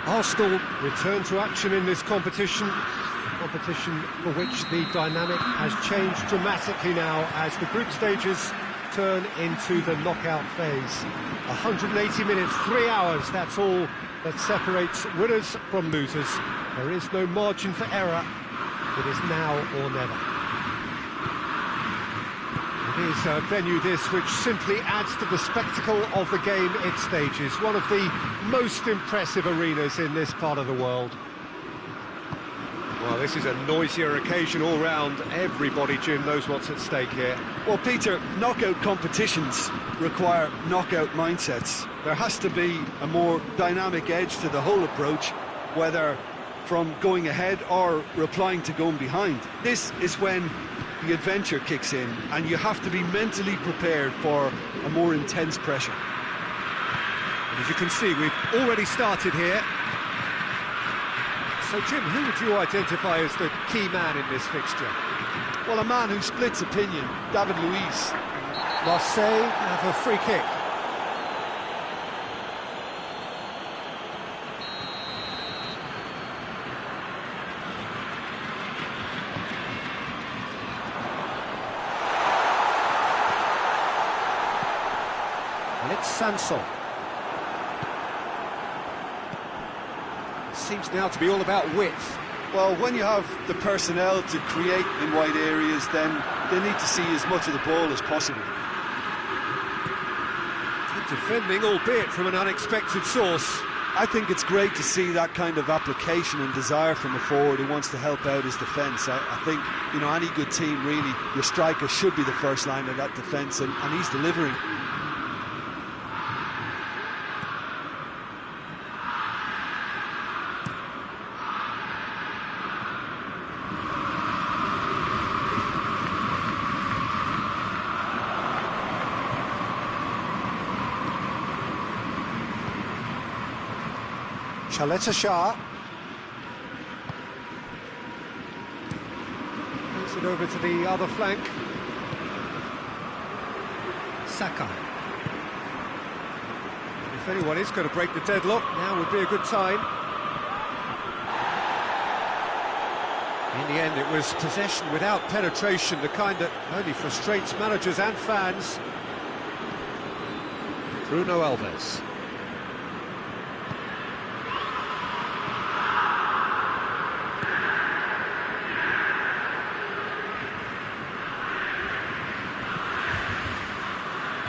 Arsenal return to action in this competition, a competition for which the dynamic has changed dramatically now as the group stages turn into the knockout phase. 180 minutes, 3 hours, that's all that separates winners from losers. There is no margin for error. It is now or never. It is a venue this which simply adds to the spectacle of the game it stages. One of the most impressive arenas in this part of the world. Well, this is a noisier occasion all round. Everybody, Jim, knows what's at stake here. Well, Peter, knockout competitions require knockout mindsets. There has to be a more dynamic edge to the whole approach, whether from going ahead or replying to going behind. This is when the adventure kicks in, and you have to be mentally prepared for a more intense pressure. And as you can see, we've already started here. So, Jim, who would you identify as the key man in this fixture? Well, a man who splits opinion, David Luiz. Marseille have a free kick. And it's Sanson. Seems now to be all about width. Well, when you have the personnel to create in wide areas, then they need to see as much of the ball as possible. Good defending, albeit from an unexpected source. I think it's great to see that kind of application and desire from a forward who wants to help out his defence. I think, you know, any good team, really, your striker should be the first line of that defence, and he's delivering. Chaleta Shah. Moves it over to the other flank. Sakai. If anyone is going to break the deadlock, now would be a good time. In the end, it was possession without penetration, the kind that only frustrates managers and fans. Bruno Alves.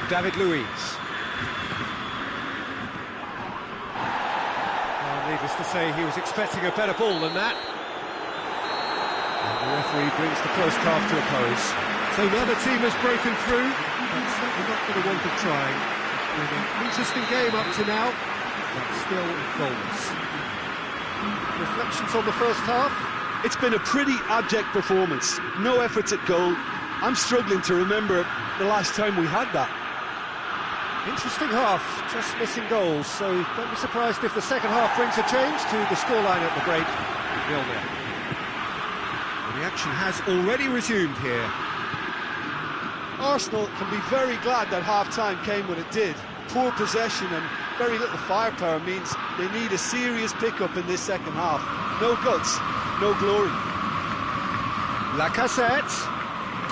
David Luiz. Well, needless to say, he was expecting a better ball than that. And the referee brings the first half to a close. So neither team has broken through, but certainly not for the want of trying. It's been an interesting game up to now, but still goalless. Reflections on the first half? It's been a pretty abject performance. No efforts at goal. I'm struggling to remember the last time we had that. Interesting half, just missing goals, so don't be surprised if the second half brings a change to the scoreline at the break. 0-0. The action has already resumed here. Arsenal can be very glad that half-time came when it did. Poor possession and very little firepower means they need a serious pick-up in this second half. No guts, no glory. Lacazette,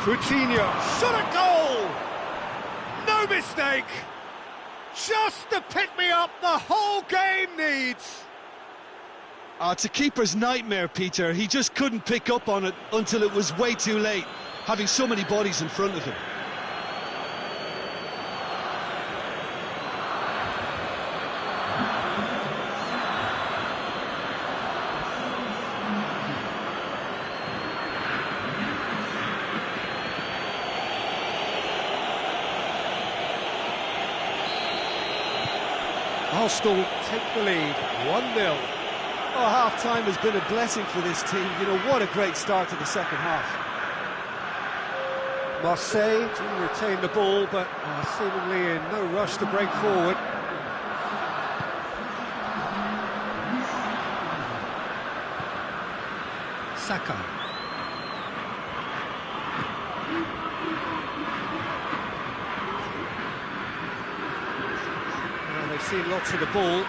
Coutinho, shot a goal! No mistake! Just the pick-me-up the whole game needs! It's a keeper's nightmare, Peter. He just couldn't pick up on it until it was way too late, having so many bodies in front of him. Arsenal take the lead, 1-0. Oh, half-time has been a blessing for this team. You know, what a great start to the second half. Marseille do retain the ball, but are seemingly in no rush to break forward. Sakai. They've seen lots of the ball.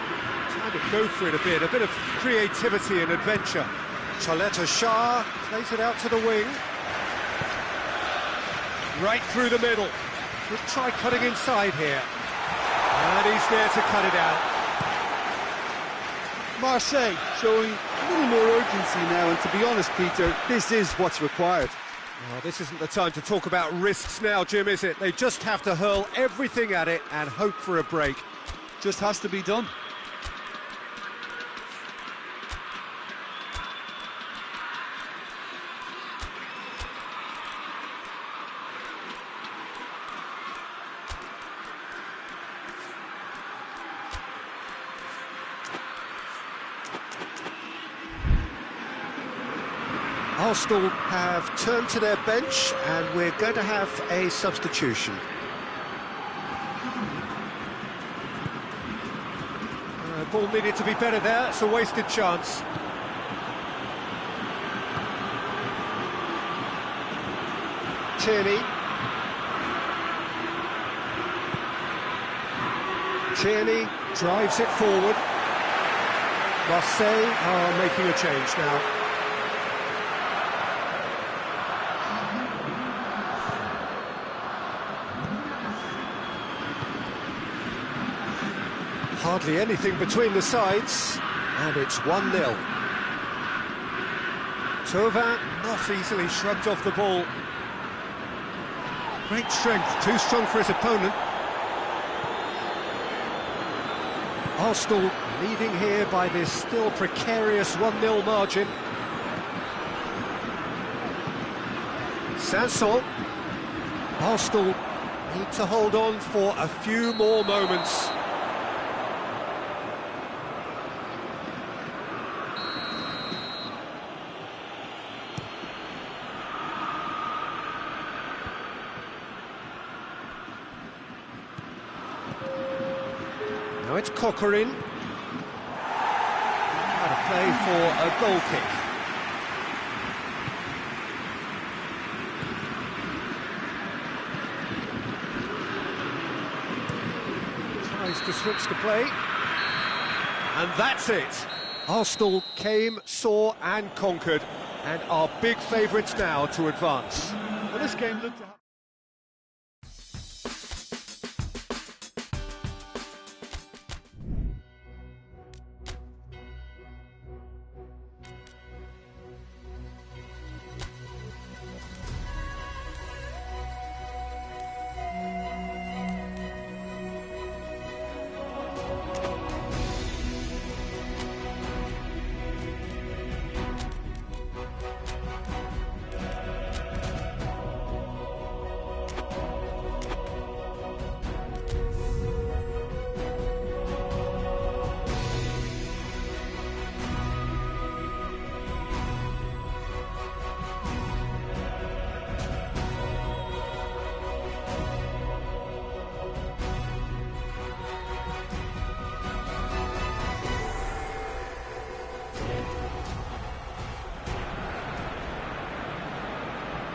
kind of go for it a bit of creativity and adventure. Chaleta Shah plays it out to the wing. Right through the middle. Could try cutting inside here. And he's there to cut it out. Marseille showing a little more urgency now, and to be honest, Peter, this is what's required. Well, this isn't the time to talk about risks now, Jim, is it? They just have to hurl everything at it and hope for a break. Just has to be done. Arsenal have turned to their bench and we're going to have a substitution. Ball needed to be better there, it's a wasted chance. Tierney. Tierney drives it forward. Marseille are making a change now. Hardly anything between the sides, and it's 1-0. Thauvin not easily shrugged off the ball. Great strength, too strong for his opponent. Arsenal leading here by this still precarious 1-0 margin. Sanson. Arsenal need to hold on for a few more moments. Now it's Coquelin. Out of play for a goal kick. Tries to switch the play. And that's it. Arsenal came, saw and conquered and are big favourites now to advance. Well, this game looked...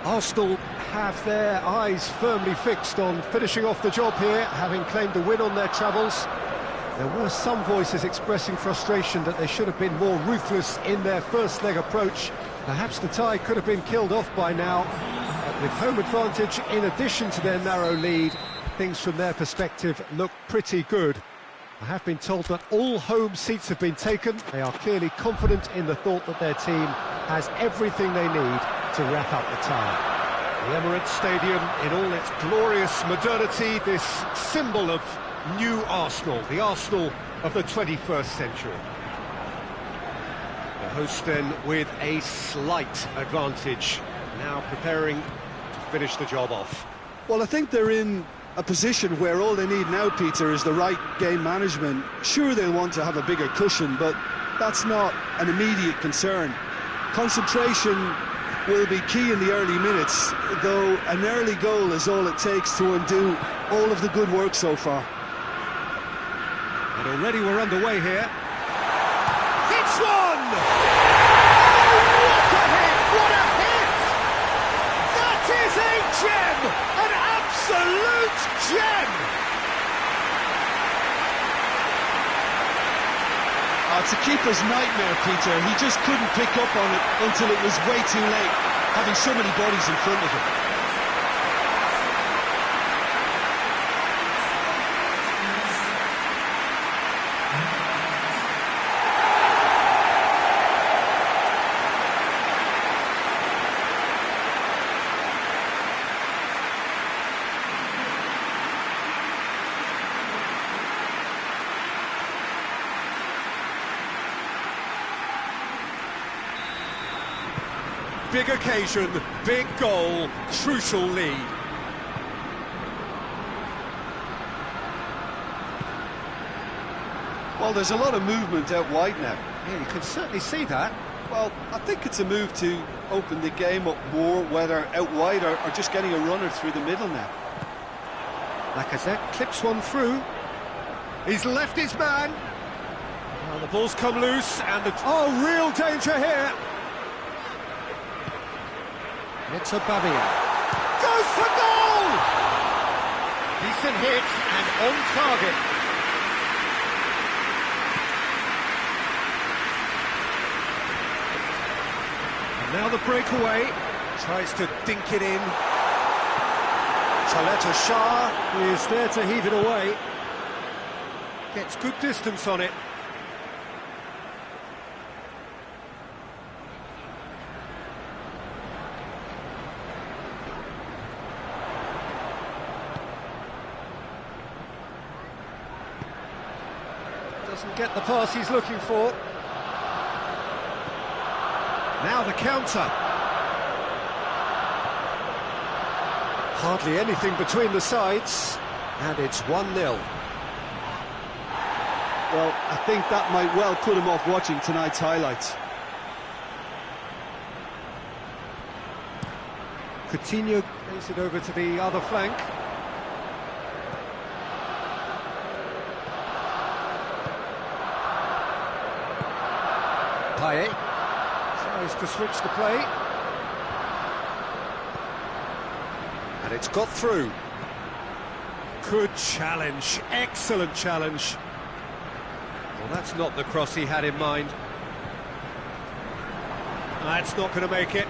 Arsenal have their eyes firmly fixed on finishing off the job here, having claimed the win on their travels. There were some voices expressing frustration that they should have been more ruthless in their first leg approach. Perhaps the tie could have been killed off by now. But with home advantage in addition to their narrow lead, things from their perspective look pretty good. I have been told that all home seats have been taken. They are clearly confident in the thought that their team has everything they need to wrap up the tie. The Emirates Stadium in all its glorious modernity, this symbol of new Arsenal, the Arsenal of the 21st century. The hosts then with a slight advantage, now preparing to finish the job off. Well, I think they're in a position where all they need now, Peter, is the right game management. Sure, they'll want to have a bigger cushion, but that's not an immediate concern. Concentration will be key in the early minutes, though an early goal is all it takes to undo all of the good work so far. And already we're underway here. It's one! What a hit! What a hit! That is a gem! An absolute gem! Oh, it's a keeper's nightmare, Peter. He just couldn't pick up on it until it was way too late, having so many bodies in front of him. Big occasion, big goal, crucial lead. Well, there's a lot of movement out wide now. Yeah, you can certainly see that. Well, I think it's a move to open the game up more, whether out wide or just getting a runner through the middle now. Lacazette clips one through. He's left his man. Well, the ball's come loose and the... Oh, real danger here. It's a Babia. Goes for goal! Decent hit and on target. And now the breakaway. Tries to dink it in. Chaleta Shah is there to heave it away. Gets good distance on it. Doesn't get the pass he's looking for. Now the counter. Hardly anything between the sides, and it's 1-0. Well, I think that might well put him off watching tonight's highlights. Coutinho plays it over to the other flank. Payet tries to switch the play. And it's got through. Good challenge, excellent challenge. Well, that's not the cross he had in mind. That's not going to make it.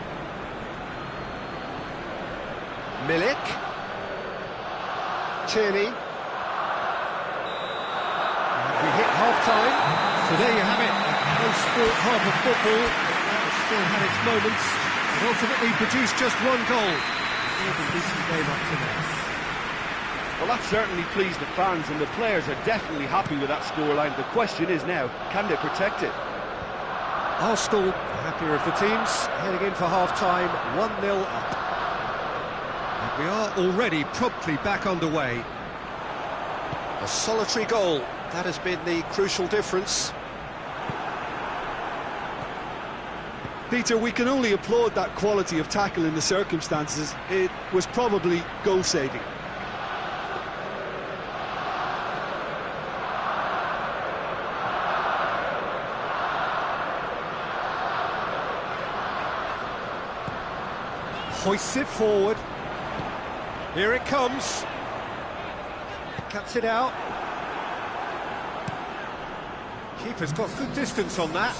Milik. Tierney. And we hit half-time. So there you have it. Close-fought half of football. It still had its moments. And ultimately produced just one goal. A decent game up to now. Well, that certainly pleased the fans, and the players are definitely happy with that scoreline. The question is now, can they protect it? Arsenal, happier of the teams, heading in for half-time, 1-0 up. And we are already promptly back underway. A solitary goal, that has been the crucial difference. Peter, we can only applaud that quality of tackle in the circumstances. It was probably goal-saving. Hoists it forward. Here it comes. Cuts it out. Keeper's got good distance on that.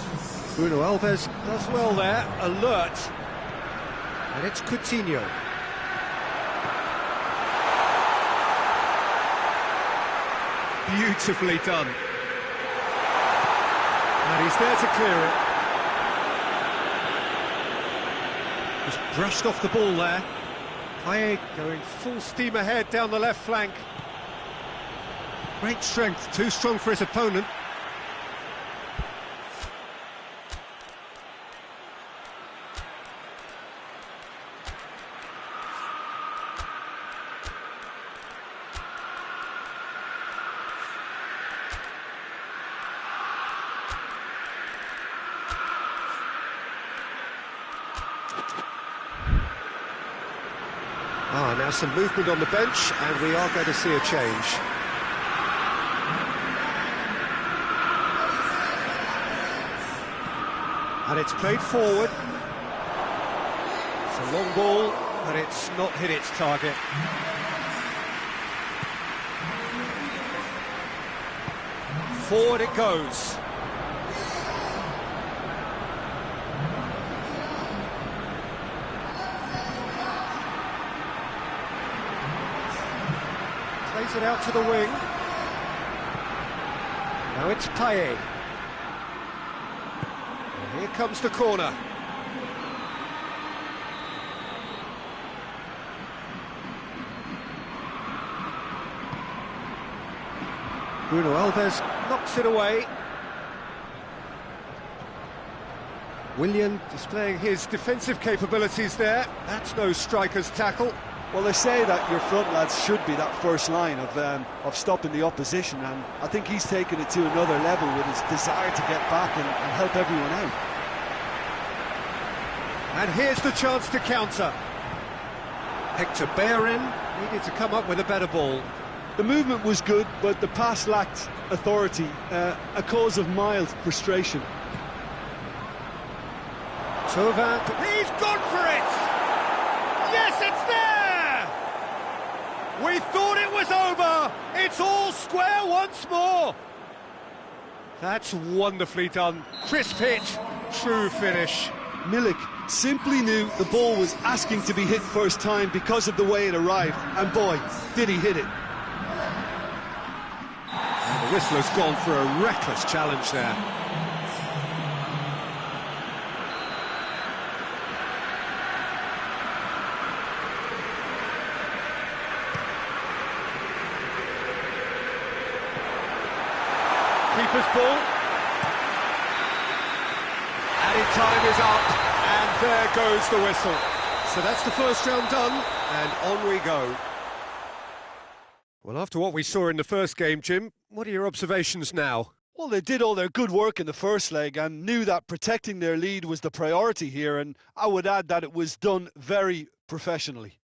Bruno Alves does well there, alert. And it's Coutinho. Beautifully done. And he's there to clear it. Just brushed off the ball there. Payet going full steam ahead down the left flank. Great strength, too strong for his opponent. Now some movement on the bench, and we are going to see a change. And it's played forward. It's a long ball, but it's not hit its target. Forward it goes. Plays it out to the wing. Now it's Payet. And here comes the corner. Bruno Alves knocks it away. Willian displaying his defensive capabilities there. That's no striker's tackle. Well, they say that your front lads should be that first line of stopping the opposition, and I think he's taken it to another level with his desire to get back and help everyone out. And here's the chance to counter. Hector Bellerin needed to come up with a better ball. The movement was good, but the pass lacked authority, a cause of mild frustration. Thauvin, he's gone for it! Yes, it's there! We thought it was over! It's all square once more! That's wonderfully done. Crisp hit, true finish. Milik simply knew the ball was asking to be hit first time because of the way it arrived, and boy, did he hit it. And the whistler's gone for a reckless challenge there. Keeper's ball. Added time is up, and there goes the whistle. So that's the first round done, and on we go. Well, after what we saw in the first game, Jim, what are your observations now? Well, they did all their good work in the first leg and knew that protecting their lead was the priority here, and I would add that it was done very professionally.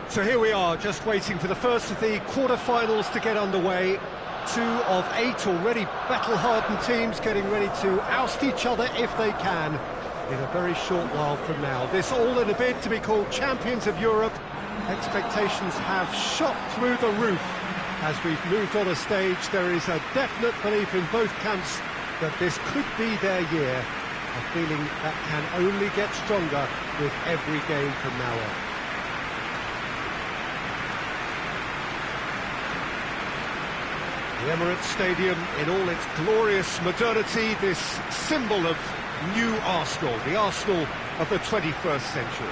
So here we are, just waiting for the first of the quarter-finals to get underway. 2 of 8 already battle-hardened teams getting ready to oust each other if they can in a very short while from now. This all in a bid to be called Champions of Europe. Expectations have shot through the roof. As we've moved on a stage, there is a definite belief in both camps that this could be their year. A feeling that can only get stronger with every game from now on. The Emirates Stadium in all its glorious modernity, this symbol of new Arsenal, the Arsenal of the 21st century.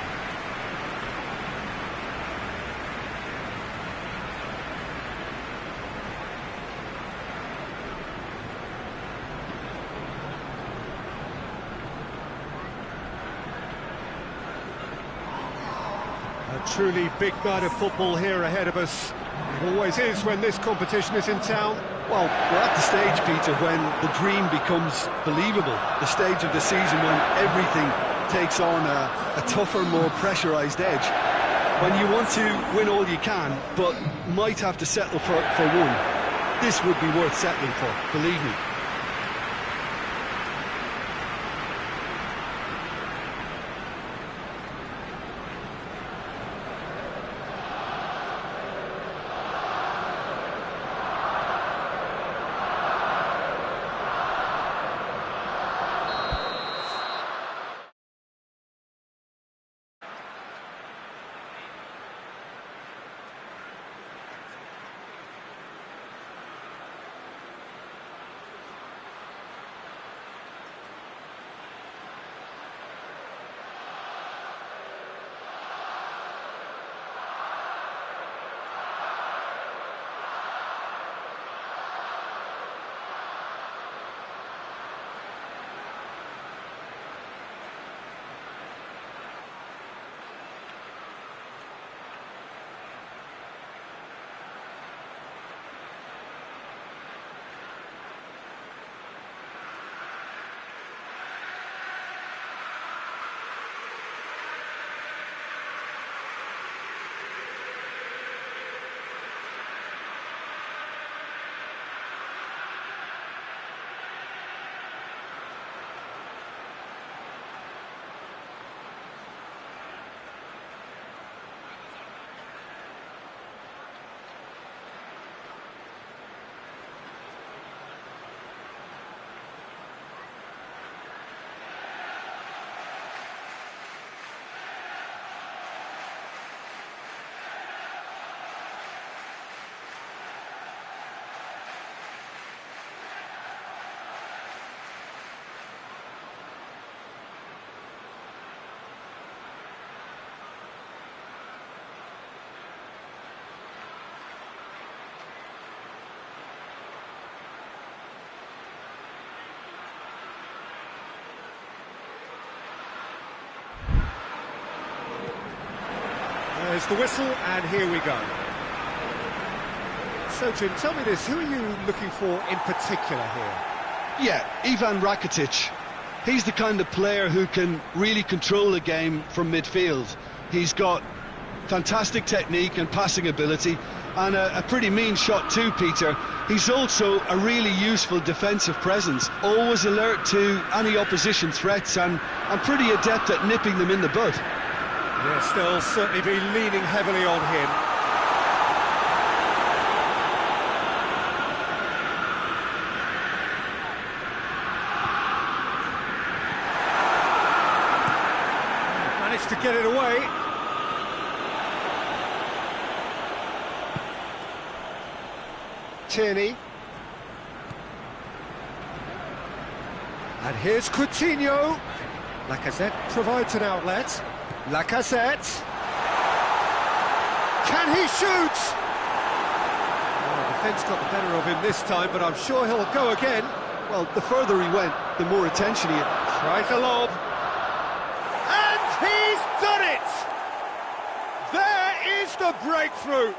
A truly big night of football here ahead of us. It always is when this competition is in town. Well, we're at the stage, Peter, when the dream becomes believable. The stage of the season when everything takes on a tougher, more pressurised edge. When you want to win all you can, but might have to settle for one. This would be worth settling for, believe me. There's the whistle, and here we go. So, Jim, tell me this, who are you looking for in particular here? Yeah, Ivan Rakitic. He's the kind of player who can really control a game from midfield. He's got fantastic technique and passing ability, and a pretty mean shot too, Peter. He's also a really useful defensive presence, always alert to any opposition threats and pretty adept at nipping them in the bud. Yes, they'll certainly be leaning heavily on him. Managed to get it away. Tierney. And here's Coutinho. Lacazette provides an outlet. Lacazette. Can he shoot? Oh, defence got the better of him this time, but I'm sure he'll go again. Well, the further he went, the more attention he had. Tries a lob. And he's done it! There is the breakthrough.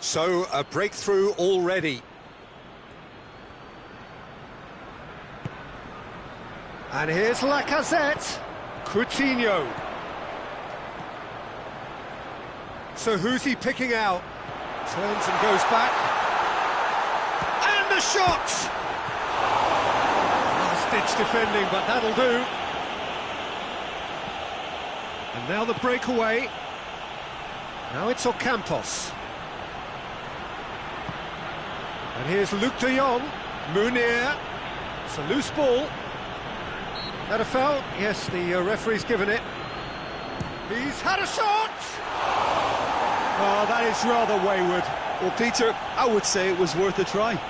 So, a breakthrough already. And here's Lacazette. Coutinho. So who's he picking out? Turns and goes back. And the shot! Last-ditch defending, but that'll do. And now the breakaway. Now it's Ocampos. And here's Luke de Jong. Munir. It's a loose ball. That a foul? Yes, the referee's given it. He's had a shot! Oh, that is rather wayward. Well, Peter, I would say it was worth a try.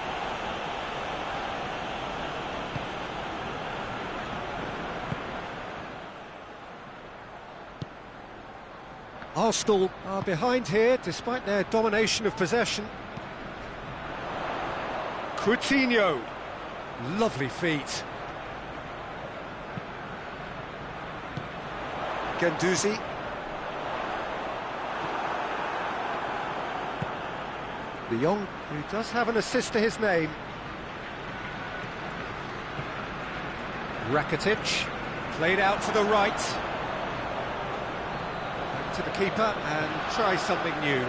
Arsenal are behind here, despite their domination of possession. Coutinho. Lovely feet. Genduzi. De Jong, who does have an assist to his name. Rakitic, played out to the right. Back to the keeper and try something new.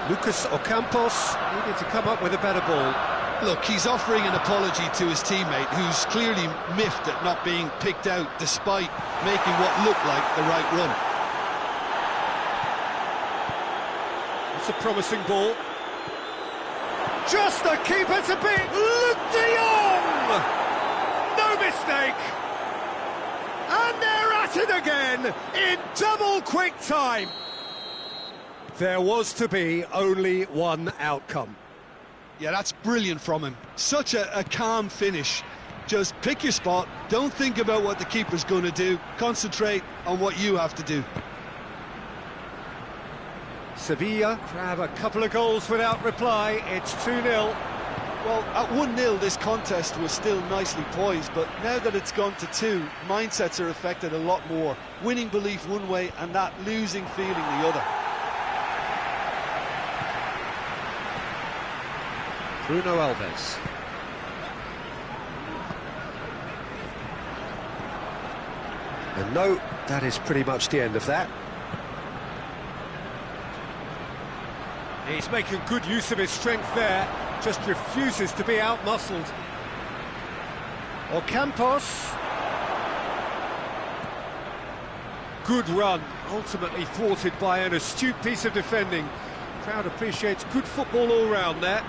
Lucas Ocampos needed to come up with a better ball. Look, he's offering an apology to his teammate, who's clearly miffed at not being picked out despite making what looked like the right run. It's a promising ball. Just the keeper to beat. Luke de Jong! No mistake! And they're at it again in double quick time. There was to be only one outcome. Yeah, that's brilliant from him. Such a calm finish. Just pick your spot, don't think about what the keeper's going to do, concentrate on what you have to do. Sevilla grab a couple of goals without reply. It's 2-0. Well, at 1-0 this contest was still nicely poised, but now that it's gone to 2, mindsets are affected a lot more. Winning belief one way and that losing feeling the other. Bruno Alves. And no, that is pretty much the end of that. He's making good use of his strength there, just refuses to be out-muscled. Ocampos. Good run, ultimately thwarted by an astute piece of defending. Crowd appreciates good football all round there.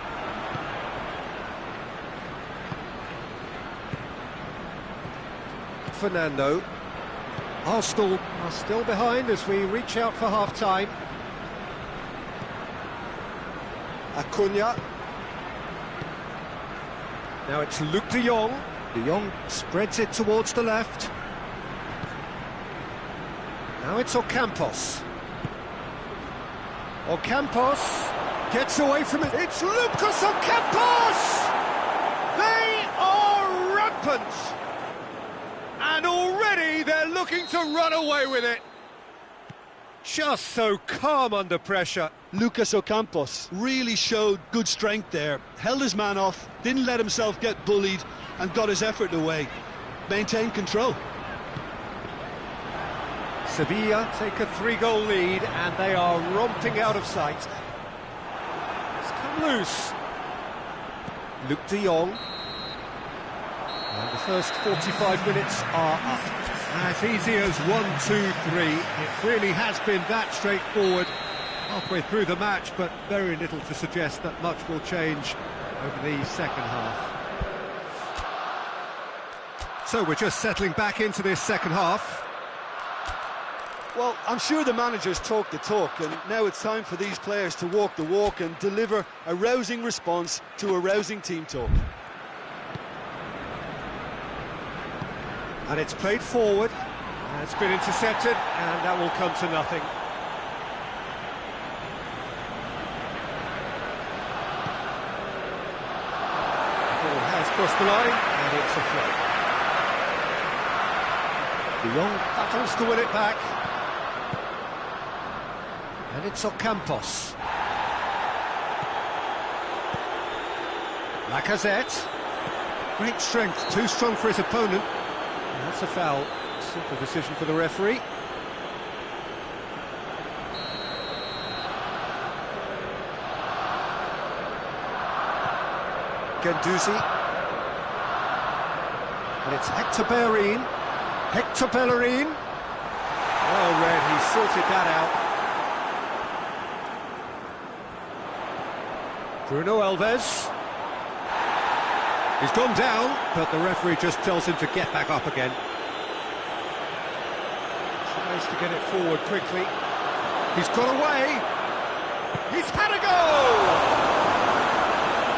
Fernando. Arsenal are still behind as we reach out for half-time. Acuna. Now it's Luke de Jong. De Jong spreads it towards the left. Now it's Ocampos. Ocampos gets away from it. It's Lucas Ocampos! They are rampant! And already they're looking to run away with it. Just so calm under pressure. Lucas Ocampos really showed good strength there. Held his man off, didn't let himself get bullied, and got his effort away. Maintained control. Sevilla take a 3-goal lead and they are romping out of sight. It's come loose. Luke de Jong. And the first 45 minutes are up. As easy as 1, 2, 3. It really has been that straightforward halfway through the match, but very little to suggest that much will change over the second half. So we're just settling back into this second half. Well, I'm sure the managers talk the talk, and now it's time for these players to walk the walk and deliver a rousing response to a rousing team talk. And it's played forward, and it's been intercepted, and that will come to nothing. Ball has crossed the line, and it's a throw. De Jong battles to win it back. And it's Ocampos. Lacazette. Great strength, too strong for his opponent. And that's a foul. Simple decision for the referee. Genduzi. And it's Hector Bellerin. Hector Bellerin. Well read, he sorted that out. Bruno Alves. He's gone down, but the referee just tells him to get back up again. Tries to get it forward quickly. He's got away. He's had a goal!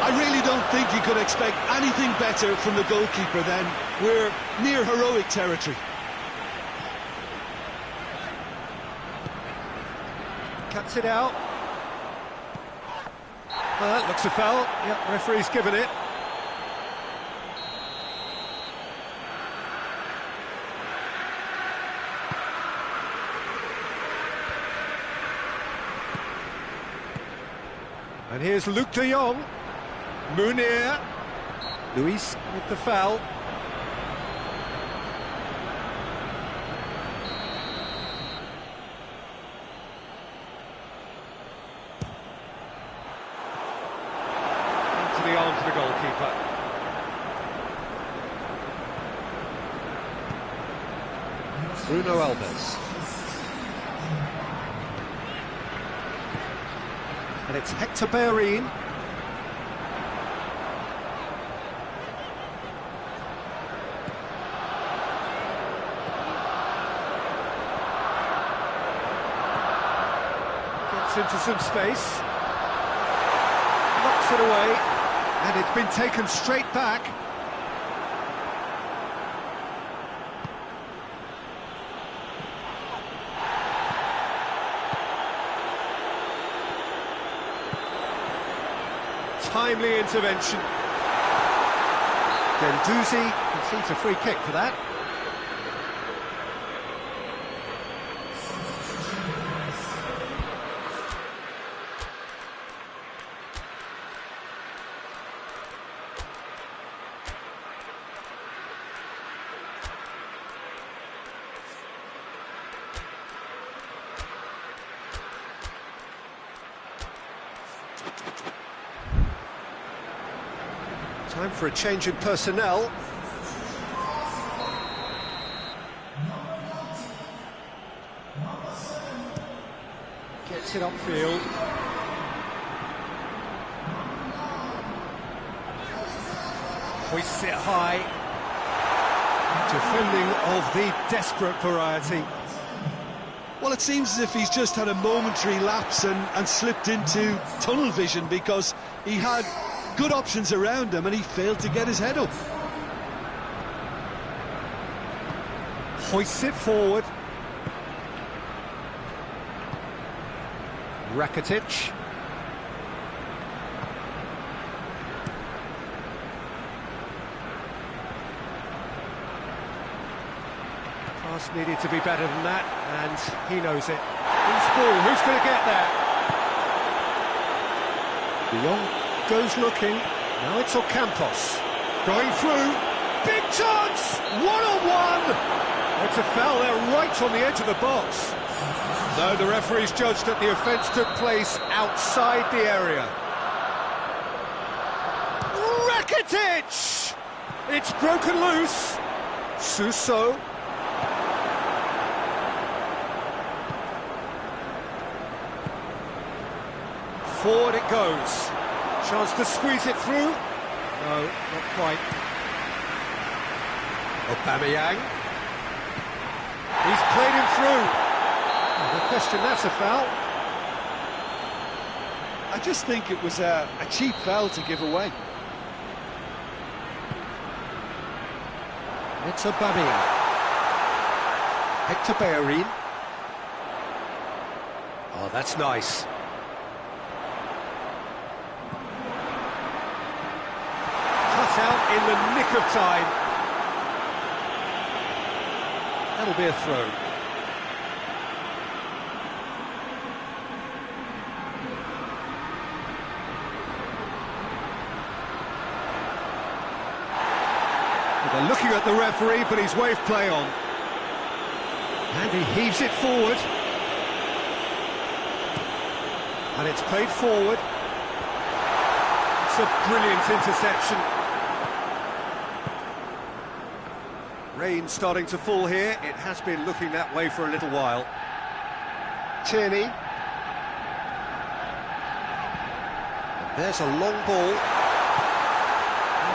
I really don't think you could expect anything better from the goalkeeper then. We're near heroic territory. Cuts it out. Looks a foul. Yep, referee's given it. And here's Luke de Jong. Munir. Luis with the foul. Into the arms of the goalkeeper. Bruno Alves. And it's Hector Bellerin. Gets into some space. Knocks it away. And it's been taken straight back. Timely intervention. Gendouzi concedes a free kick for that. Time for a change in personnel. Gets it upfield. Hoists it high. Defending of the desperate variety. Well, it seems as if he's just had a momentary lapse and slipped into tunnel vision, because he had good options around him and he failed to get his head up. Hoists it forward. Rakitic. Pass needed to be better than that, and he knows it. Who's ball? Who's going to get there? De Jong goes looking. Now it's Ocampos. Going through. Big chance! One-on-one! It's a foul there right on the edge of the box. No, the referee's judged that the offence took place outside the area. Rakitic! It's broken loose. Suso. Forward it goes. Chance to squeeze it through. No, not quite. Aubameyang. He's played him through. No question, that's a foul. I just think it was a cheap foul to give away. It's Aubameyang. Hector Bellerin. Oh, that's nice. Cut out in the nick of time. That'll be a throw. They're looking at the referee, but he's waved play on. And he heaves it forward. And it's played forward. It's a brilliant interception. Rain starting to fall here. It has been looking that way for a little while. Tierney. And there's a long ball.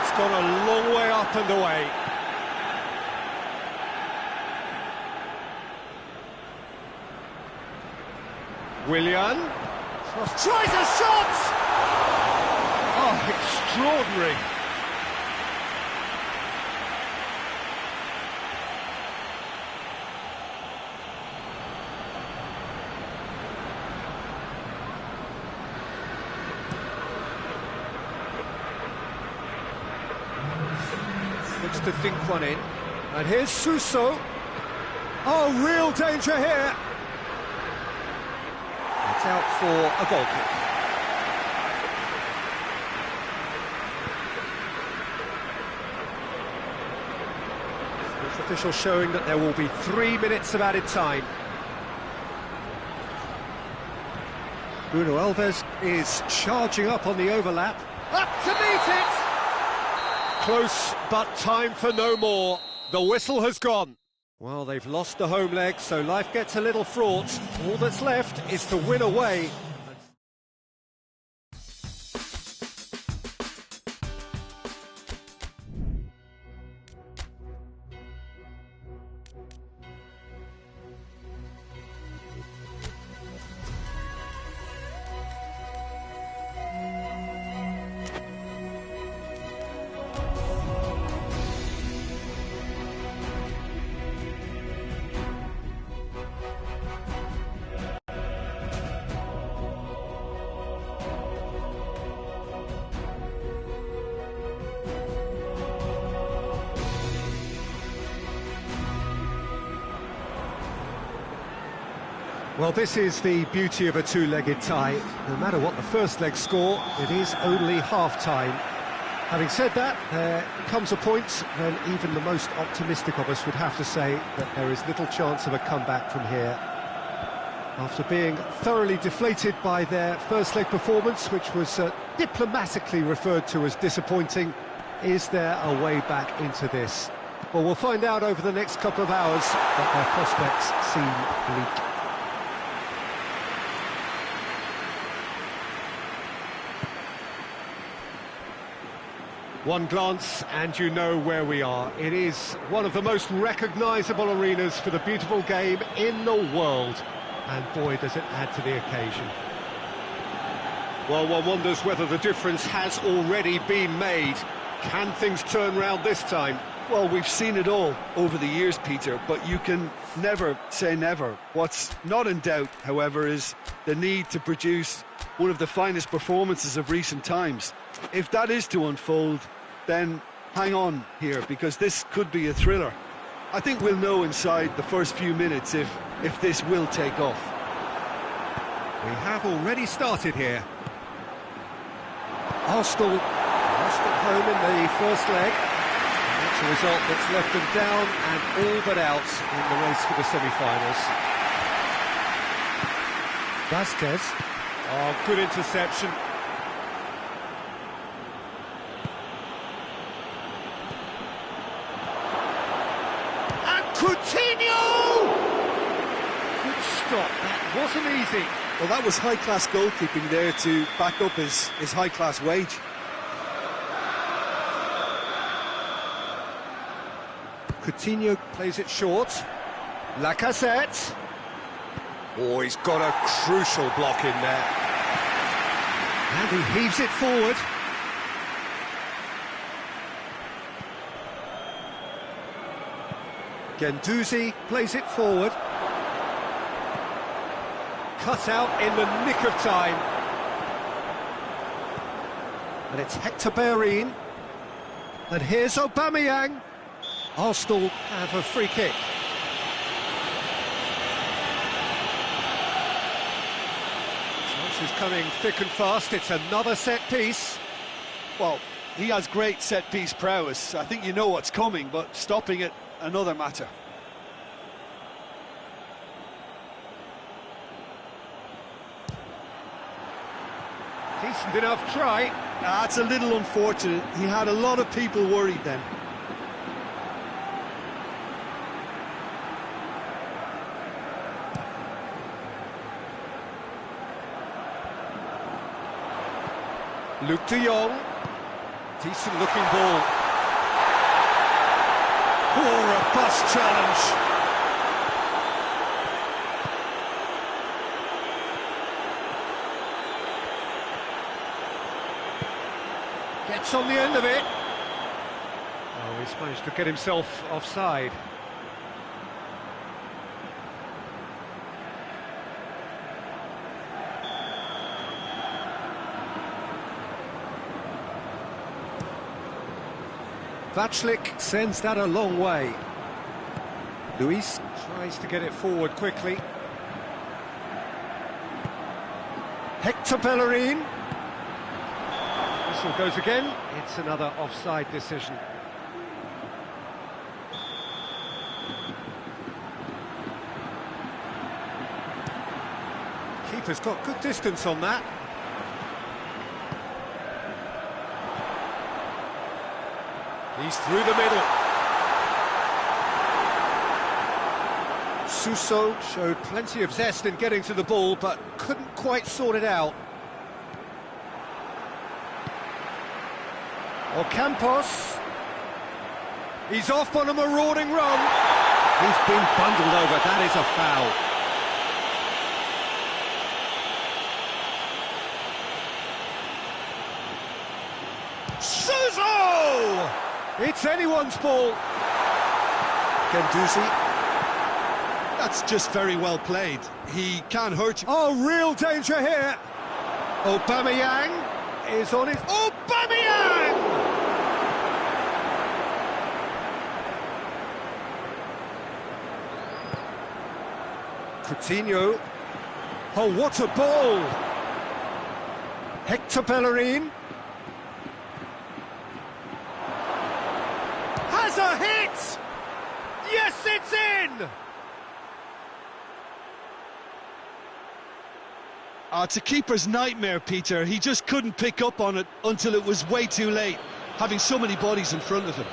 It's gone a long way up and away. Willian tries a shot! Oh, extraordinary. Looks to think one in. And here's Suso. Oh, real danger here. It's out for a goal kick. Official showing that there will be 3 minutes of added time. Bruno Alves is charging up on the overlap. Up to meet it! Close, but time for no more. The whistle has gone. Well, they've lost the home leg, so life gets a little fraught. All that's left is to win away. Well, this is the beauty of a two-legged tie. No matter what the first leg score, it is only half-time. Having said that, there comes a point when even the most optimistic of us would have to say that there is little chance of a comeback from here. After being thoroughly deflated by their first leg performance, which was diplomatically referred to as disappointing, is there a way back into this? Well, we'll find out over the next couple of hours, but their prospects seem bleak. One glance and you know where we are. It is one of the most recognisable arenas for the beautiful game in the world. And boy, does it add to the occasion. Well, one wonders whether the difference has already been made. Can things turn round this time? Well, we've seen it all over the years, Peter, but you can never say never. What's not in doubt, however, is the need to produce one of the finest performances of recent times. If that is to unfold, then hang on here, because this could be a thriller. I think we'll know inside the first few minutes if this will take off. We have already started here. Arsenal lost at home in the first leg. And that's a result that's left them down and all but out in the race for the semi-finals. Vasquez. Oh, good interception. Coutinho! Good stop, that wasn't easy. Well, that was high-class goalkeeping there to back up his high-class wage. Coutinho plays it short. Lacazette. Oh, he's got a crucial block in there. And he heaves it forward. Guendouzi plays it forward. Cut out in the nick of time. And it's Hector Bellerin. And here's Aubameyang. Arsenal have a free kick. Chance is coming thick and fast. It's another set piece. Well, he has great set-piece prowess. I think you know what's coming, but stopping it, another matter. Decent enough try. That's a little unfortunate. He had a lot of people worried then. Luke de Jong. Decent looking ball. Oh, a bust challenge. Gets on the end of it. Oh, he's managed to get himself offside. Vaclik sends that a long way. Luis tries to get it forward quickly. Hector Bellerin. Whistle goes again. It's another offside decision. goalkeeper's got good distance on that. He's through the middle. Suso showed plenty of zest in getting to the ball, but couldn't quite sort it out. Campos. He's off on a marauding run. He's been bundled over. That is a foul. Suso! It's anyone's ball. Guendouzi. That's just very well played. He can't hurt you. Oh, real danger here. Aubameyang is on his... Aubameyang! Coutinho. Oh, what a ball! Hector Bellerin. Has a hit! Yes, it's in! It's a keeper's nightmare, Peter. He just couldn't pick up on it until it was way too late, having so many bodies in front of him.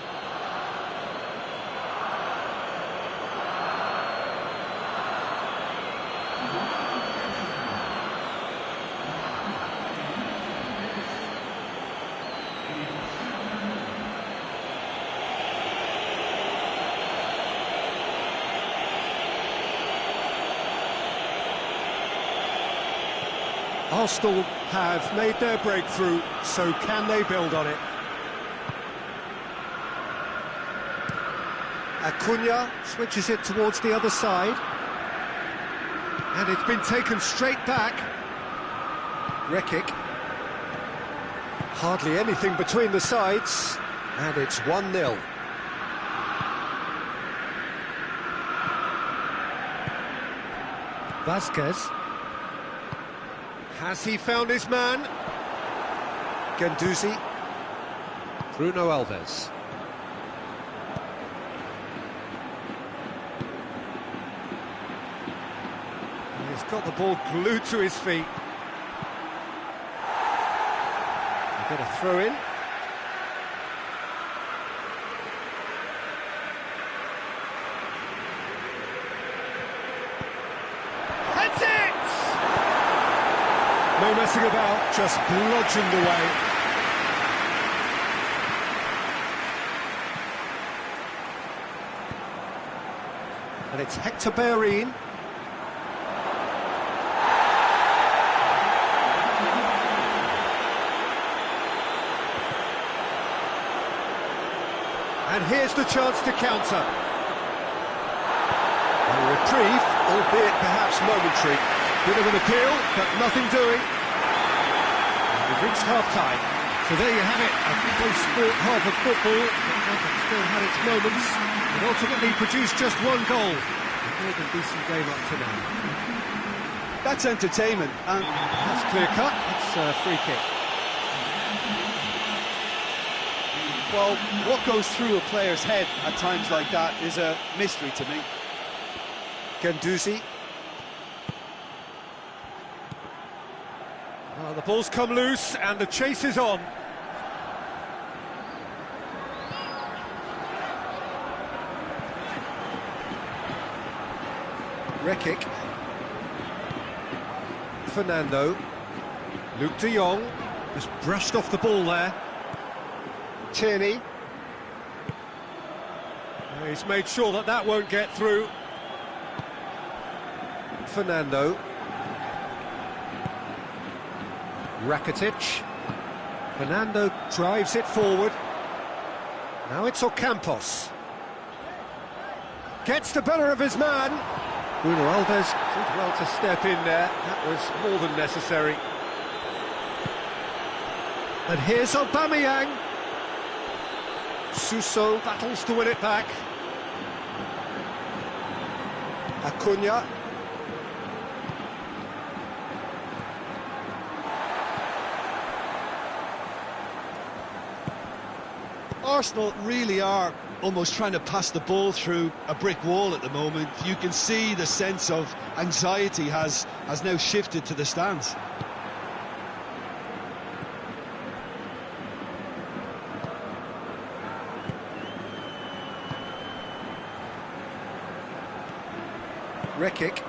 Arsenal have made their breakthrough, so can they build on it? Acuna switches it towards the other side. And it's been taken straight back. Rekic. Hardly anything between the sides. And it's 1-0. Vasquez. Has he found his man? Guendouzi. Bruno Alves. He's got the ball glued to his feet. They get a throw in. That's it! No messing about, just bludgeoned away. And it's Hector Bellerin. And here's the chance to counter. A reprieve, albeit perhaps momentary. Bit of an appeal, but nothing doing. We've reached half-time. So there you have it, a close-sport half of football, but still had its moments, and ultimately produced just one goal. A more than decent game up to now. That's entertainment, and That's clear-cut, it's a free kick. well, what goes through a player's head at times like that is a mystery to me. Guendouzi. The ball's come loose and the chase is on. Rekic. Fernando. Luke de Jong just brushed off the ball there. Tierney. He's made sure that that won't get through. Fernando. Rakitic. Fernando drives it forward. Now it's Ocampos. Gets the better of his man. Bruno Alves did well to step in there. That was more than necessary. And here's Aubameyang. Suso battles to win it back. Acuna. Arsenal really are almost trying to pass the ball through a brick wall at the moment. You can see the sense of anxiety has now shifted to the stands. Rekic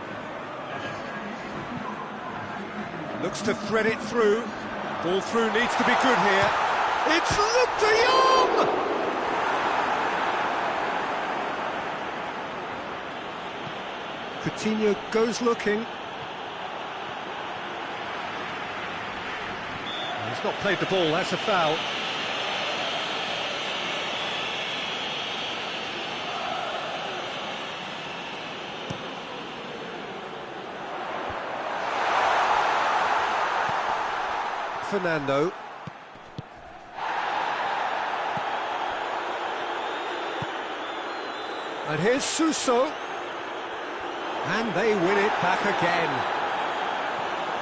looks to thread it through. Ball through needs to be good here. It's Luke de Jong! Coutinho goes looking. He's not played the ball, that's a foul. Fernando. And here's Suso. And they win it back again.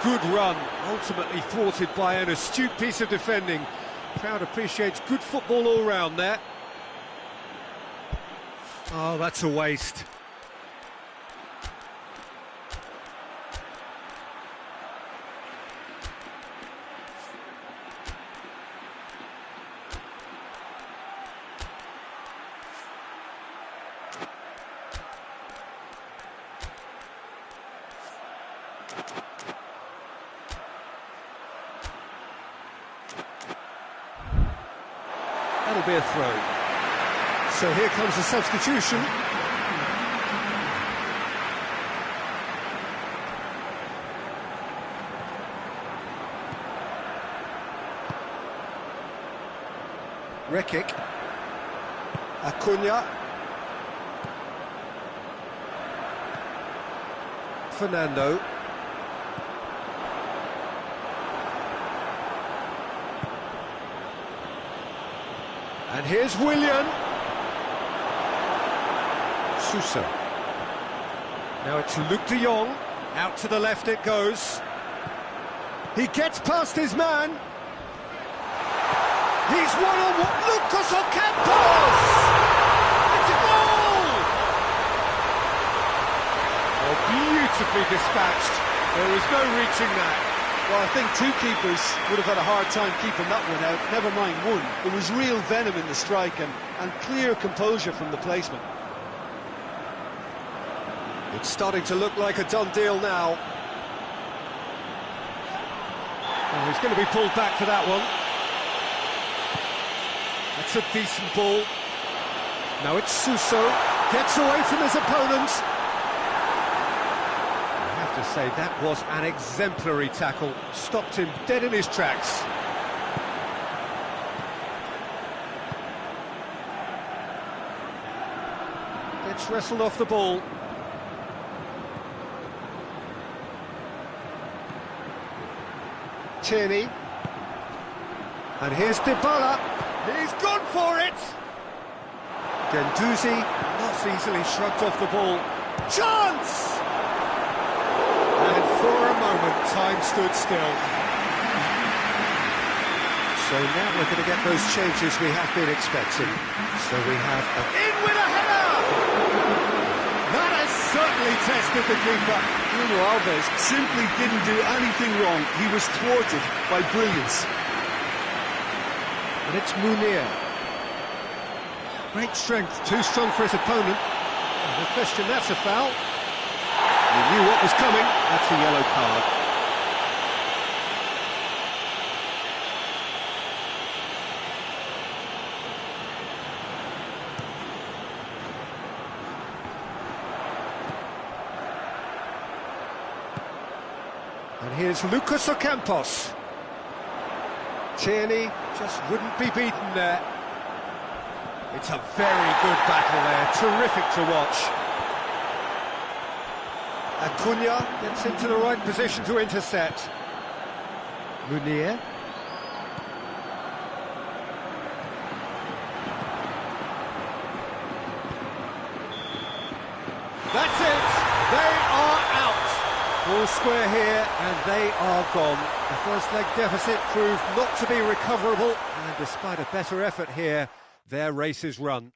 Good run, ultimately thwarted by an astute piece of defending. Crowd appreciates good football all round there. Oh, that's a waste. That'll be a throw. So here comes the substitution. Rekic. Acuna. Fernando. And here's Willian. Suso. Now it's Luke de Jong. Out to the left it goes. He gets past his man. He's one-on-one. Lucas Ocampos! It's a goal! Oh, beautifully dispatched. There was no reaching that. Well, I think two keepers would have had a hard time keeping that one out, never mind one. There was real venom in the strike and clear composure from the placement. It's starting to look like a done deal now. Oh, he's going to be pulled back for that one. That's a decent ball. Now it's Suso, gets away from his opponent. I have to say, that was an exemplary tackle. Stopped him dead in his tracks. Gets wrestled off the ball. Tierney. And here's Dybala. He's gone for it! Guendouzi, not easily shrugged off the ball. Chance! And for a moment, time stood still. So now we're going to get those changes we have been expecting. So we have in with a header! That has certainly tested the keeper. Bruno Alves simply didn't do anything wrong. He was thwarted by brilliance. And it's Munir. Great strength, too strong for his opponent. No question, that's a foul. He knew what was coming, that's a yellow card. And here's Lucas Ocampos. Tierney just wouldn't be beaten there. It's a very good battle there, terrific to watch. Acuna gets into the right position to intercept. Munir. That's it, they are out. All square here, and they are gone. The first leg deficit proved not to be recoverable, and despite a better effort here, their race is run.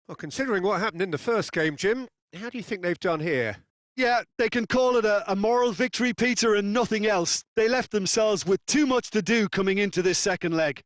Well, considering what happened in the first game, Jim, how do you think they've done here? Yeah, they can call it a moral victory, Peter, and nothing else. They left themselves with too much to do coming into this second leg.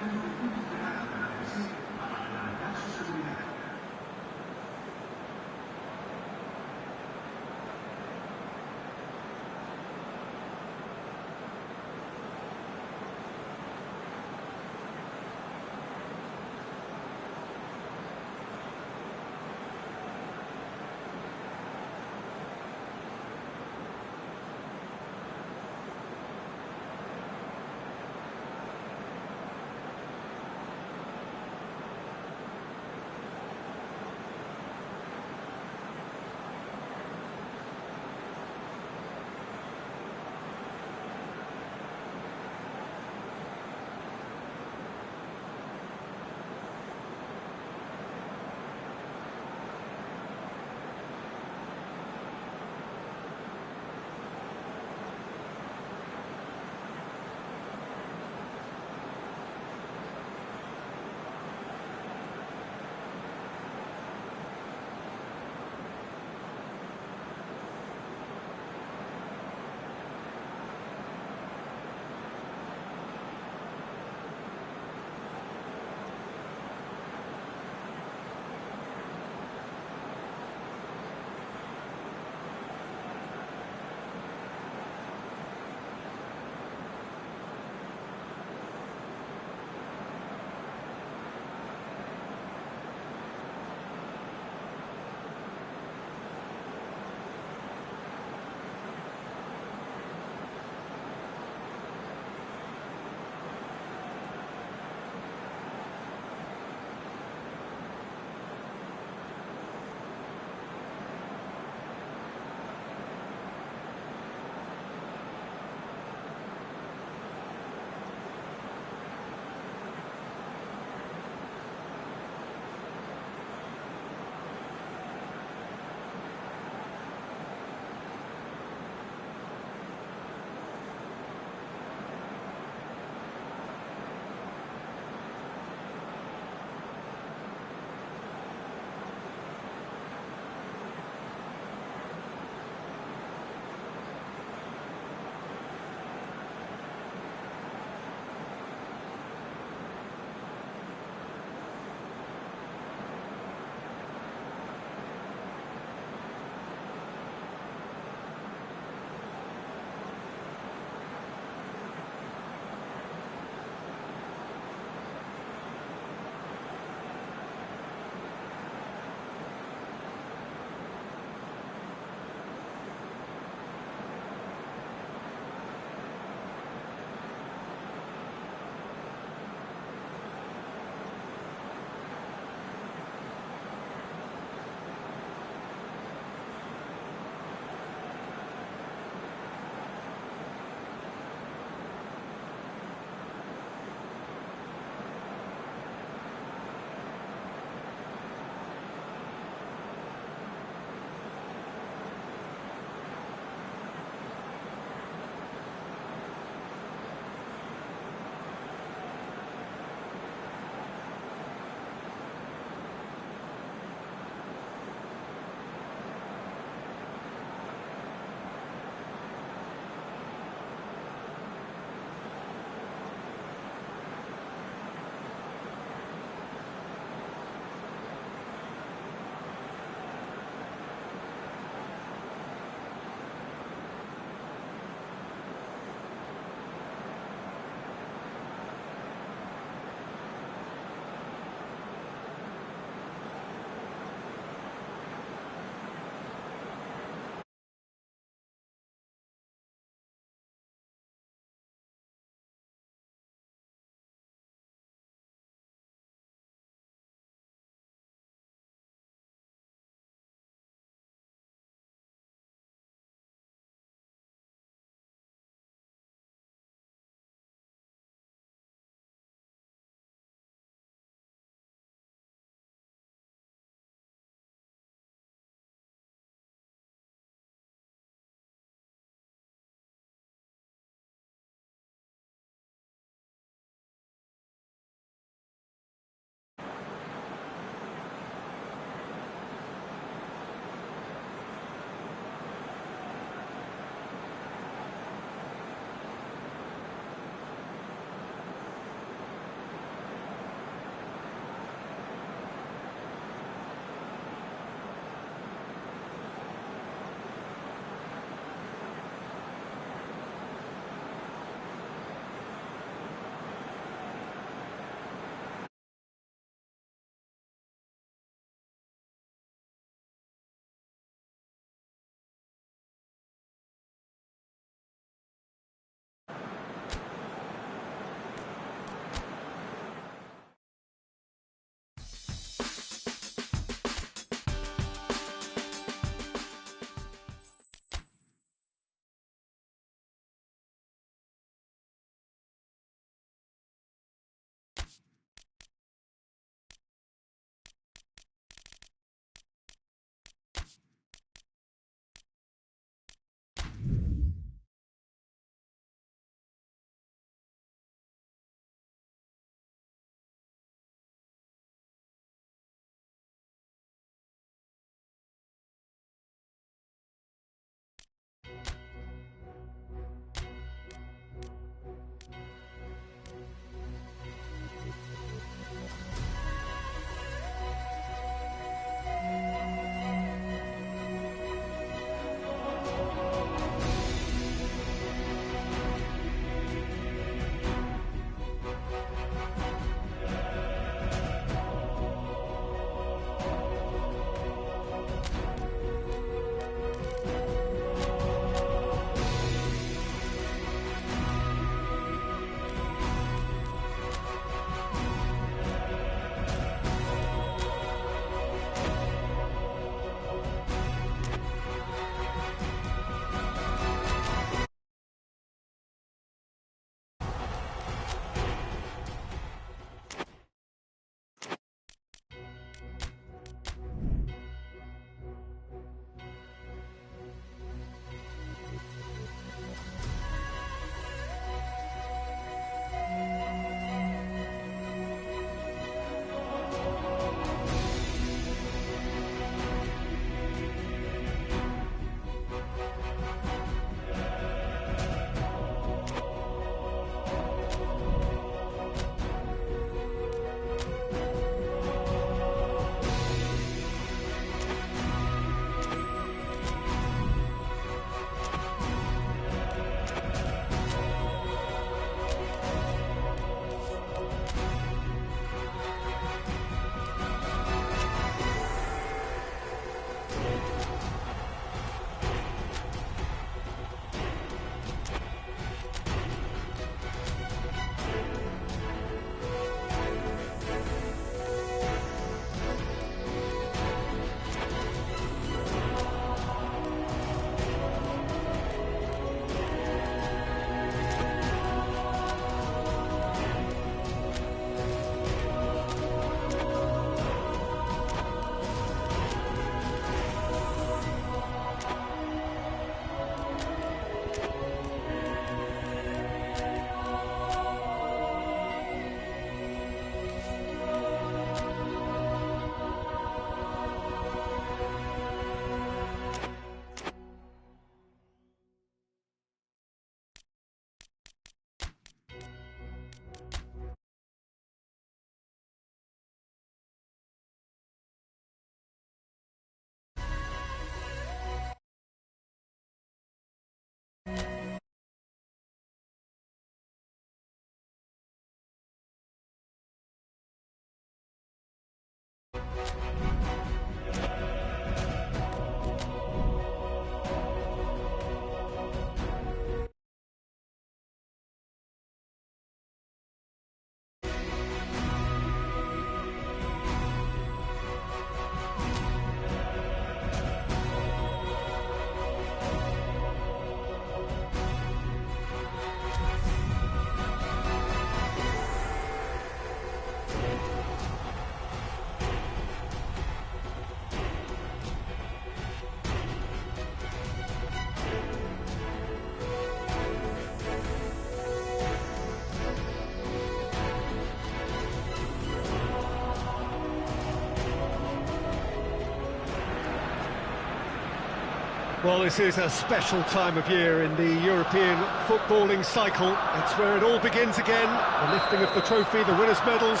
Well, this is a special time of year in the European footballing cycle. It's where it all begins again. The lifting of the trophy, the winners' medals.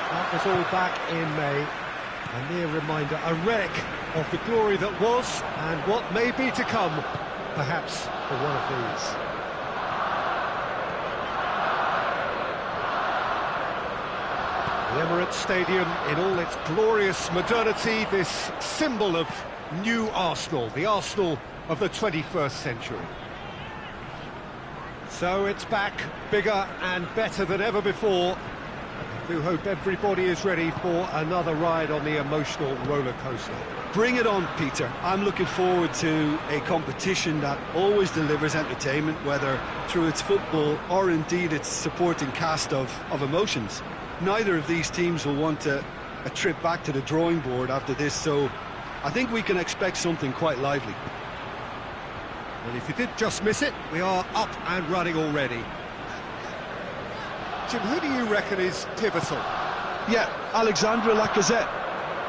That was all back in May. A near reminder, a relic of the glory that was and what may be to come, perhaps for one of these. The Emirates Stadium in all its glorious modernity, this symbol of new Arsenal, the Arsenal of the 21st century. So it's back, bigger and better than ever before. I do hope everybody is ready for another ride on the emotional roller coaster. Bring it on, Peter. I'm looking forward to a competition that always delivers entertainment, whether through its football or indeed its supporting cast of emotions. Neither of these teams will want a trip back to the drawing board after this, so I think we can expect something quite lively. And if you did just miss it, we are up and running already. Jim, who do you reckon is pivotal? Yeah, Alexandre Lacazette.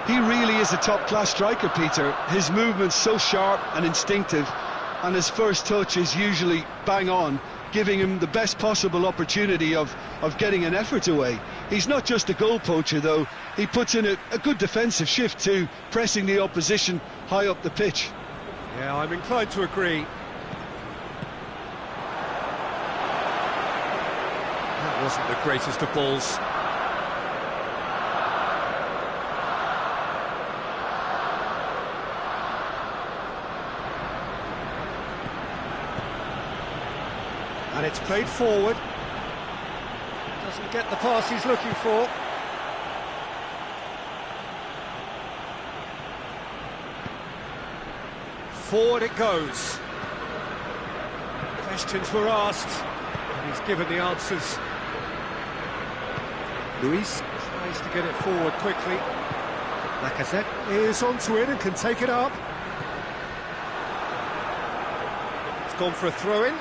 He really is a top-class striker, Peter. His movement's so sharp and instinctive, and his first touch is usually bang on, giving him the best possible opportunity of getting an effort away. He's not just a goal poacher, though. He puts in a good defensive shift too, pressing the opposition high up the pitch. Yeah, I'm inclined to agree. That wasn't the greatest of balls. And it's played forward. Doesn't get the pass he's looking for. Forward it goes. Questions were asked, and he's given the answers. Luis tries to get it forward quickly. Lacazette is onto it and can take it up. It's gone for a throw-in.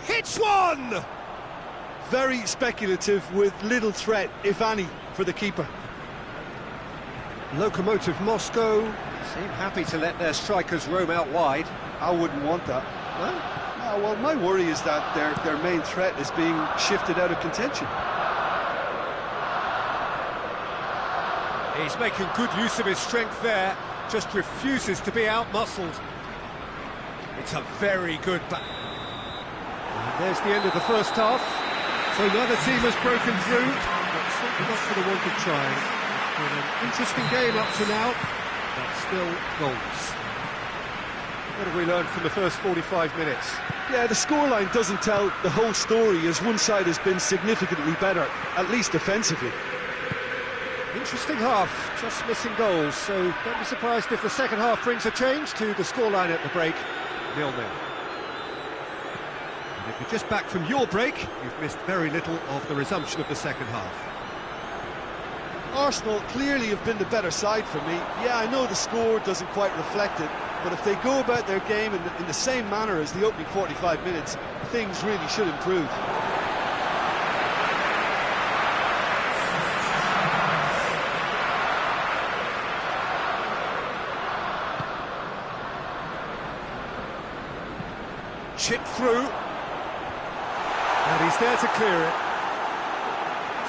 Hits one! Very speculative with little threat, if any, for the keeper. Lokomotiv Moscow seem happy to let their strikers roam out wide. I wouldn't want that. No, well, my worry is that their main threat is being shifted out of contention. He's making good use of his strength there, just refuses to be out-muscled. It's a very good back. There's the end of the first half. So neither team has broken through, but certainly not for the want of trying. It's been an interesting game up to now, but still goals. What have we learned from the first 45 minutes? Yeah, the scoreline doesn't tell the whole story, as one side has been significantly better, at least defensively. Interesting half, just missing goals, so don't be surprised if the second half brings a change to the scoreline at the break, 0-0. And if you're just back from your break, you've missed very little of the resumption of the second half. Arsenal clearly have been the better side for me. Yeah, I know the score doesn't quite reflect it, but if they go about their game in the same manner as the opening 45 minutes, things really should improve. Chip through. And he's there to clear it.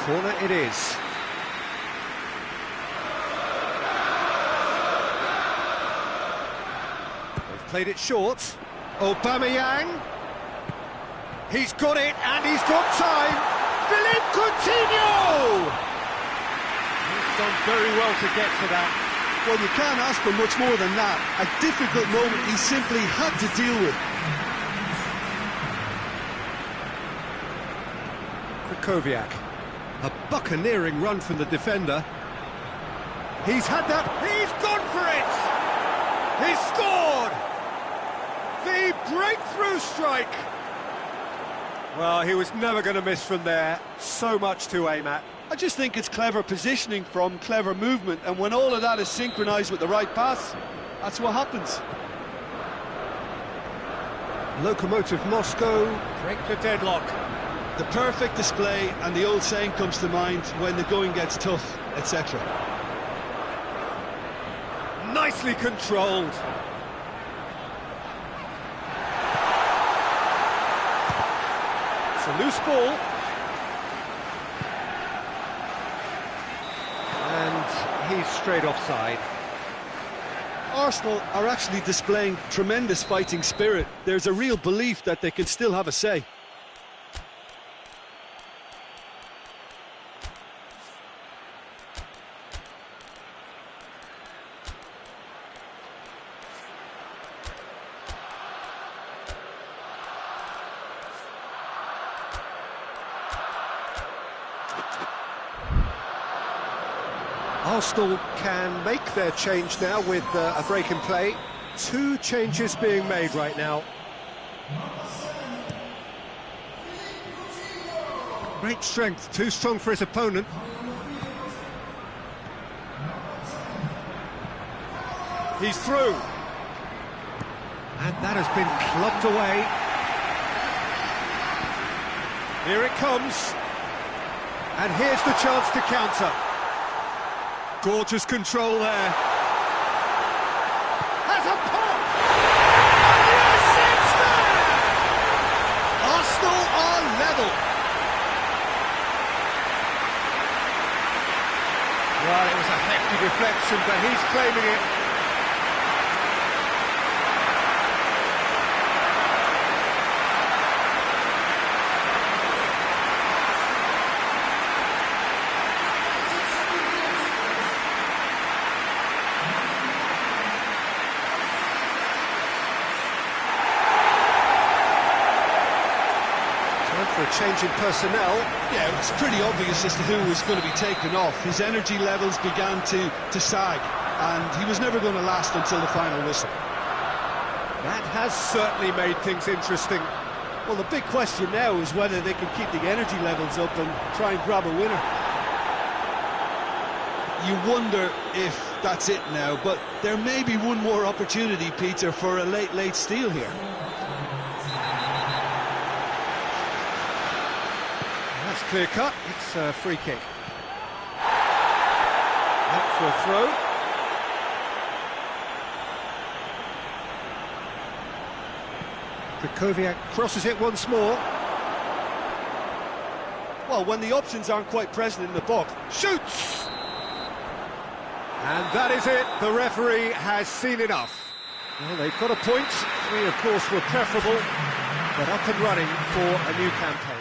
Corner it is. They've played it short. Aubameyang. He's got it, and he's got time. Philippe Coutinho! He's done very well to get to that. Well, you can't ask for much more than that. A difficult moment he simply had to deal with. Koviak, a buccaneering run from the defender. He's had that, he's gone for it! He's scored! The breakthrough strike! Well, he was never going to miss from there, so much to aim at. I just think it's clever positioning from clever movement, and when all of that is synchronised with the right pass, that's what happens. Lokomotiv Moscow break the deadlock. The perfect display, and the old saying comes to mind, when the going gets tough, etc. Nicely controlled. It's a loose ball. And he's straight offside. Arsenal are actually displaying tremendous fighting spirit. There's a real belief that they can still have a say. Arsenal can make their change now with a break in play. 2 changes being made right now. Great strength, too strong for his opponent. He's through. And that has been clubbed away. Here it comes. And here's the chance to counter. Gorgeous control there. Has a pop! Yes, it's there! Arsenal are level. Well, it was a hefty deflection, but he's claiming it. For a change in personnel. Yeah, it was pretty obvious as to who was going to be taken off. His energy levels began to sag, and he was never going to last until the final whistle. That has certainly made things interesting. Well, the big question now is whether they can keep the energy levels up and try and grab a winner. You wonder if that's it now, but there may be one more opportunity, Peter, for a late steal here. That's clear cut, it's a free kick. Up for a throw. Krychowiak crosses it once more. Well, when the options aren't quite present in the box, Shoots! And that is it, the referee has seen enough. Well, they've got a point, 3 of course were preferable, but up and running for a new campaign.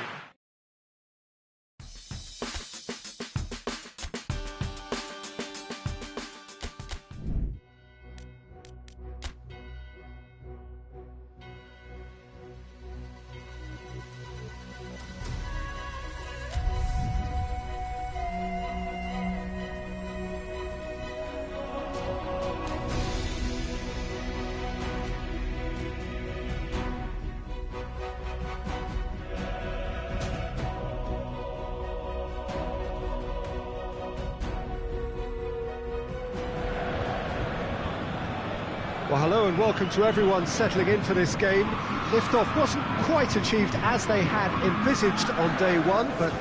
Well, hello and welcome to everyone settling in for this game. Liftoff wasn't quite achieved as they had envisaged on day one, but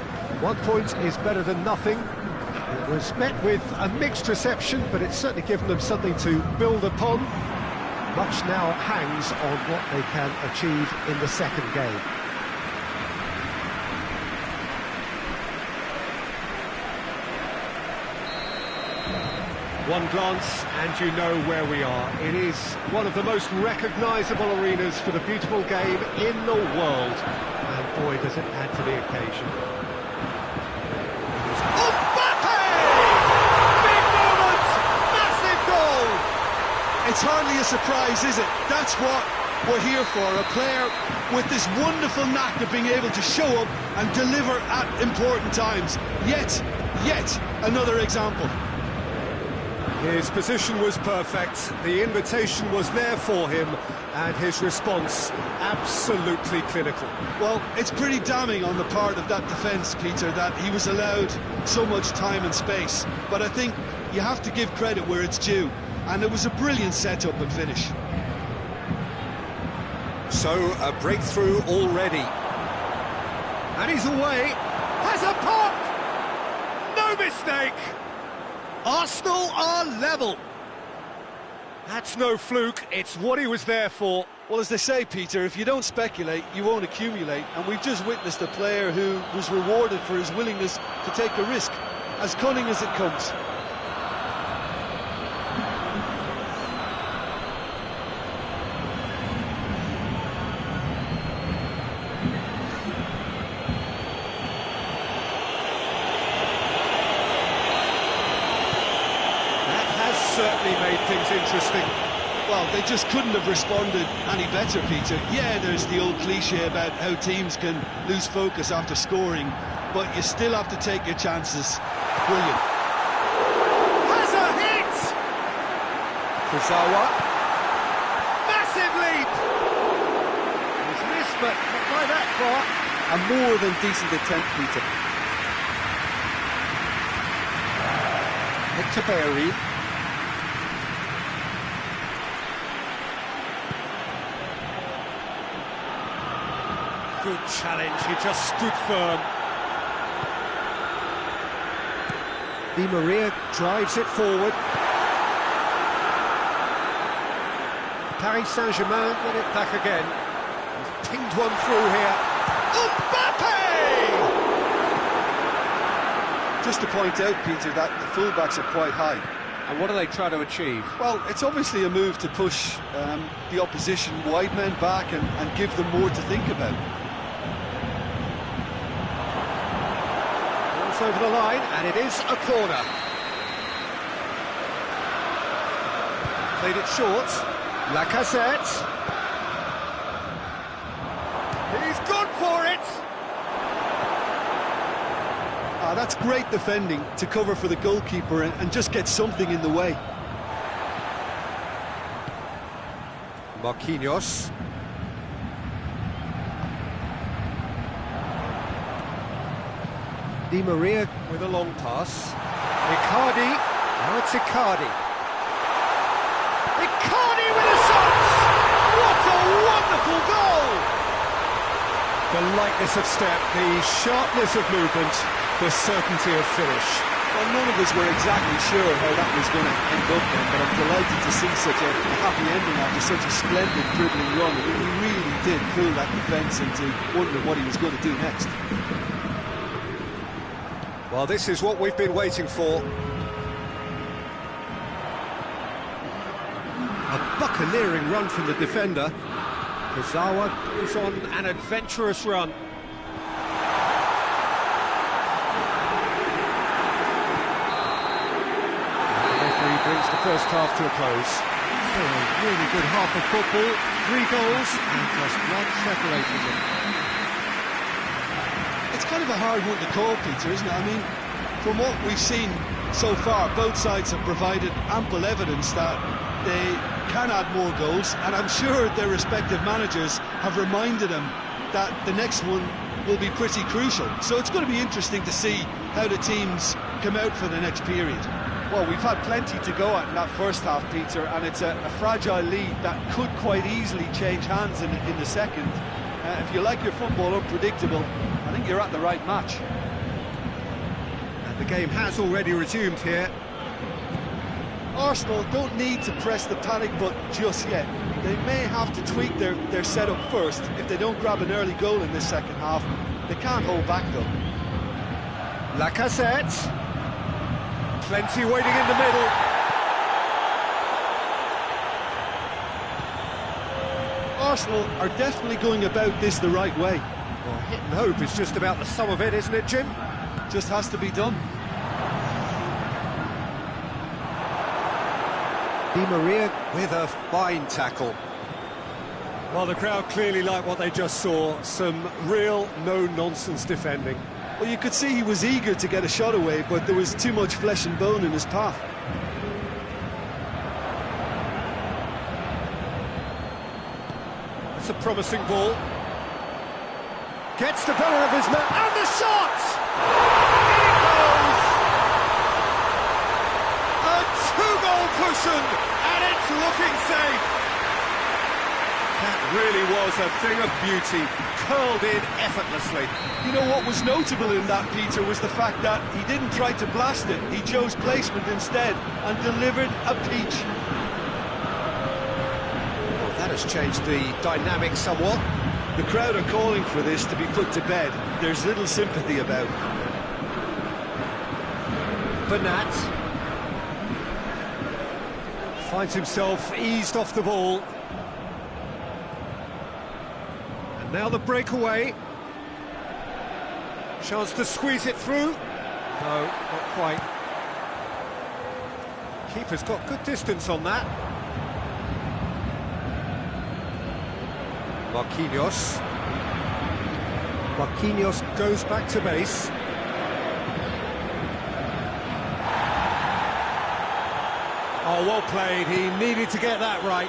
1 point is better than nothing. It was met with a mixed reception, but it's certainly given them something to build upon. Much now hangs on what they can achieve in the second game. One glance and you know where we are. It is one of the most recognisable arenas for the beautiful game in the world. And boy, does it add to the occasion. Matvey! Big moment! Massive goal! it's hardly a surprise, is it? That's what we're here for, a player with this wonderful knack of being able to show up and deliver at important times. Yet another example. His position was perfect, the invitation was there for him, and his response absolutely clinical. Well, it's pretty damning on the part of that defence, Peter, that he was allowed so much time and space. But I think you have to give credit where it's due, and it was a brilliant setup and finish. So, a breakthrough already. And he's away, has a pop! No mistake! Arsenal are level. That's no fluke, it's what he was there for. Well, as they say, Peter, if you don't speculate, you won't accumulate. And we've just witnessed a player who was rewarded for his willingness to take a risk, as cunning as it comes. Certainly made things interesting. Well, they just couldn't have responded any better, Peter. Yeah, there's the old cliche about how teams can lose focus after scoring, but you still have to take your chances. Brilliant. Has a hit! Kurzawa. Massive leap! He's missed, but not by that far. A more than decent attempt, Peter. Hector Berry. Good challenge, he just stood firm. Di Maria drives it forward. Paris Saint-Germain get it back again. He's pinged one through here. Mbappe! Just to point out, Peter, that the fullbacks are quite high. And what do they try to achieve? Well, it's obviously a move to push the opposition wide men back and give them more to think about. Ball's over the line, and it is a corner. Played it short. Lacazette. He's gone for it! That's great defending to cover for the goalkeeper and just get something in the way. Marquinhos. Di Maria with a long pass. Icardi. Now it's Icardi. Icardi with a shot! What a wonderful goal! The lightness of step, the sharpness of movement, the certainty of finish. Well, none of us were exactly sure how that was going to end up then, but I'm delighted to see such a happy ending after such a splendid dribbling run. He really did fool that defence into wondering what he was going to do next. Well, this is what we've been waiting for. A buccaneering run from the defender. Kazawa goes on an adventurous run. The referee brings the first half to a close. So a really good half of football, 3 goals and just one separating them. It's kind of a hard one to call, Peter, isn't it? I mean, from what we've seen so far, both sides have provided ample evidence that they can add more goals, and I'm sure their respective managers have reminded them that the next one will be pretty crucial. So it's going to be interesting to see how the teams come out for the next period. Well, we've had plenty to go at in that first half, Peter, and it's a fragile lead that could quite easily change hands in the second. If you like your football unpredictable, I think you're at the right match. And the game has already resumed here. Arsenal don't need to press the panic button just yet. They may have to tweak their setup first. If they don't grab an early goal in this second half, they can't hold back though. Lacazette. Plenty waiting in the middle. Arsenal are definitely going about this the right way. Well, hit and hope is just about the sum of it, isn't it, Jim? Just has to be done. Di Maria with a fine tackle. Well, the crowd clearly like what they just saw. Some real no-nonsense defending. Well, you could see he was eager to get a shot away, but there was too much flesh and bone in his path. It's a promising ball. Gets the better of his man, and the shot! In it goes! A 2-goal cushion, and it's looking safe. That really was a thing of beauty, curled in effortlessly. You know what was notable in that, Peter, was the fact that he didn't try to blast it. He chose placement instead and delivered a peach. Well, that has changed the dynamic somewhat. The crowd are calling for this to be put to bed. There's little sympathy about. Bernat finds himself eased off the ball. And now the breakaway. Chance to squeeze it through. No, not quite. Keeper's got good distance on that. Marquinhos. Marquinhos goes back to base. Oh, well played. He needed to get that right.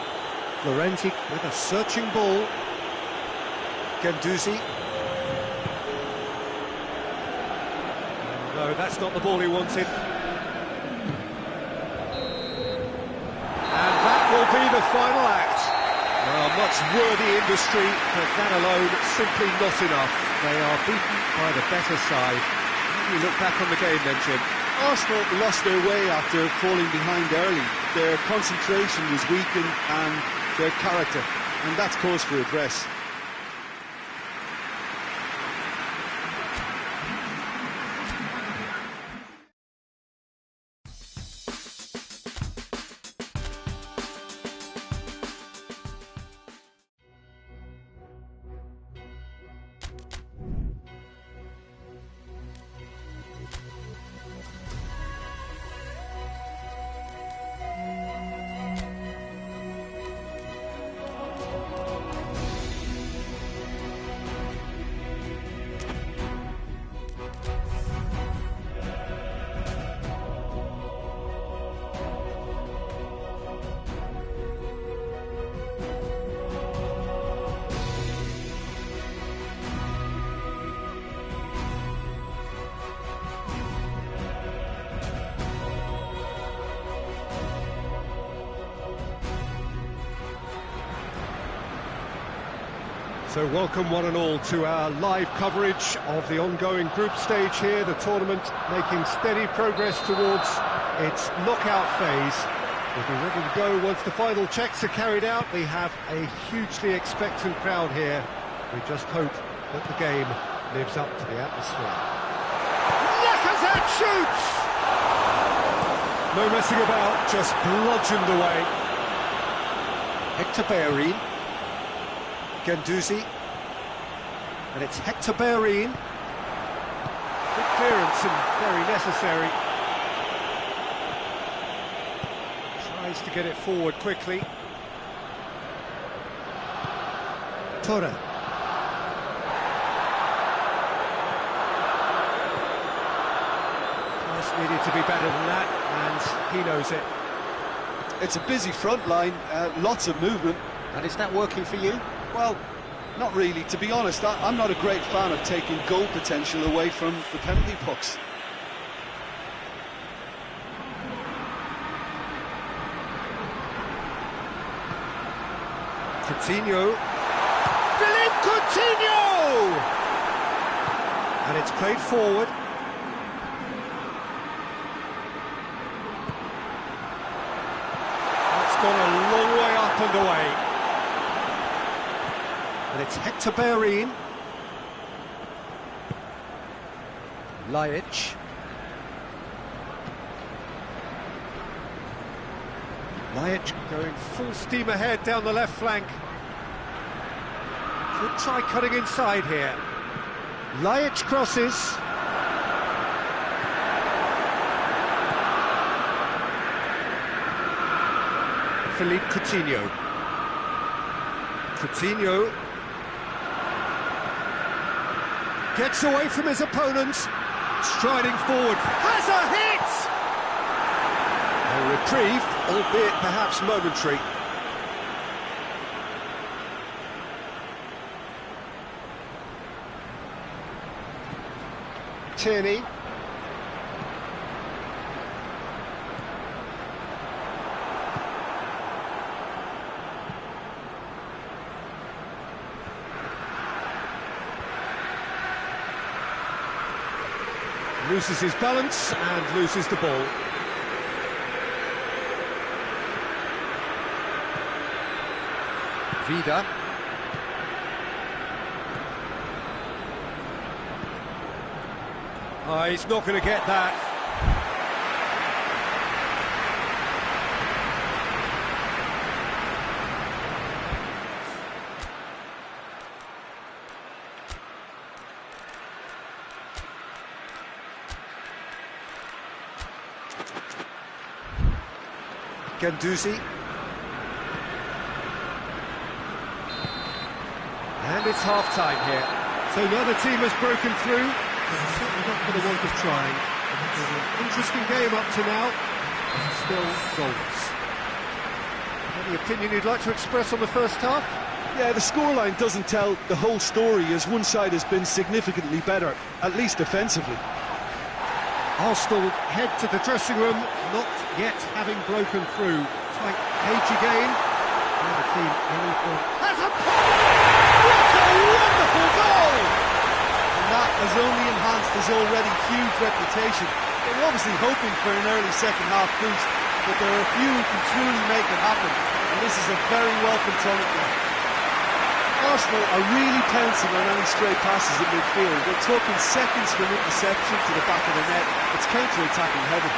Florenti with a searching ball. Guendouzi. No, that's not the ball he wanted. And that will be the final act. Well, much worthy industry, but that alone simply not enough. They are beaten by the better side. How do you look back on the game then, Jim? Arsenal lost their way after falling behind early. Their concentration was weakened and their character, and that's cause for redress. So welcome one and all to our live coverage of the ongoing group stage here, the tournament making steady progress towards its knockout phase. We'll be ready to go once the final checks are carried out. We have a hugely expectant crowd here. We just hope that the game lives up to the atmosphere. Lacazette shoots! No messing about, just bludgeoned away. Hector Bellerin. Guendouzi, and it's Hector Bellerin. Good clearance and very necessary. Tries to get it forward quickly. Torre. Pass needed to be better than that, and he knows it. It's a busy front line, lots of movement. And is that working for you? Well, not really. To be honest, I'm not a great fan of taking goal potential away from the penalty box. Coutinho. Philippe Coutinho! And it's played forward. That's gone a long way up and away. And it's Hector Bellerin. Laic. Laic going full steam ahead down the left flank. Could try cutting inside here. Laic crosses. Philippe Coutinho. Coutinho gets away from his opponent, striding forward, has a hit! A reprieve, albeit perhaps momentary. Tierney. Loses his balance and loses the ball. Vida. Oh, he's not going to get that. Guendouzi. And it's half-time here. So now the team has broken through. They're certainly not for the want of trying. It's been an interesting game up to now. Still goals. Any opinion you'd like to express on the first half? Yeah, the scoreline doesn't tell the whole story, as one side has been significantly better, at least defensively. Arsenal head to the dressing room, not yet having broken through. Tight cage again. The other team aiming for has a what a wonderful goal! And that has only enhanced his already huge reputation. They were obviously hoping for an early second-half boost, but there are a few who can truly make it happen, and this is a very welcome tonic now. Arsenal are really pouncing on any stray passes in midfield. We're talking seconds from interception to the back of the net. It's counter-attacking heaven.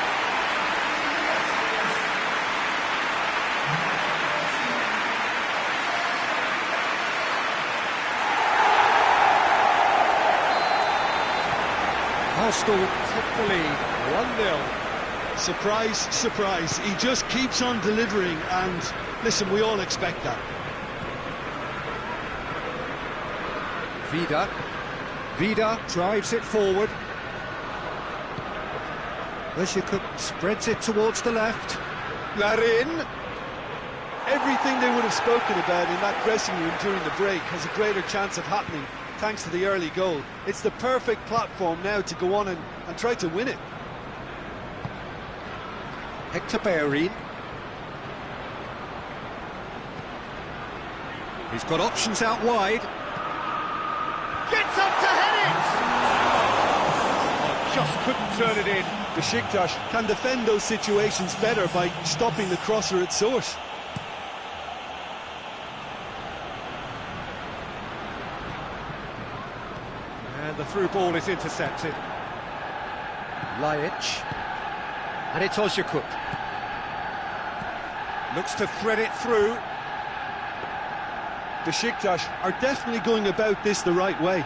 Arsenal took the lead, 1-0. Surprise, surprise. He just keeps on delivering, and listen, we all expect that. Vida drives it forward. Weshikut spreads it towards the left. Larin. Everything they would have spoken about in that dressing room during the break has a greater chance of happening thanks to the early goal. It's the perfect platform now to go on and try to win it. Hector Bellerin. He's got options out wide. Gets up to head it! Just couldn't turn it in. Besiktas can defend those situations better by stopping the crosser at source. And the through ball is intercepted. Lajic. And it's Ozjakut. Looks to thread it through. Besiktas are definitely going about this the right way.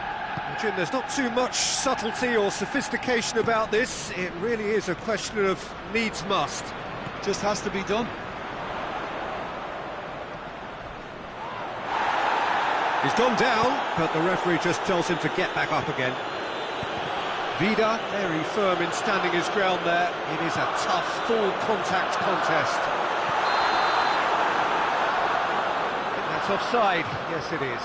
Jim, there's not too much subtlety or sophistication about this. It really is a question of needs must. Just has to be done. He's gone down, but the referee just tells him to get back up again. Vida, very firm in standing his ground there. It is a tough, full contact contest. That's offside. Yes, it is.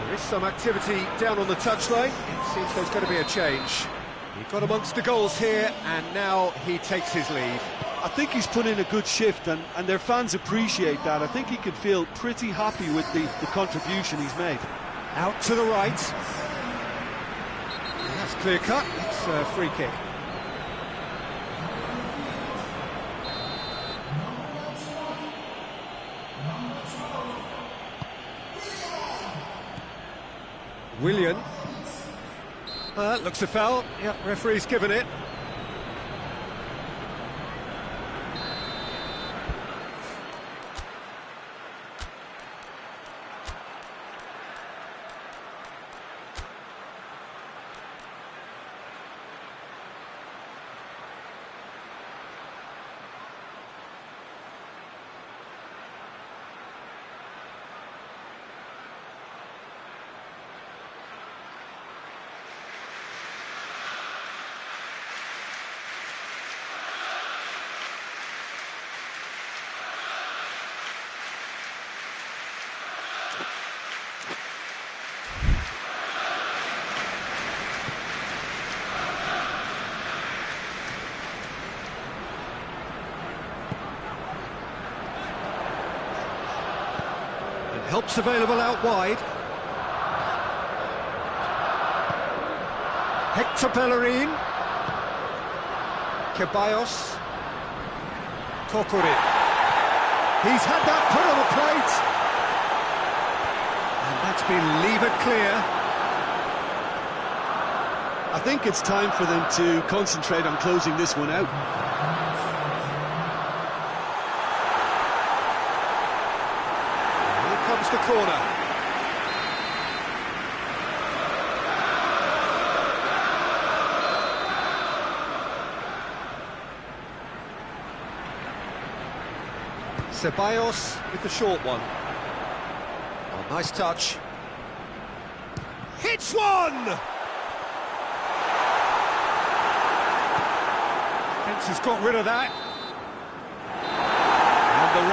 There is some activity down on the touchline. It seems there's going to be a change. He got amongst the goals here, and now he takes his leave. I think he's put in a good shift, and their fans appreciate that. I think he can feel pretty happy with the contribution he's made. Out to the right. That's clear cut. It's a free kick. Willian. Looks a foul. Yep, referee's given it. Help's available out wide. Hector Bellerin. Ceballos. Kokorin. He's had that put on the plate. And that's been levered clear. I think it's time for them to concentrate on closing this one out. The corner. Ceballos with the short one. Oh, nice touch. Hits one! Fence has got rid of that.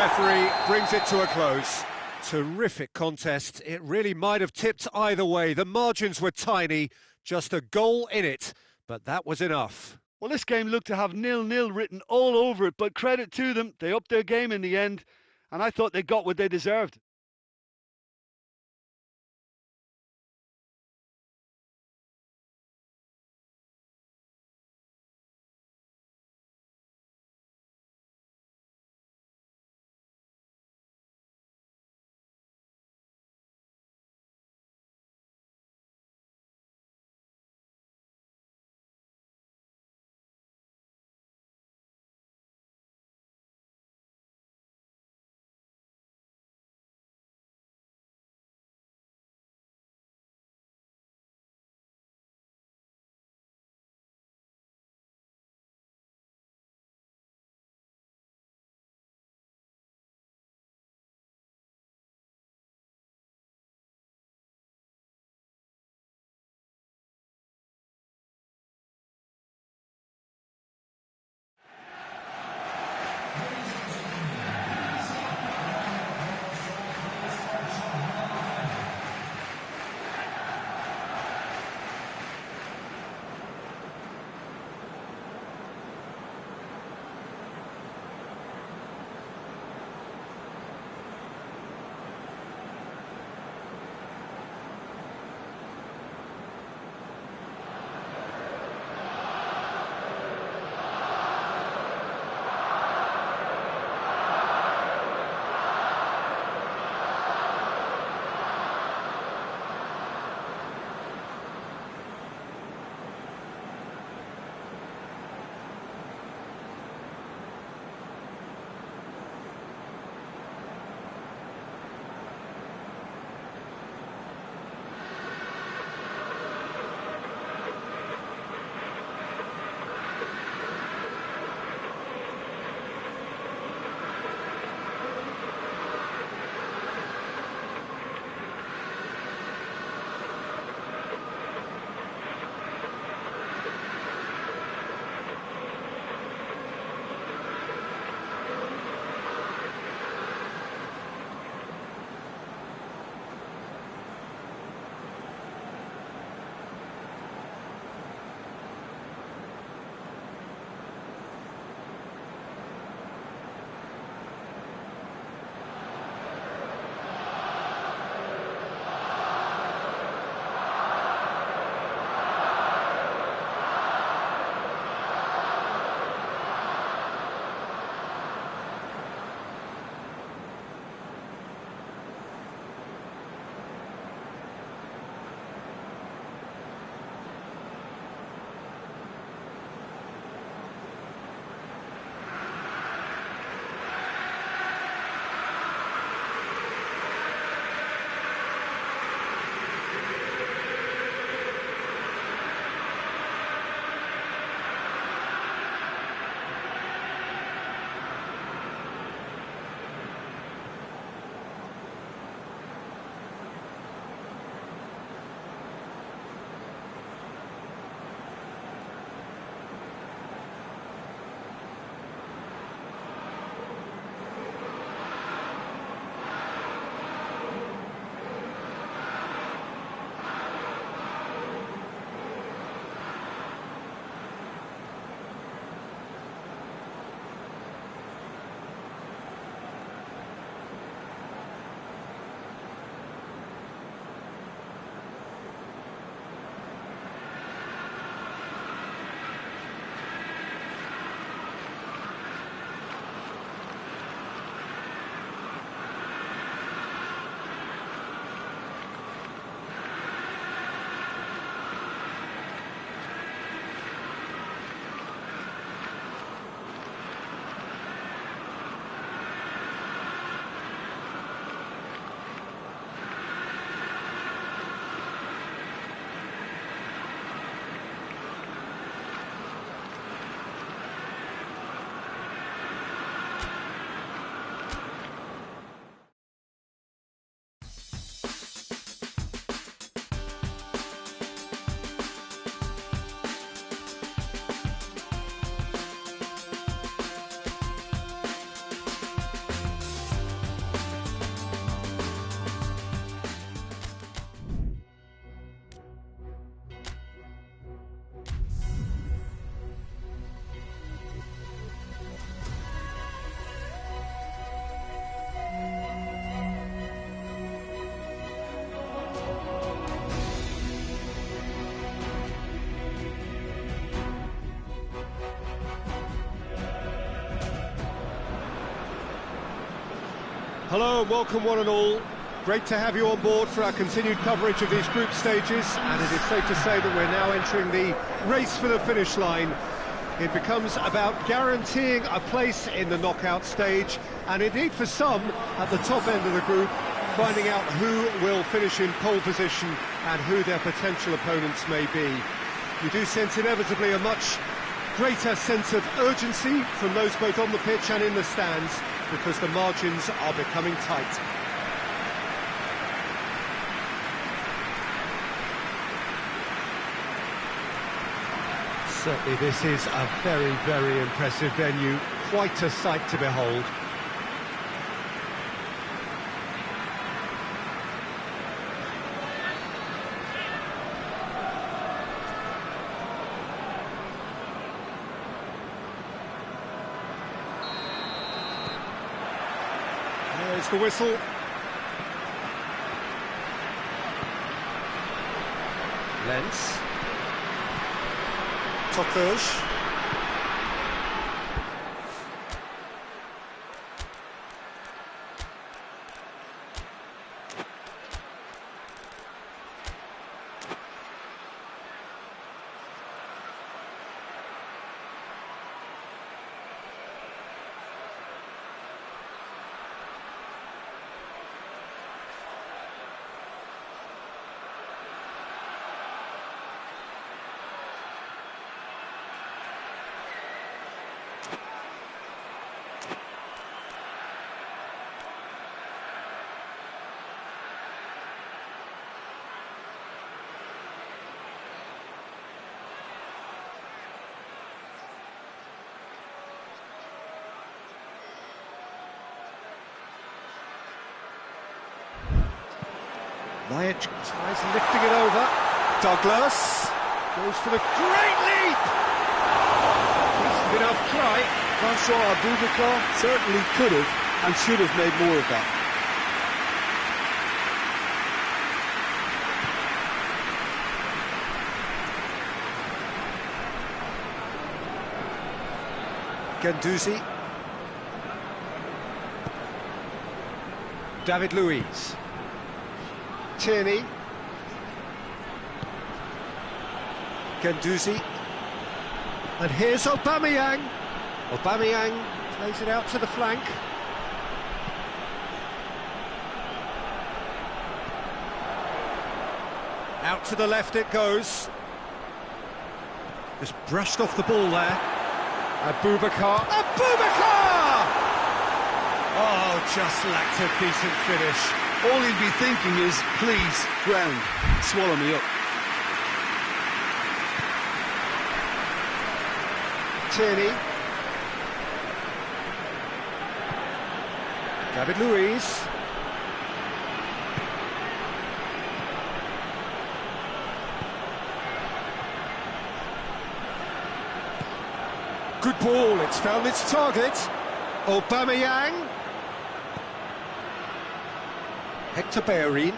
referee brings it to a close. Terrific contest. It really might have tipped either way. The margins were tiny, just a goal in it, but that was enough. Well, this game looked to have 0-0 written all over it, but credit to them, they upped their game in the end, and I thought they got what they deserved. Hello and welcome one and all. Great to have you on board for our continued coverage of these group stages, and it is safe to say that we're now entering the race for the finish line. It becomes about guaranteeing a place in the knockout stage, and indeed for some, at the top end of the group, finding out who will finish in pole position and who their potential opponents may be. You do sense inevitably a much greater sense of urgency from those both on the pitch and in the stands, because the margins are becoming tight. Certainly this is a very, very impressive venue, quite a sight to behold. There's the whistle. Lens. Tokush. Majic tries lifting it over. Douglas goes for the great leap! Decent enough try. Francois Abubakar certainly could have and should have made more of that. Guendouzi. David Luiz. Tierney. Guendouzi. And here's Aubameyang. Aubameyang plays it out to the flank. Out to the left it goes. Just brushed off the ball there. Abubakar. Abubakar! Oh, just lacked a decent finish. All he'd be thinking is, please, ground, swallow me up. Tierney. David Luiz. Good ball, it's found its target. Aubameyang. Hector Bellerin.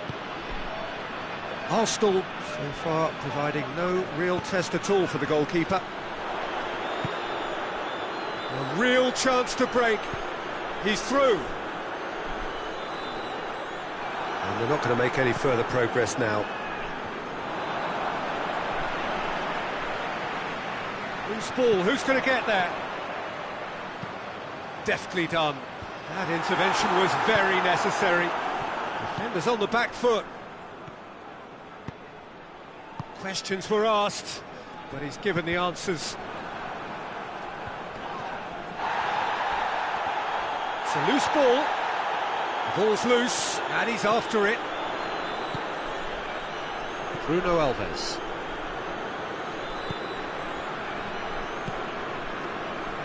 Arsenal so far providing no real test at all for the goalkeeper. A real chance to break. He's through. And they're not going to make any further progress now. Loose ball, who's going to get there? Deftly done. That intervention was very necessary. Defenders on the back foot. Questions were asked, but he's given the answers. It's a loose ball. The ball's loose, and he's after it. Bruno Alves.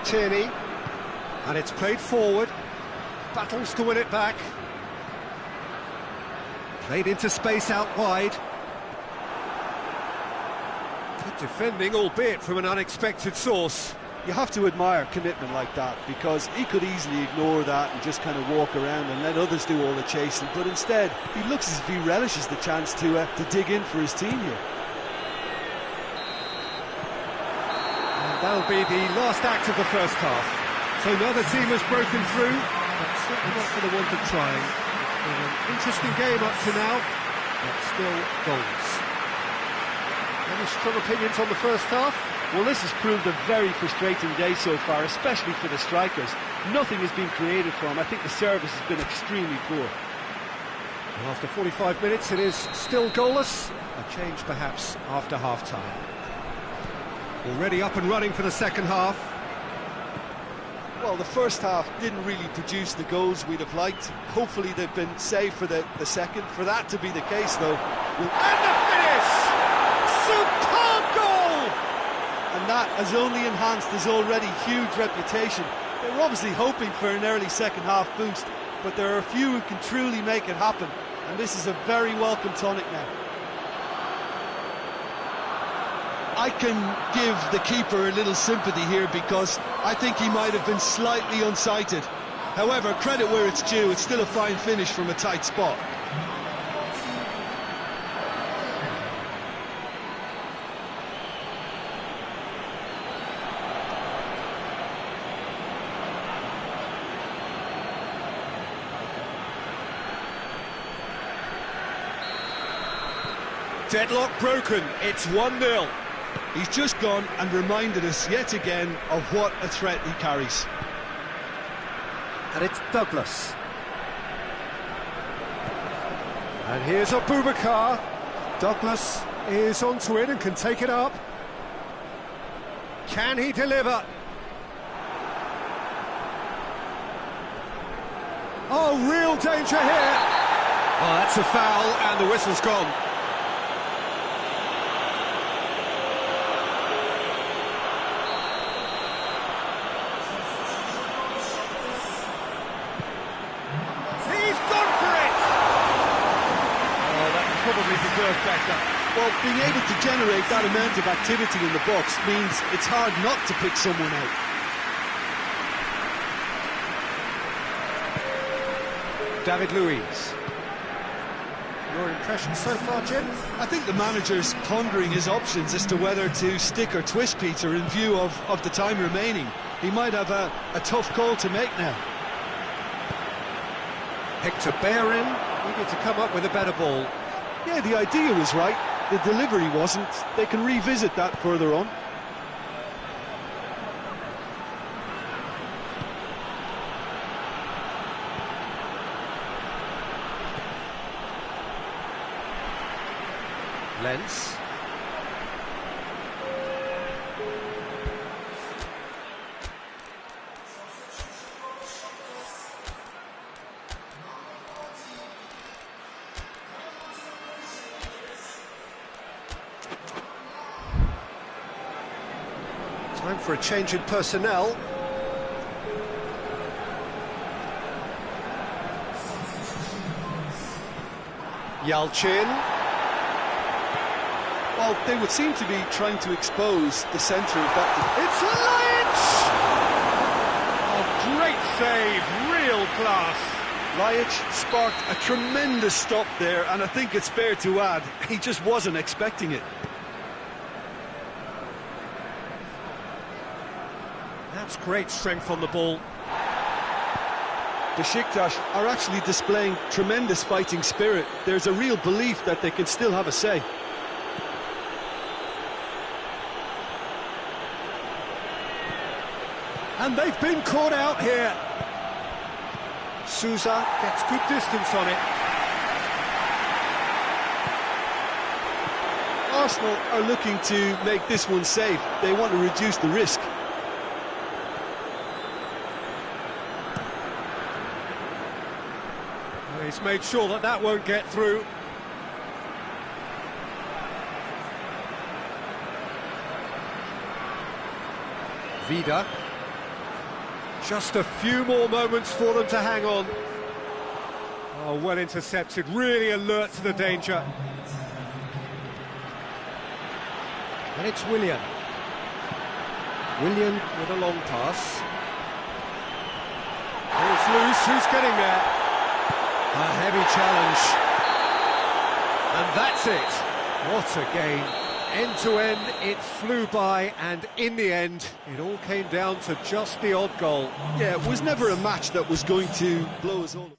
Tierney. And it's played forward. Battles to win it back. Played into space out wide. Good defending, albeit from an unexpected source. You have to admire commitment like that, because he could easily ignore that and just kind of walk around and let others do all the chasing, but instead he looks as if he relishes the chance to dig in for his team here. And that'll be the last act of the first half. So neither team has broken through. but certainly not for the want of trying. It's been an interesting game up to now, but still goals. Any strong opinions on the first half? Well, this has proved a very frustrating day so far, especially for the strikers. Nothing has been created for them. I think the service has been extremely poor. After 45 minutes, it is still goalless. A change, perhaps, after half-time. Already up and running for the second half. Well, the first half didn't really produce the goals we'd have liked. Hopefully they've been saved for the second. For that to be the case, though... And the finish! Superb goal! And that has only enhanced his already huge reputation. They were obviously hoping for an early second-half boost, but there are a few who can truly make it happen, and this is a very welcome tonic now. I can give the keeper a little sympathy here because I think he might have been slightly unsighted. However, credit where it's due, it's still a fine finish from a tight spot. Deadlock broken, it's 1-0. He's just gone and reminded us yet again of what a threat he carries. And it's Douglas. And here's Abubakar. Douglas is onto it and can take it up. Can he deliver? Oh, real danger here. Oh, that's a foul and the whistle's gone. Probably deserved better. Well, being able to generate that amount of activity in the box means it's hard not to pick someone out. David Luiz. Your impression so far, Jim? I think the manager's pondering his options as to whether to stick or twist Peter in view of the time remaining. He might have a tough call to make now. Hector Bellerin needed to come up with a better ball. Yeah, the idea was right, the delivery wasn't. They can revisit that further on. Lens. Time for a change in personnel. Yalchin. Well, they would seem to be trying to expose the centre of that. It's Lynch! Oh, great save, real class. Lynch sparked a tremendous stop there, and I think it's fair to add, he just wasn't expecting it. That's great strength on the ball. Besiktas are actually displaying tremendous fighting spirit. There's a real belief that they can still have a say. And they've been caught out here. Sousa gets good distance on it. Arsenal are looking to make this one safe. They want to reduce the risk. He's made sure that that won't get through. Vida. Just a few more moments for them to hang on. Oh, well intercepted, really alert to the danger. And it's Willian. Willian with a long pass. It's loose, who's getting there? A heavy challenge. And that's it. What a game. end to end, it flew by, and in the end, it all came down to just the odd goal. Yeah, it was never a match that was going to blow us all.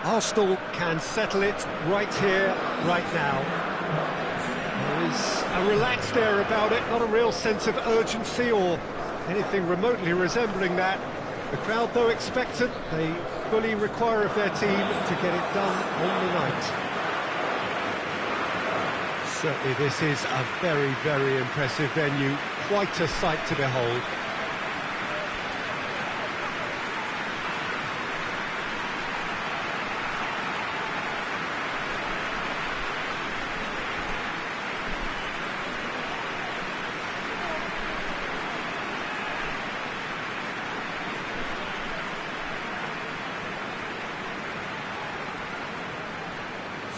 Arsenal can settle it right here, right now. There is a relaxed air about it, not a real sense of urgency or anything remotely resembling that. The crowd, though expectant, they fully require of their team to get it done on the night. Certainly this is a very, very impressive venue, quite a sight to behold.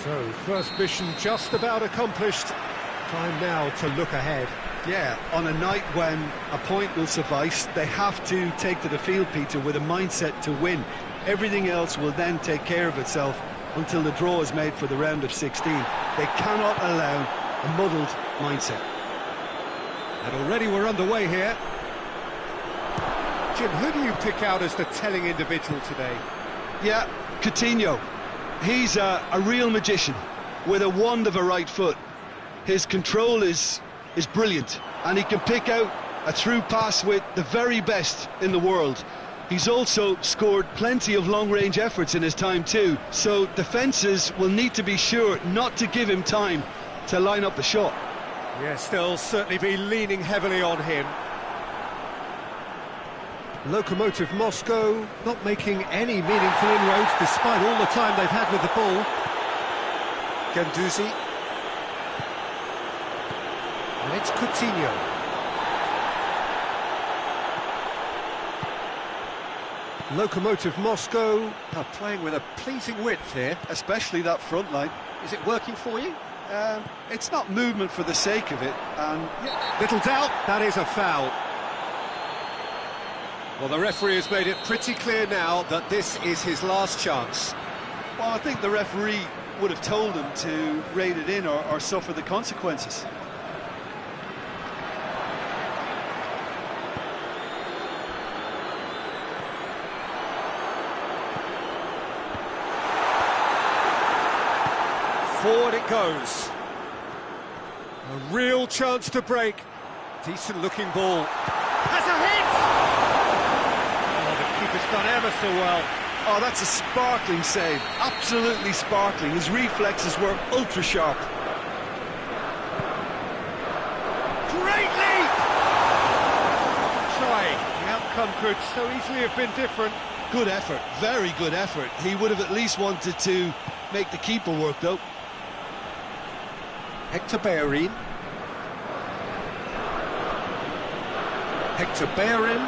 So, first mission just about accomplished. Time now to look ahead. Yeah, on a night when a point will suffice, they have to take to the field, Peter, with a mindset to win. Everything else will then take care of itself until the draw is made for the round of 16. They cannot allow a muddled mindset. And already we're underway here. Jim, who do you pick out as the telling individual today? Yeah, Coutinho. He's a real magician with a wand of a right foot. His control is brilliant, and he can pick out a through pass with the very best in the world. He's also scored plenty of long-range efforts in his time too, so defences will need to be sure not to give him time to line up the shot. Yes, they'll certainly be leaning heavily on him. Lokomotiv Moscow not making any meaningful inroads despite all the time they've had with the ball. Guendouzi. And it's Coutinho. Lokomotiv Moscow are playing with a pleasing width here. Especially that front line. Is it working for you? It's not movement for the sake of it, and Little doubt, that is a foul. Well, the referee has made it pretty clear now that this is his last chance. well, I think the referee would have told him to rate it in or suffer the consequences. Forward it goes. A real chance to break. Decent looking ball. Has a hit! Oh, the keeper's done ever so well. Oh, that's a sparkling save. Absolutely sparkling. His reflexes were ultra sharp. Great leap! Trying. The outcome could so easily have been different. Good effort. Very good effort. He would have at least wanted to make the keeper work, though. Hector Bellerin. Hector Bellerin.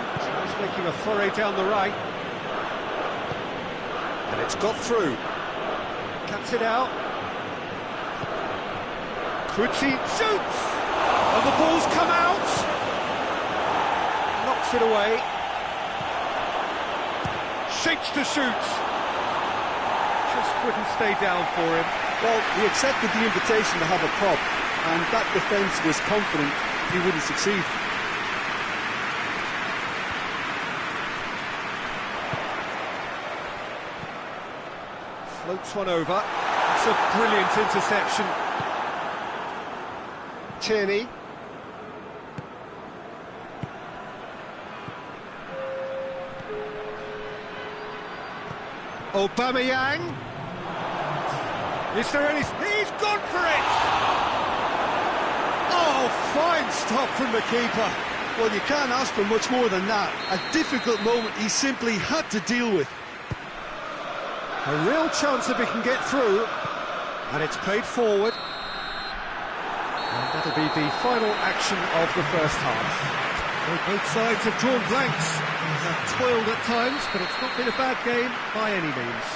He's making a foray down the right. And it's got through. Cuts it out. Kuti shoots! And the ball's come out! Knocks it away. Shapes to shoot. Just wouldn't stay down for him. Well, he accepted the invitation to have a pop, and that defence was confident he wouldn't succeed. Floats one over. It's a brilliant interception. Tierney. Aubameyang. Is there any... He's gone for it! Oh, Oh, fine stop from the keeper. Well, you can't ask for much more than that. A difficult moment he simply had to deal with. A real chance if he can get through. And it's played forward. And that'll be the final action of the first half. So both sides have drawn blanks. They've toiled at times, but it's not been a bad game by any means.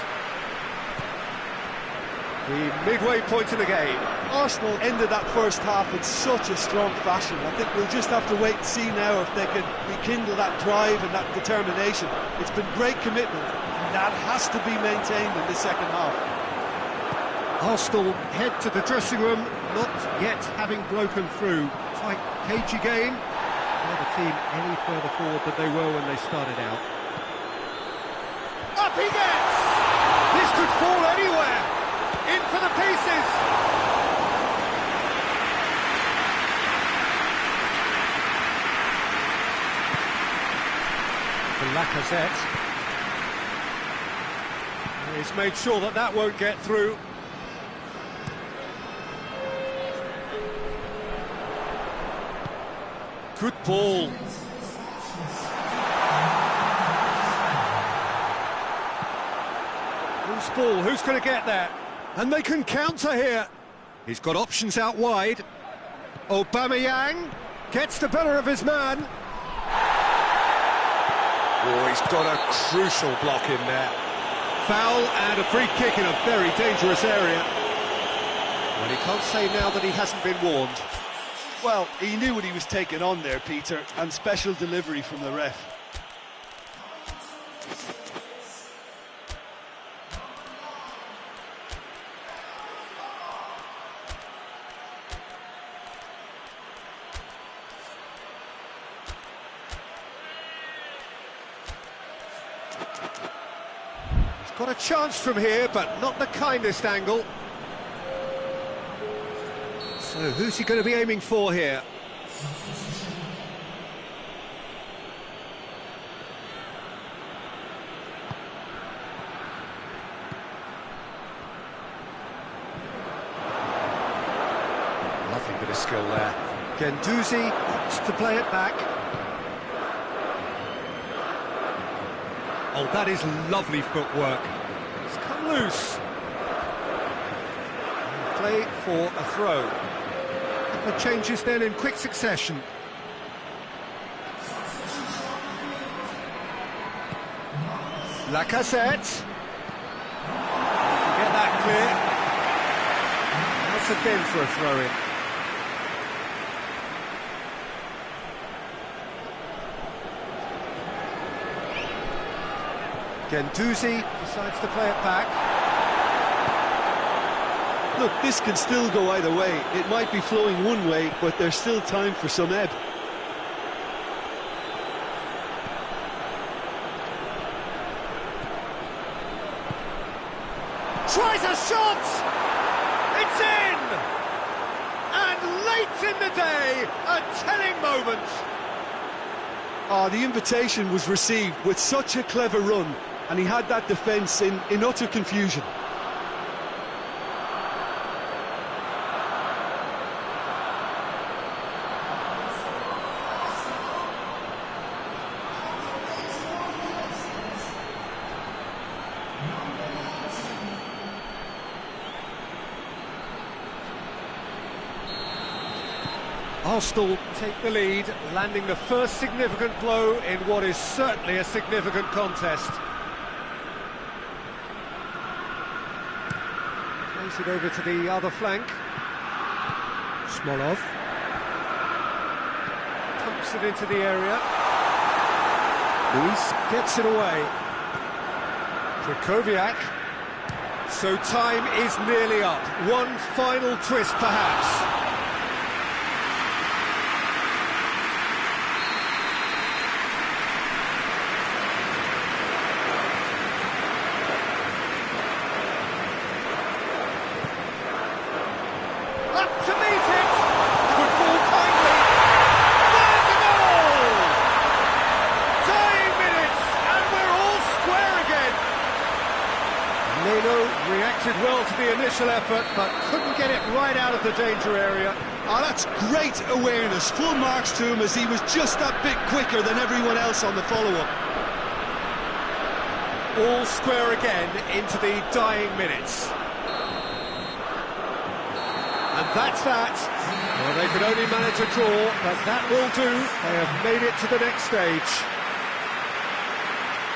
The midway point of the game. Arsenal ended that first half in such a strong fashion. I think we'll just have to wait and see now if they can rekindle that drive and that determination. It's been great commitment, and that has to be maintained in the second half. Arsenal head to the dressing room, not yet having broken through. Tight, cagey game. Not a team any further forward than they were when they started out. Up he gets! This could fall anywhere! In for the pieces! The Lacazette. He's made sure that that won't get through. Good ball. Loose ball, who's going to get there? And they can counter here. He's got options out wide. Aubameyang gets the better of his man. Oh, he's got a crucial block in there. Foul and a free kick in a very dangerous area. Well, he can't say now that he hasn't been warned. Well, he knew what he was taking on there, Peter, and special delivery from the ref. He's got a chance from here, but not the kindest angle. So who's he going to be aiming for here? Lovely bit of skill there. Guendouzi opts to play it back. Oh, that is lovely footwork. It's come loose. And play for a throw. The changes then in quick succession. Lacazette. Get that clear. That's again for a throw-in. Guendouzi decides to play it back. Look, this can still go either way. It might be flowing one way, but there's still time for some ebb. Tries a shot! It's in! And late in the day, a telling moment. The invitation was received with such a clever run, and he had that defence in utter confusion. Arsenal take the lead, landing the first significant blow in what is certainly a significant contest. Plays it over to the other flank. Smolov. Pumps it into the area. Luis gets it away. Krychowiak. So time is nearly up. One final twist, perhaps. Leno reacted well to the initial effort, but couldn't get it right out of the danger area. Oh, that's great awareness. Full marks to him, as he was just that bit quicker than everyone else on the follow-up. All square again into the dying minutes. And that's that. Well, they could only manage a draw, but that will do. They have made it to the next stage.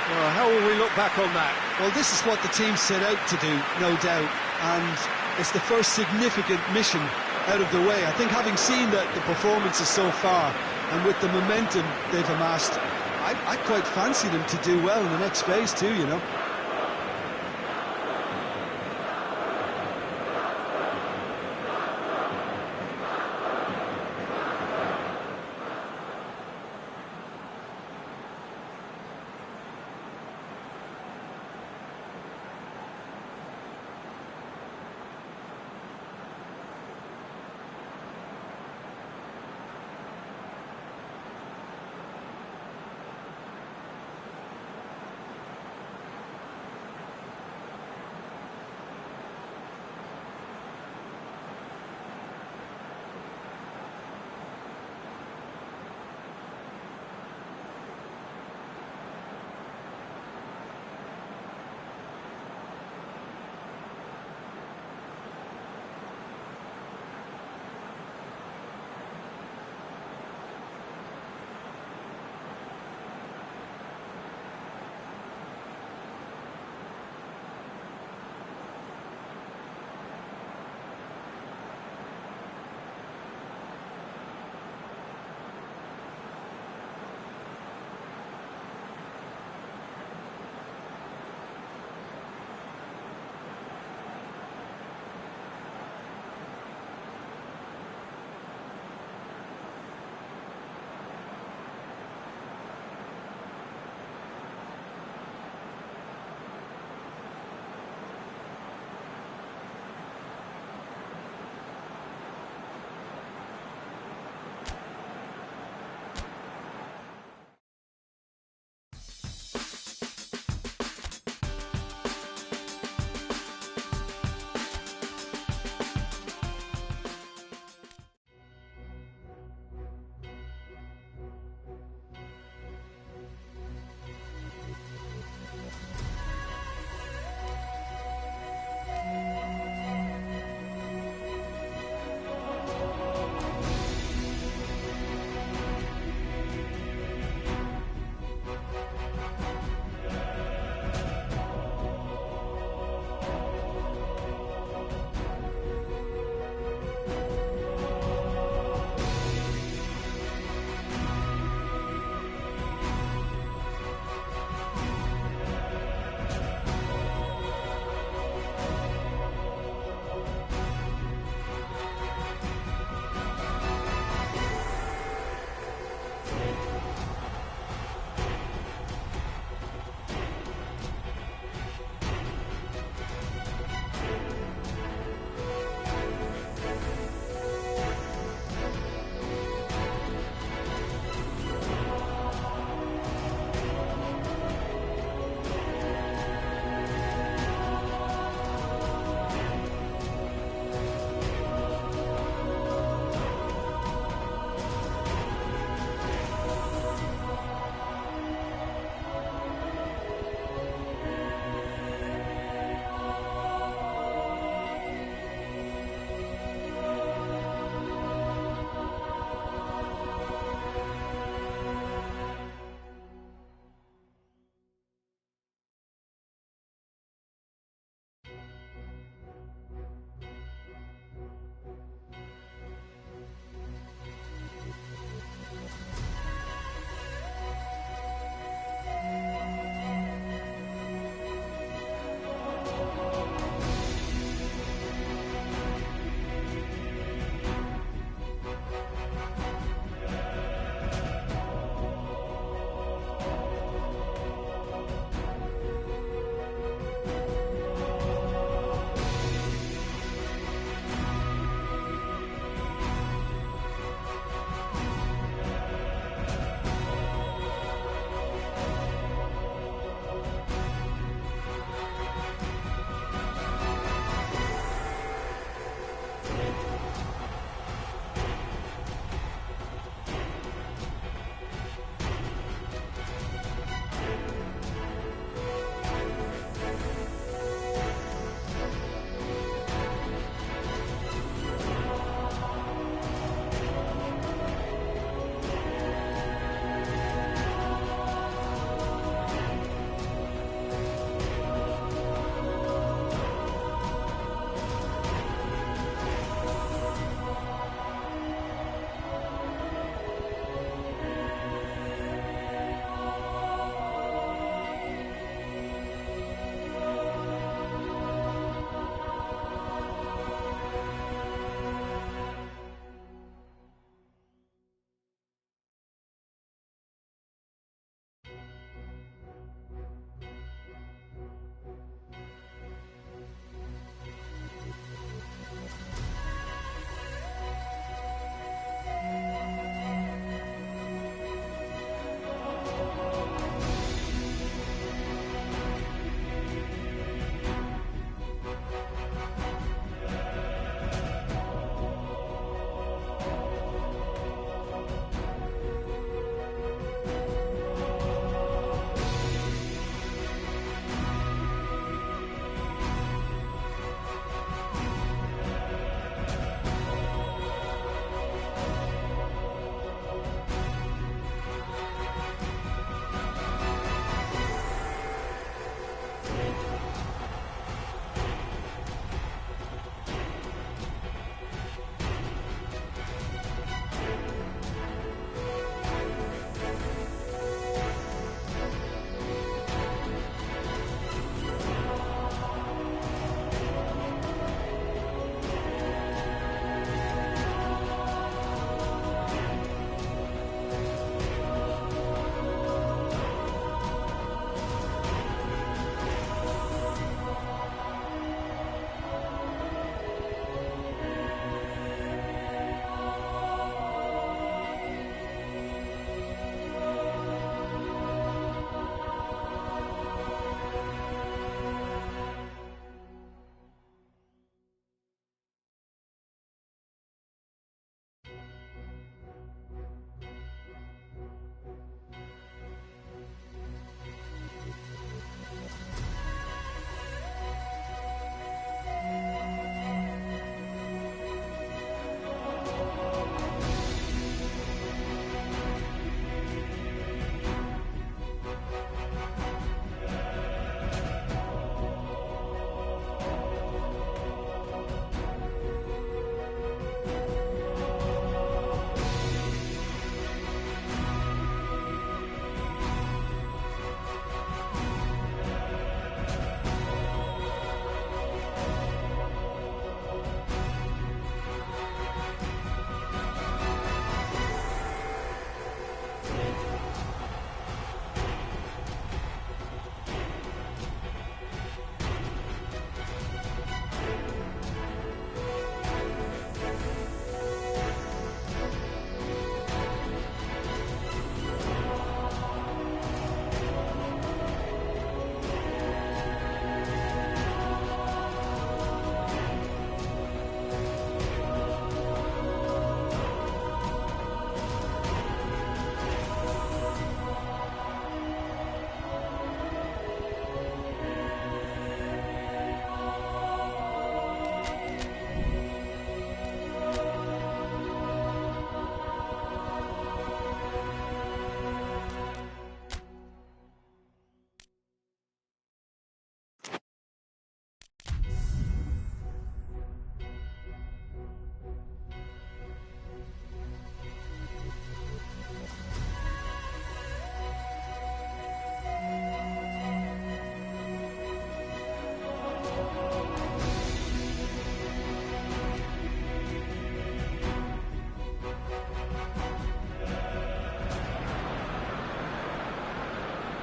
Well, how will we look back on that? Well, this is what the team set out to do, no doubt, and it's the first significant mission out of the way. I think, having seen the performances so far, and with the momentum they've amassed, I quite fancy them to do well in the next phase too, you know.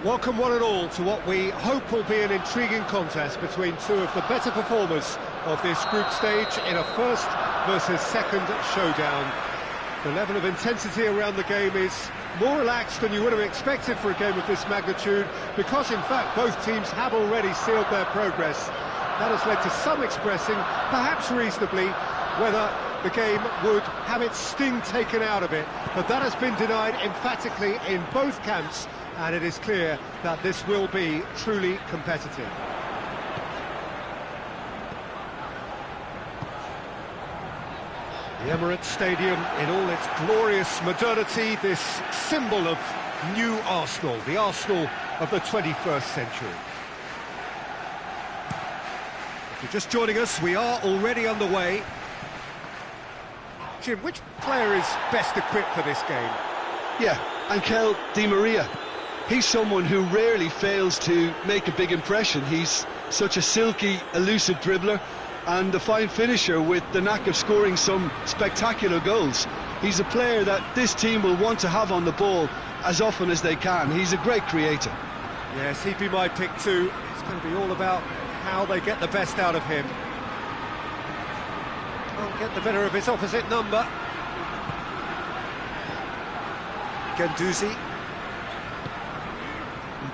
Welcome one and all to what we hope will be an intriguing contest between two of the better performers of this group stage in a first versus second showdown. The level of intensity around the game is more relaxed than you would have expected for a game of this magnitude, because in fact both teams have already sealed their progress. That has led to some expressing, perhaps reasonably, whether the game would have its sting taken out of it, but that has been denied emphatically in both camps, and it is clear that this will be truly competitive. The Emirates Stadium in all its glorious modernity, this symbol of new Arsenal, the Arsenal of the 21st century. If you're just joining us, we are already underway. Jim, which player is best equipped for this game? Yeah, Angel Di Maria. He's someone who rarely fails to make a big impression. He's such a silky, elusive dribbler and a fine finisher with the knack of scoring some spectacular goals. He's a player that this team will want to have on the ball as often as they can. He's a great creator. Yes, he'd be my pick too. It's going to be all about how they get the best out of him. Can't get the better of his opposite number. Guendouzi.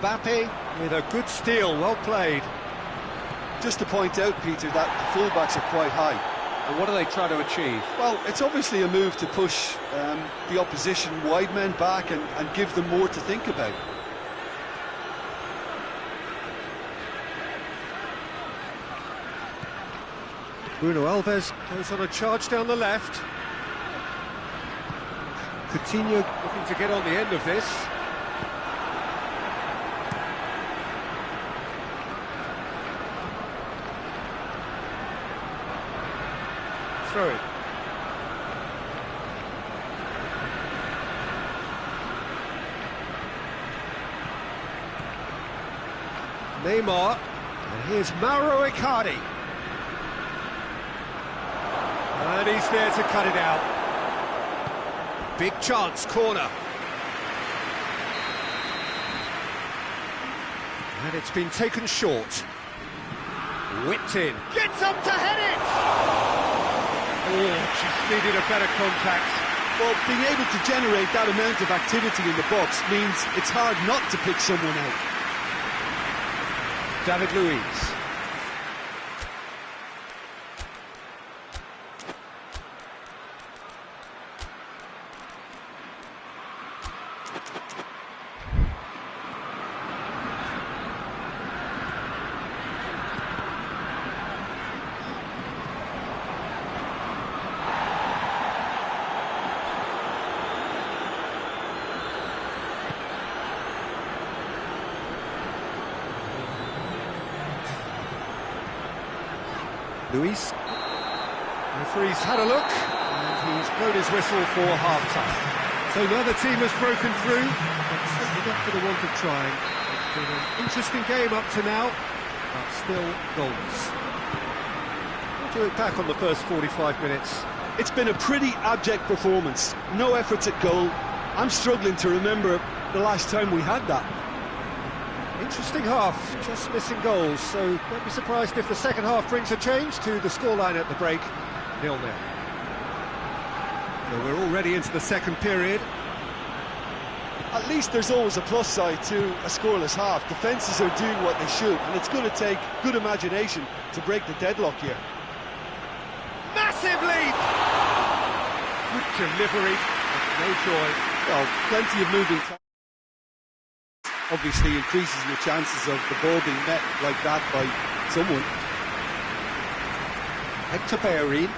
Mbappe with a good steal, well played. Just to point out, Peter, that the fullbacks are quite high. And what do they try to achieve? Well, it's obviously a move to push the opposition wide men back and give them more to think about. Bruno Alves goes on a charge down the left. Coutinho looking to get on the end of this. Throw it. Neymar, and here's Mauro Icardi. And he's there to cut it out. Big chance, corner. And it's been taken short. Whipped in. Gets up to head it! Oh, just needed a better contact. Well, being able to generate that amount of activity in the box means it's hard not to pick someone out. David Luiz. Luis. Referee's had a look, and he's blown his whistle for half-time. So neither team has broken through, but certainly not for the want of trying. It's been an interesting game up to now, but still goals. What do you look back on the first 45 minutes? It's been a pretty abject performance. No efforts at goal. I'm struggling to remember the last time we had that. Interesting half, just missing goals, so don't be surprised if the second half brings a change to the scoreline at the break, 0-0. So we're already into the second period. At least there's always a plus side to a scoreless half. Defences are doing what they should, and it's going to take good imagination to break the deadlock here. Massive leap! Good delivery, but no joy. Well, plenty of moving time. Obviously increases your chances of the ball being met like that by someone. Hector Bellerin.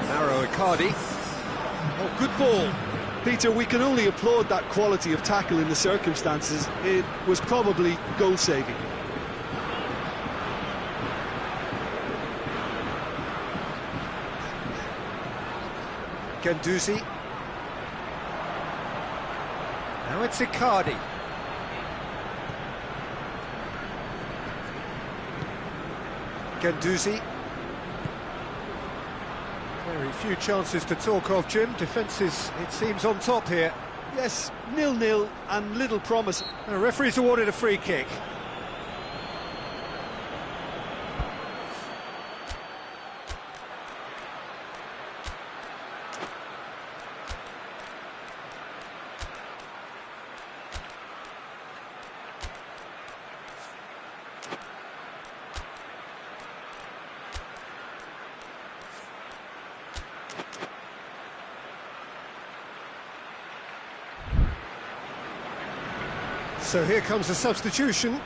Mauro Icardi. Oh, good ball. Peter, we can only applaud that quality of tackle in the circumstances. It was probably goal-saving. Guendouzi. Now it's Icardi. Guendouzi. Very few chances to talk of, Jim. Defence is, it seems, on top here. Yes, 0-0 and little promise. The referee's awarded a free kick. So here comes the substitution.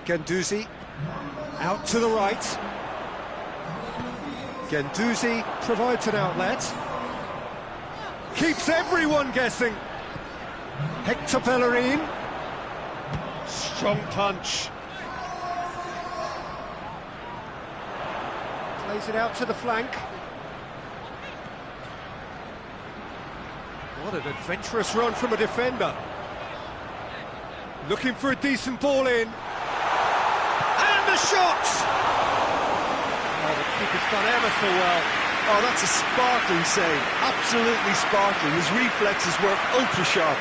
Guendouzi out to the right. Guendouzi provides an outlet. Keeps everyone guessing. Hector Bellerin. Strong punch. Plays it out to the flank. What an adventurous run from a defender. Looking for a decent ball in. And the shot! Oh, the keeper's done ever so well. Oh, that's a sparkling save. Absolutely sparkling. His reflexes were ultra-sharp.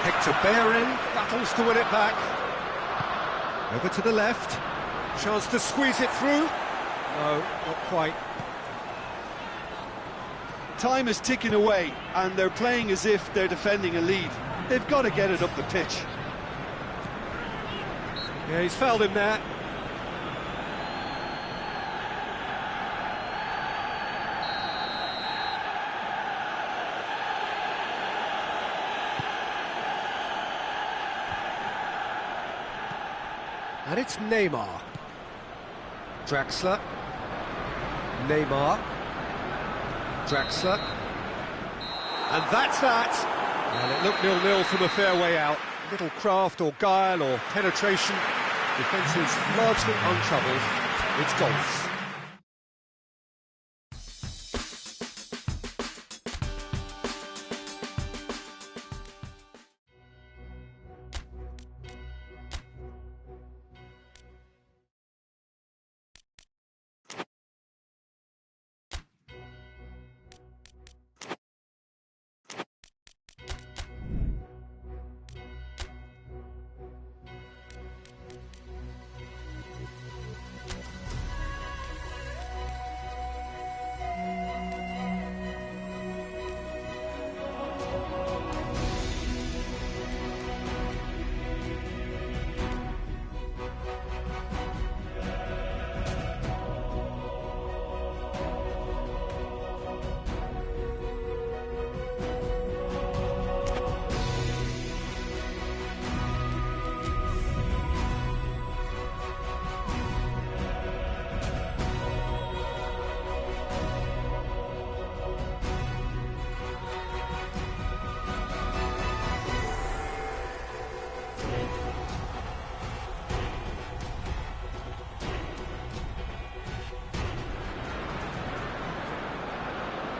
Hector Bellerin battles to win it back. Over to the left. Chance to squeeze it through. No, not quite. Time is ticking away, and they're playing as if they're defending a lead. They've got to get it up the pitch. Yeah, he's fouled him there. And it's Neymar. Draxler. Neymar. Draxler. And that's that. And it looked 0-0 from a fair way out. Little craft or guile or penetration. Defence is largely untroubled. It's goals.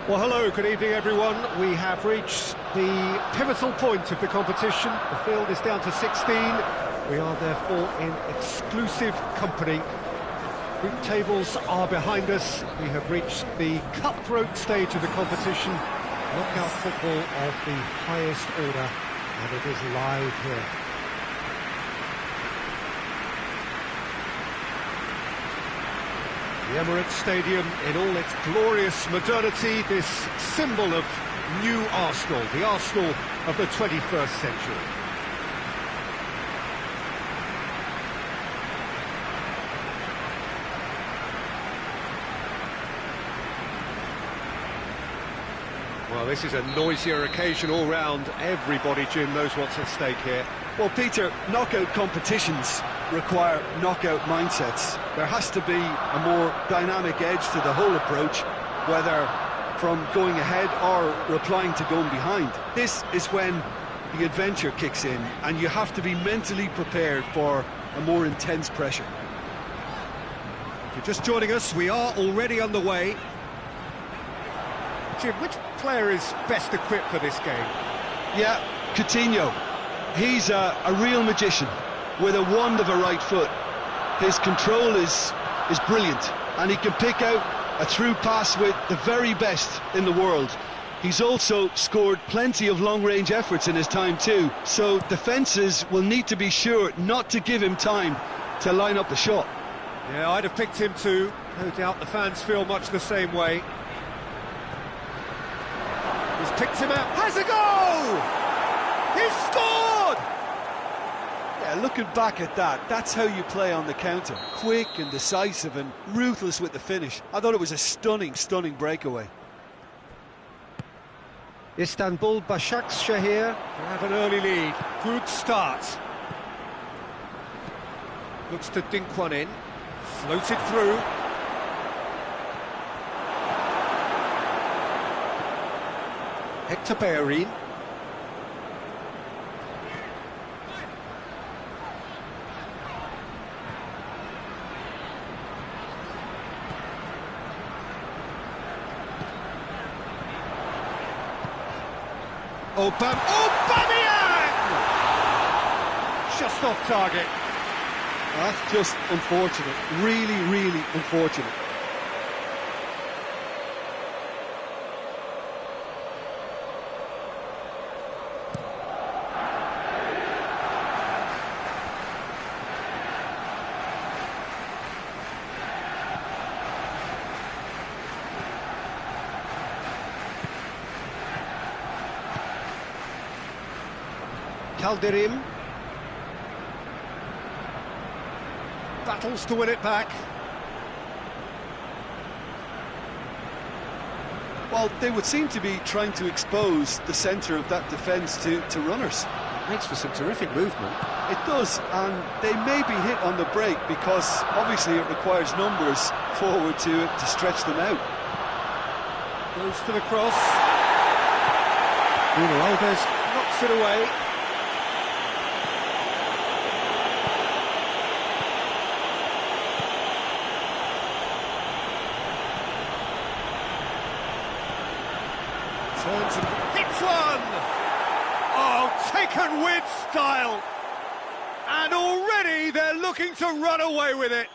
Well, hello, good evening, everyone. We have reached the pivotal point of the competition. The field is down to 16. We are therefore in exclusive company. Group tables are behind us. We have reached the cutthroat stage of the competition. Knockout football of the highest order, and it is live here. The Emirates Stadium in all its glorious modernity, this symbol of new Arsenal, the Arsenal of the 21st century. Well, this is a noisier occasion all round. Everybody, Jim, knows what's at stake here. Well, Peter, knockout competitions require knockout mindsets. There has to be a more dynamic edge to the whole approach, whether from going ahead or replying to going behind. This is when the adventure kicks in, and you have to be mentally prepared for a more intense pressure. If you're just joining us, we are already underway. Jim, which player is best equipped for this game? Yeah, Coutinho. He's a real magician with a wand of a right foot. His control is brilliant, and he can pick out a through pass with the very best in the world. He's also scored plenty of long-range efforts in his time too, so defences will need to be sure not to give him time to line up the shot. Yeah, I'd have picked him too. No doubt the fans feel much the same way. He's picked him out. Has a goal! He's scored! Yeah, looking back at that, that's how you play on the counter. Quick and decisive and ruthless with the finish. I thought it was a stunning, stunning breakaway. Istanbul Başakşehir have an early lead. Good start. Looks to dink one in. Floated through. Hector Bellerin. Aubameyang! Just off target. That's just unfortunate. Really, really unfortunate. Calderim battles to win it back. Well, they would seem to be trying to expose the centre of that defence to runners. Makes for some terrific movement. It does, and they may be hit on the break because obviously it requires numbers forward to stretch them out. Goes to the cross. Bruno Alves knocks it away. Turns and hits one! Oh, taken with style! And already they're looking to run away with it.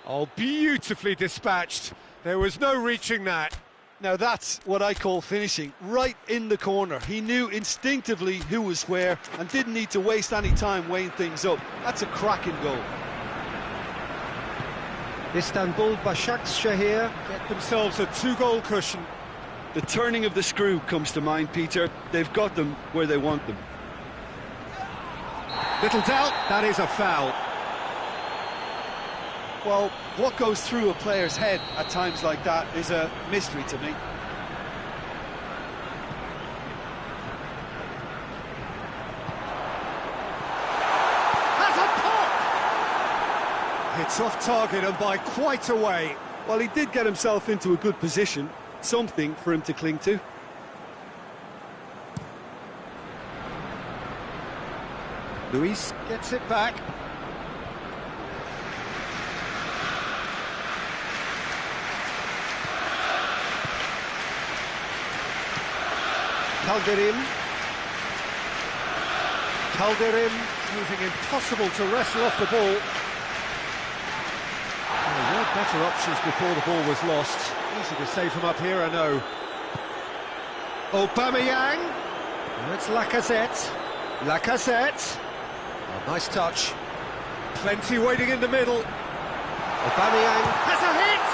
Oh, beautifully dispatched. There was no reaching that. Now that's what I call finishing, right in the corner. He knew instinctively who was where and didn't need to waste any time weighing things up. That's a cracking goal. Istanbul Başakşehir get themselves a two-goal cushion. The turning of the screw comes to mind, Peter. They've got them where they want them. Little doubt, that is a foul. Well, what goes through a player's head at times like that is a mystery to me. Has a pop! It's off target and by quite a way. Well, he did get himself into a good position, something for him to cling to. Luis gets it back. Calderim proving impossible to wrestle off the ball. There were better options before the ball was lost. Easy to save from up here, I know. Aubameyang. That's Lacazette. Lacazette. Oh, nice touch. Plenty waiting in the middle. Aubameyang has a hit.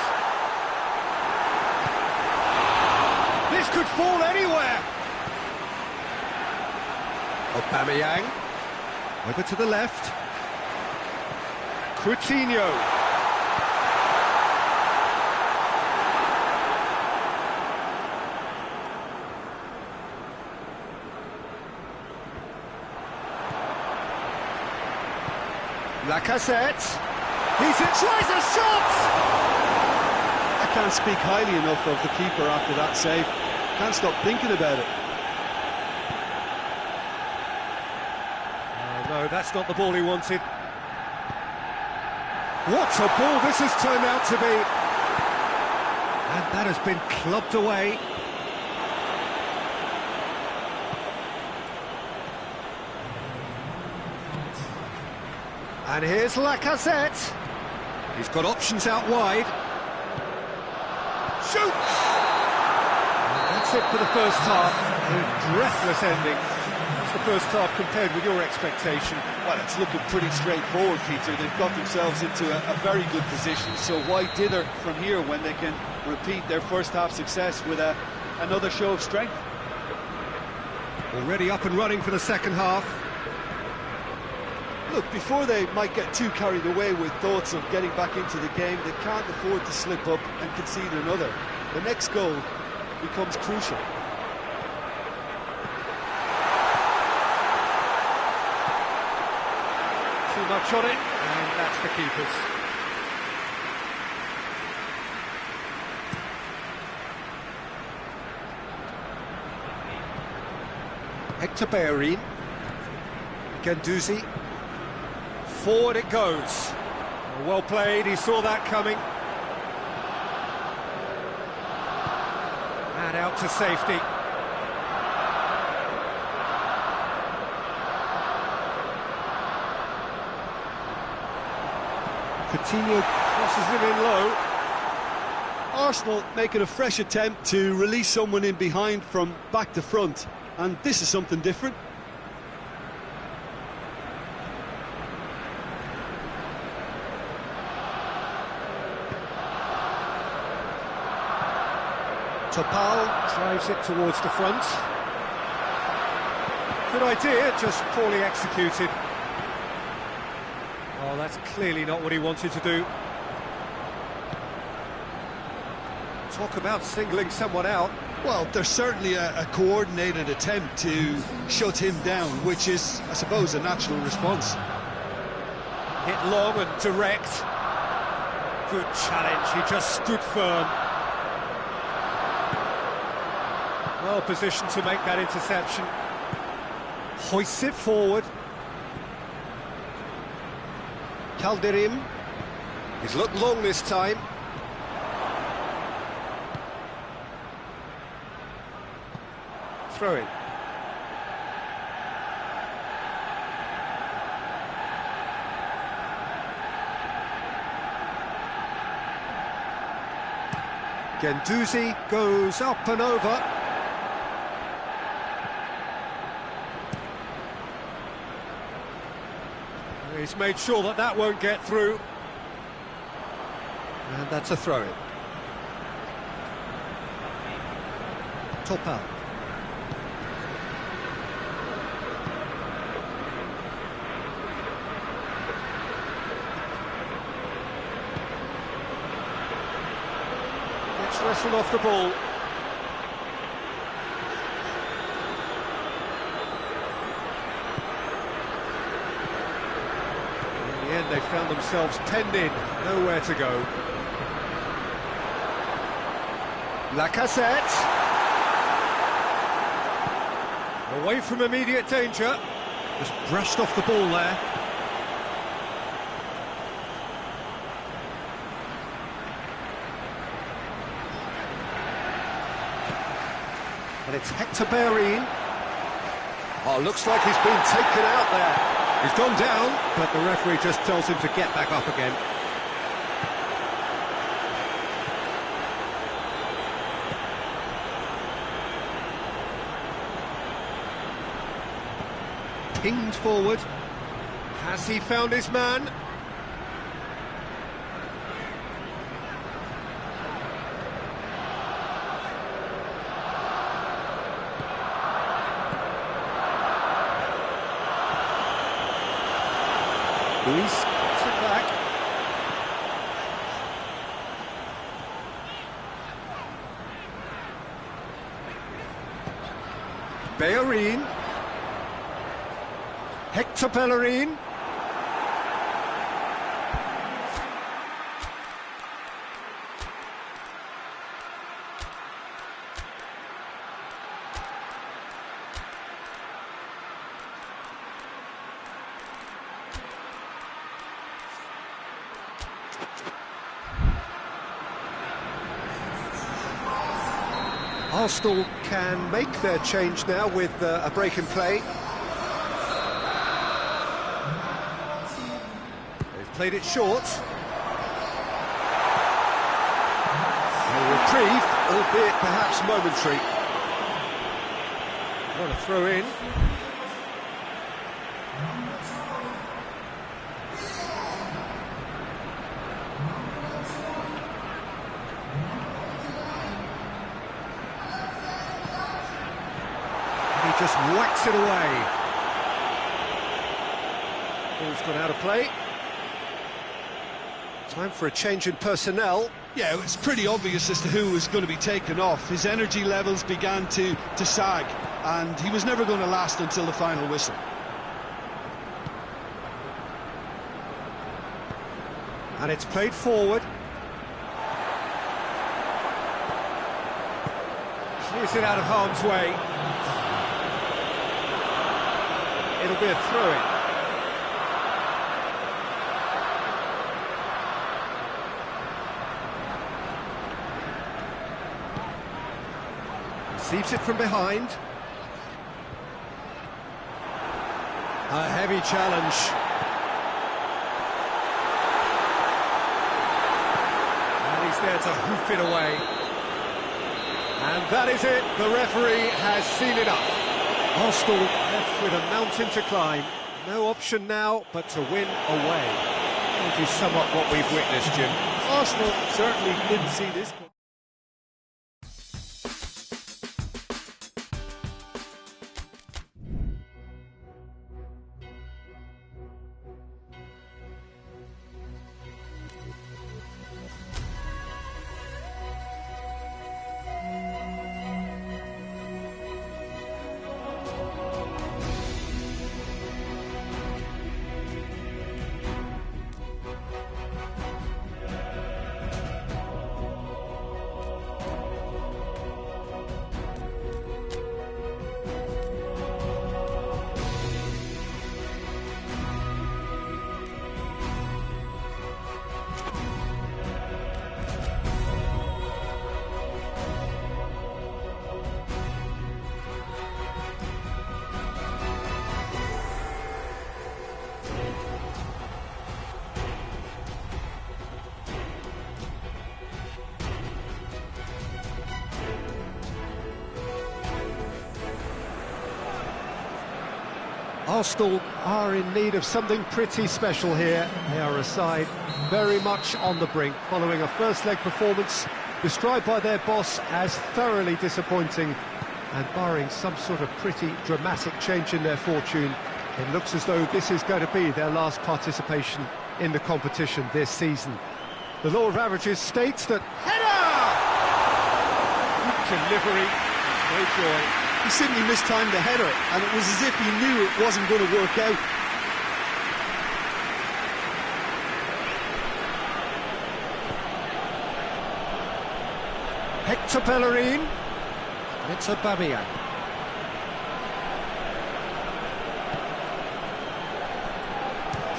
This could fall anywhere. Aubameyang. Over to the left. Coutinho. Lacazette. He's in, tries a shot! I can't speak highly enough of the keeper after that save. Can't stop thinking about it. No, that's not the ball he wanted. What a ball this has turned out to be. And that has been clubbed away. And here's Lacazette. He's got options out wide. Shoots! And that's it for the first half. A breathless ending. What's the first half compared with your expectation? Well, it's looking pretty straightforward, Peter. They've got themselves into a very good position, so why dither from here when they can repeat their first half success with another show of strength? Already up and running for the second half. Look, before they might get too carried away with thoughts of getting back into the game, they can't afford to slip up and concede another. The next goal becomes crucial. Too much on it, and that's the keeper's. Hector Bellerin. Guendouzi. Forward it goes. Well played, he saw that coming. And out to safety. Coutinho crosses it in low. Arsenal making a fresh attempt to release someone in behind from back to front, and this is something different. Topal drives it towards the front. Good idea, just poorly executed. Oh, that's clearly not what he wanted to do. Talk about singling someone out. Well, there's certainly a coordinated attempt to shut him down, which is, I suppose, a natural response. Hit long and direct. Good challenge, he just stood firm. Well positioned to make that interception. Hoists it forward. Calderim. He's looked long this time. Throw in. Guendouzi goes up and over. He's made sure that that won't get through. And that's a throw-in. Topal. Gets wrestled off the ball. They found themselves penned in, nowhere to go. Lacazette. Away from immediate danger. Just brushed off the ball there. And it's Hector Bellerin. Oh, looks like he's been taken out there. He's gone down, but the referee just tells him to get back up again. Pinged forward. Has he found his man? Luis gets it back. Bellerin. Hector Bellerin. Arsenal can make their change now with a break in play. Played it short. A reprieve, albeit perhaps momentary. What a throw in. He just whacks it away. Ball's gone out of play. Time for a change in personnel. Yeah, it was pretty obvious as to who was going to be taken off. His energy levels began to sag, and he was never going to last until the final whistle. And it's played forward. Clears it out of harm's way. It'll be a throw-in. Receives it from behind. A heavy challenge. And he's there to hoof it away. And that is it. The referee has seen enough. Arsenal left with a mountain to climb. No option now but to win away. How would you sum up what we've witnessed, Jim? Arsenal certainly didn't see this. Arsenal are in need of something pretty special here. They are a side very much on the brink, following a first-leg performance described by their boss as thoroughly disappointing, and barring some sort of pretty dramatic change in their fortune, it looks as though this is going to be their last participation in the competition this season. The law of averages states that... Header! Good delivery, no joy. He simply mistimed the header, and it was as if he knew it wasn't going to work out. Hector Bellerin. It's a Aubameyang.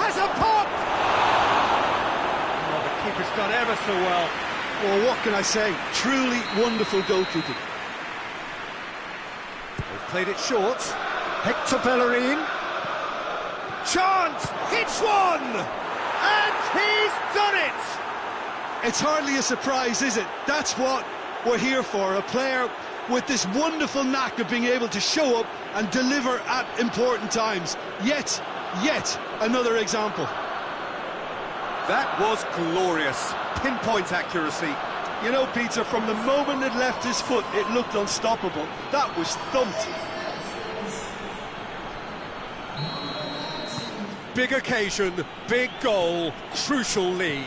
Has a pop! Oh, the keeper's done ever so well. Well, what can I say? Truly wonderful goalkeeping. Played it short. Hector Bellerin. Chance! Hits one! And he's done it! It's hardly a surprise, is it? That's what we're here for. A player with this wonderful knack of being able to show up and deliver at important times. Yet another example. That was glorious. Pinpoint accuracy. You know, Peter, from the moment it left his foot, it looked unstoppable. That was thumped. Big occasion, big goal, crucial lead.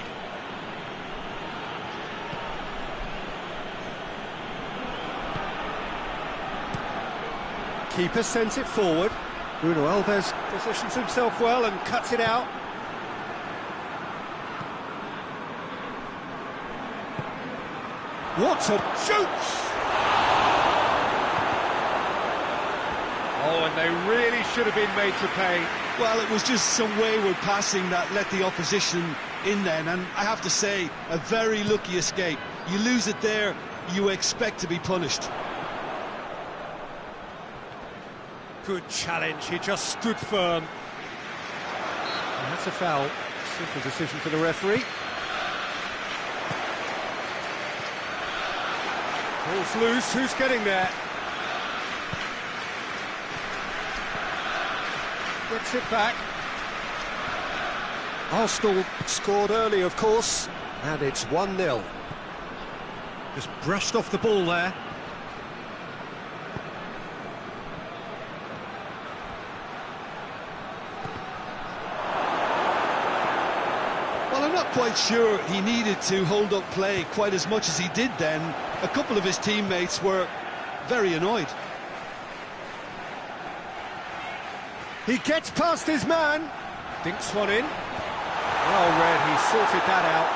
Keeper sends it forward. Bruno Alves positions himself well and cuts it out. What a shoots! Oh, and they really should have been made to pay. Well, it was just some wayward passing that let the opposition in then, and I have to say, a very lucky escape. You lose it there, you expect to be punished. Good challenge, he just stood firm. And that's a foul. Simple decision for the referee. Ball's loose, who's getting there? Gets it back. Arsenal scored early, of course, and it's 1-0. Just brushed off the ball there. Well, I'm not quite sure he needed to hold up play quite as much as he did then. A couple of his teammates were very annoyed. He gets past his man. Dinks one in. Well read, he sorted that out.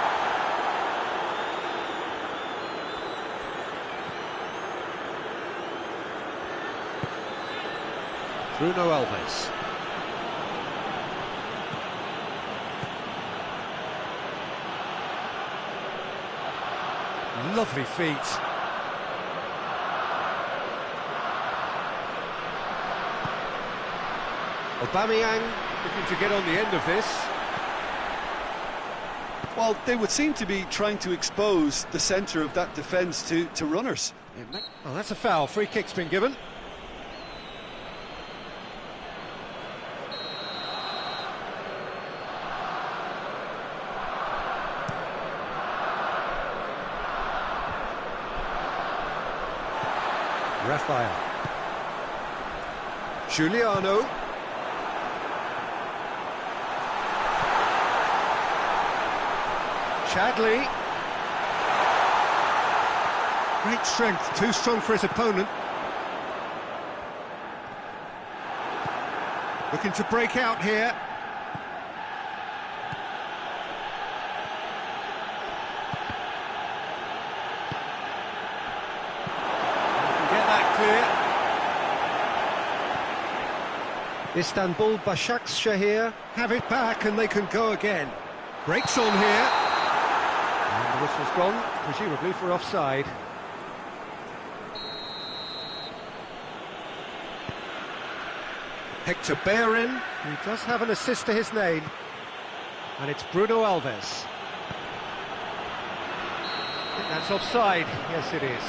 Bruno Alves. Lovely feet. Aubameyang looking to get on the end of this. Well, they would seem to be trying to expose the centre of that defence to runners. Oh, that's a foul. Free kick's been given. Raphael. Giuliano. Chadley. Great strength, too strong for his opponent. Looking to break out here. Get that clear. Istanbul Başakşehir have it back and they can go again. Breaks on here. And the whistle's gone, presumably for offside. Hector Bellerin, he does have an assist to his name. And it's Bruno Alves. I think that's offside. Yes, it is.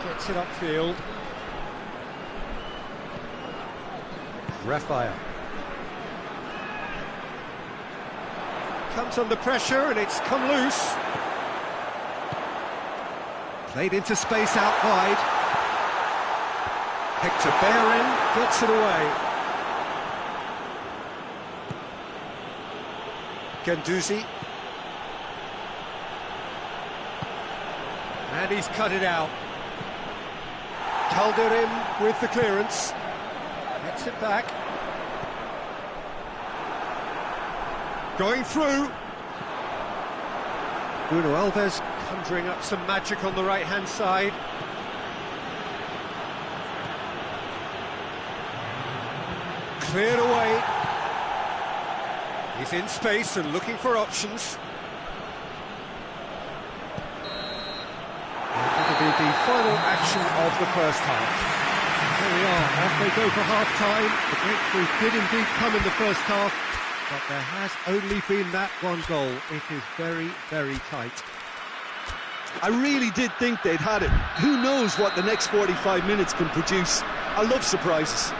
Gets it upfield. Raphael. Comes under pressure and it's come loose. Played into space out wide. Hector Bellerin gets it away. Guendouzi. And he's cut it out. Calderim with the clearance. Gets it back. Going through. Bruno Alves conjuring up some magic on the right-hand side. Cleared away. He's in space and looking for options. It'll be the final action of the first half. There we are, off they go for half-time. The breakthrough did indeed come in the first half, but there has only been that one goal. It is very, very tight. I really did think they'd had it. Who knows what the next 45 minutes can produce? I love surprises.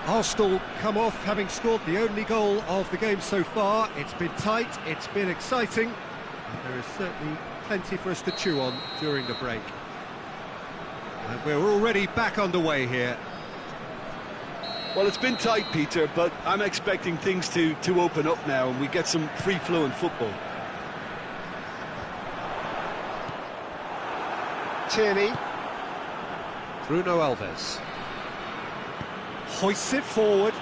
Arsenal come off having scored the only goal of the game so far. It's been tight, it's been exciting, and there is certainly plenty for us to chew on during the break. And we're already back underway here. Well, it's been tight, Peter, but I'm expecting things to open up now and we get some free-flowing football. Tierney. Bruno Alves. Hoists it forward.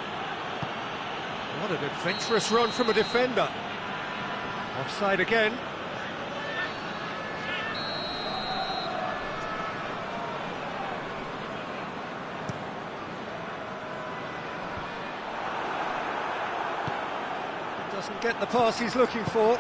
What an adventurous run from a defender. Offside again. Doesn't get the pass he's looking for.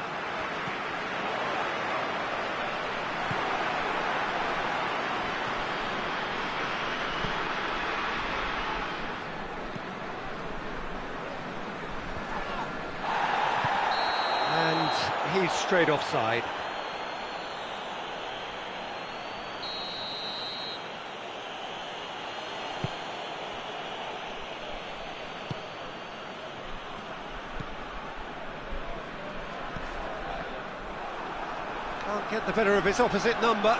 he's straight offside. Can't get the better of his opposite number.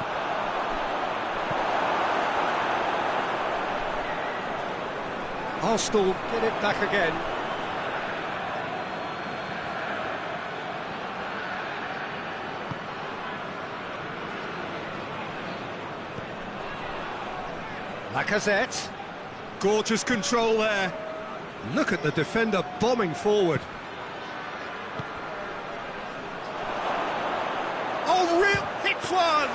Arsenal get it back again. Lacazette. Gorgeous control there. Look at the defender bombing forward. Oh, real hits one!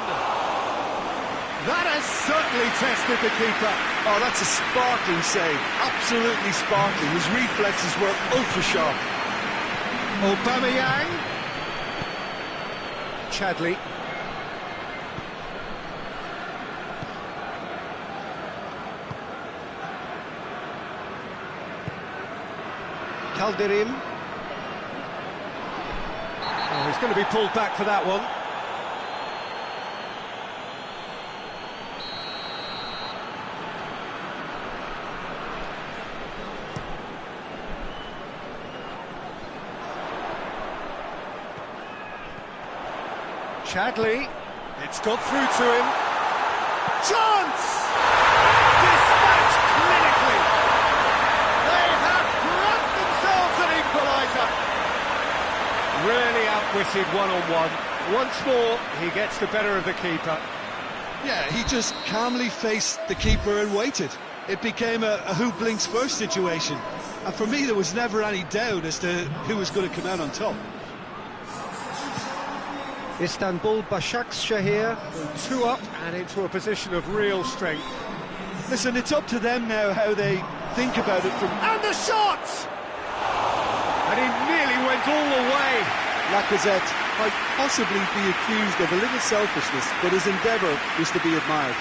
That has certainly tested the keeper. Oh, that's a sparkling save. Absolutely sparkling. His reflexes were ultra sharp. Aubameyang. Chadley. Calderim. Oh, he's going to be pulled back for that one. Chadley. It's got through to him. Chance! Dispatched clinically. They have grabbed themselves an equaliser. Really outwitted one-on-one. Once more, he gets the better of the keeper. Yeah, he just calmly faced the keeper and waited. It became a who blinks first situation. And for me, there was never any doubt as to who was going to come out on top. Istanbul Başakşehir go 2 up and into a position of real strength. Listen, it's up to them now how they think about it from... And the shot! And he nearly went all the way. Lacazette might possibly be accused of a little selfishness, but his endeavour is to be admired.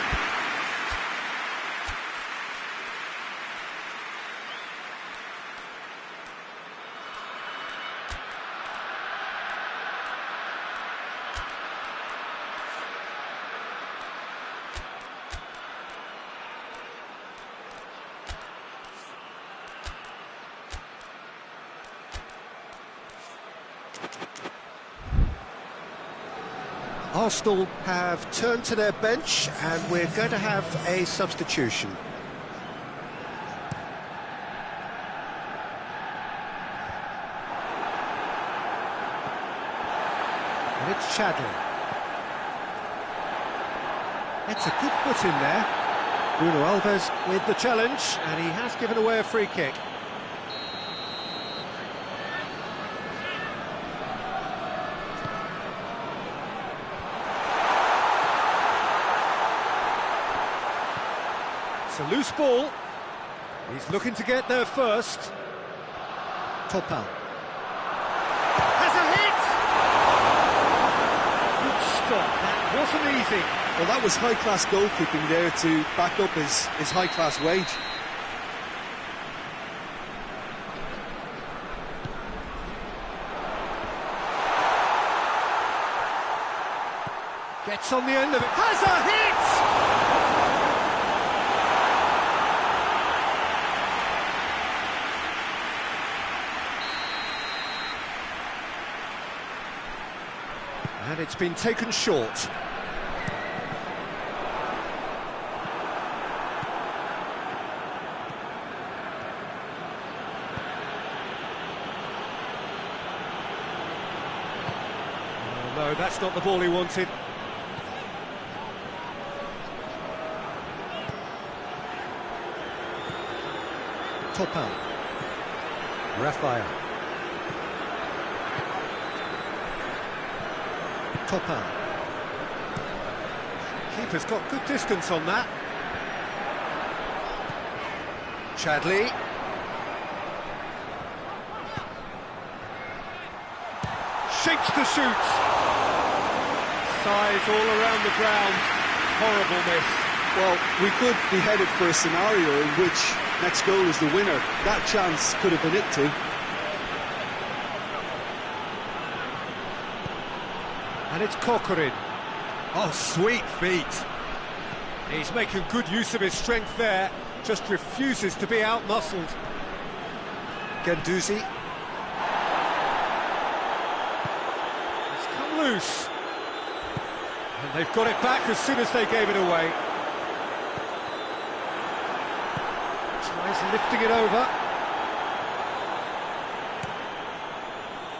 Arsenal have turned to their bench and we're going to have a substitution. And it's Chadley. It's a good foot in there. Bruno Alves with the challenge and he has given away a free kick. It's a loose ball. He's looking to get there first. Topal. Has a hit! Good stop. That wasn't easy. Well, that was high-class goalkeeping there to back up his high-class wage. Gets on the end of it. Has a hit! And it's been taken short. Oh, no, that's not the ball he wanted. Topal. Raphael. Topal. Keeper's got good distance on that. Chadley. Shapes to shoot. Size all around the ground. Horrible miss. Well, we could be headed for a scenario in which next goal is the winner. That chance could have been it too. And it's Corcoran. Oh, sweet feet. He's making good use of his strength there, just refuses to be out-muscled. Guendouzi. It's come loose. And they've got it back as soon as they gave it away. Tries lifting it over.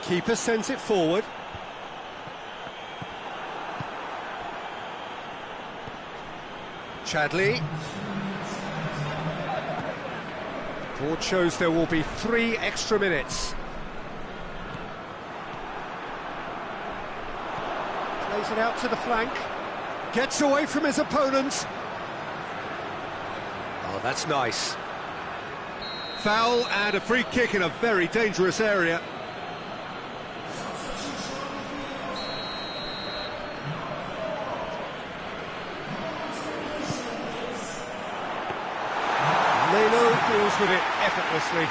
Keeper sends it forward. Chadley. Board shows there will be 3 extra minutes. Plays it out to the flank. Gets away from his opponent. Oh, that's nice. Foul and a free kick in a very dangerous area. Leno deals with it effortlessly.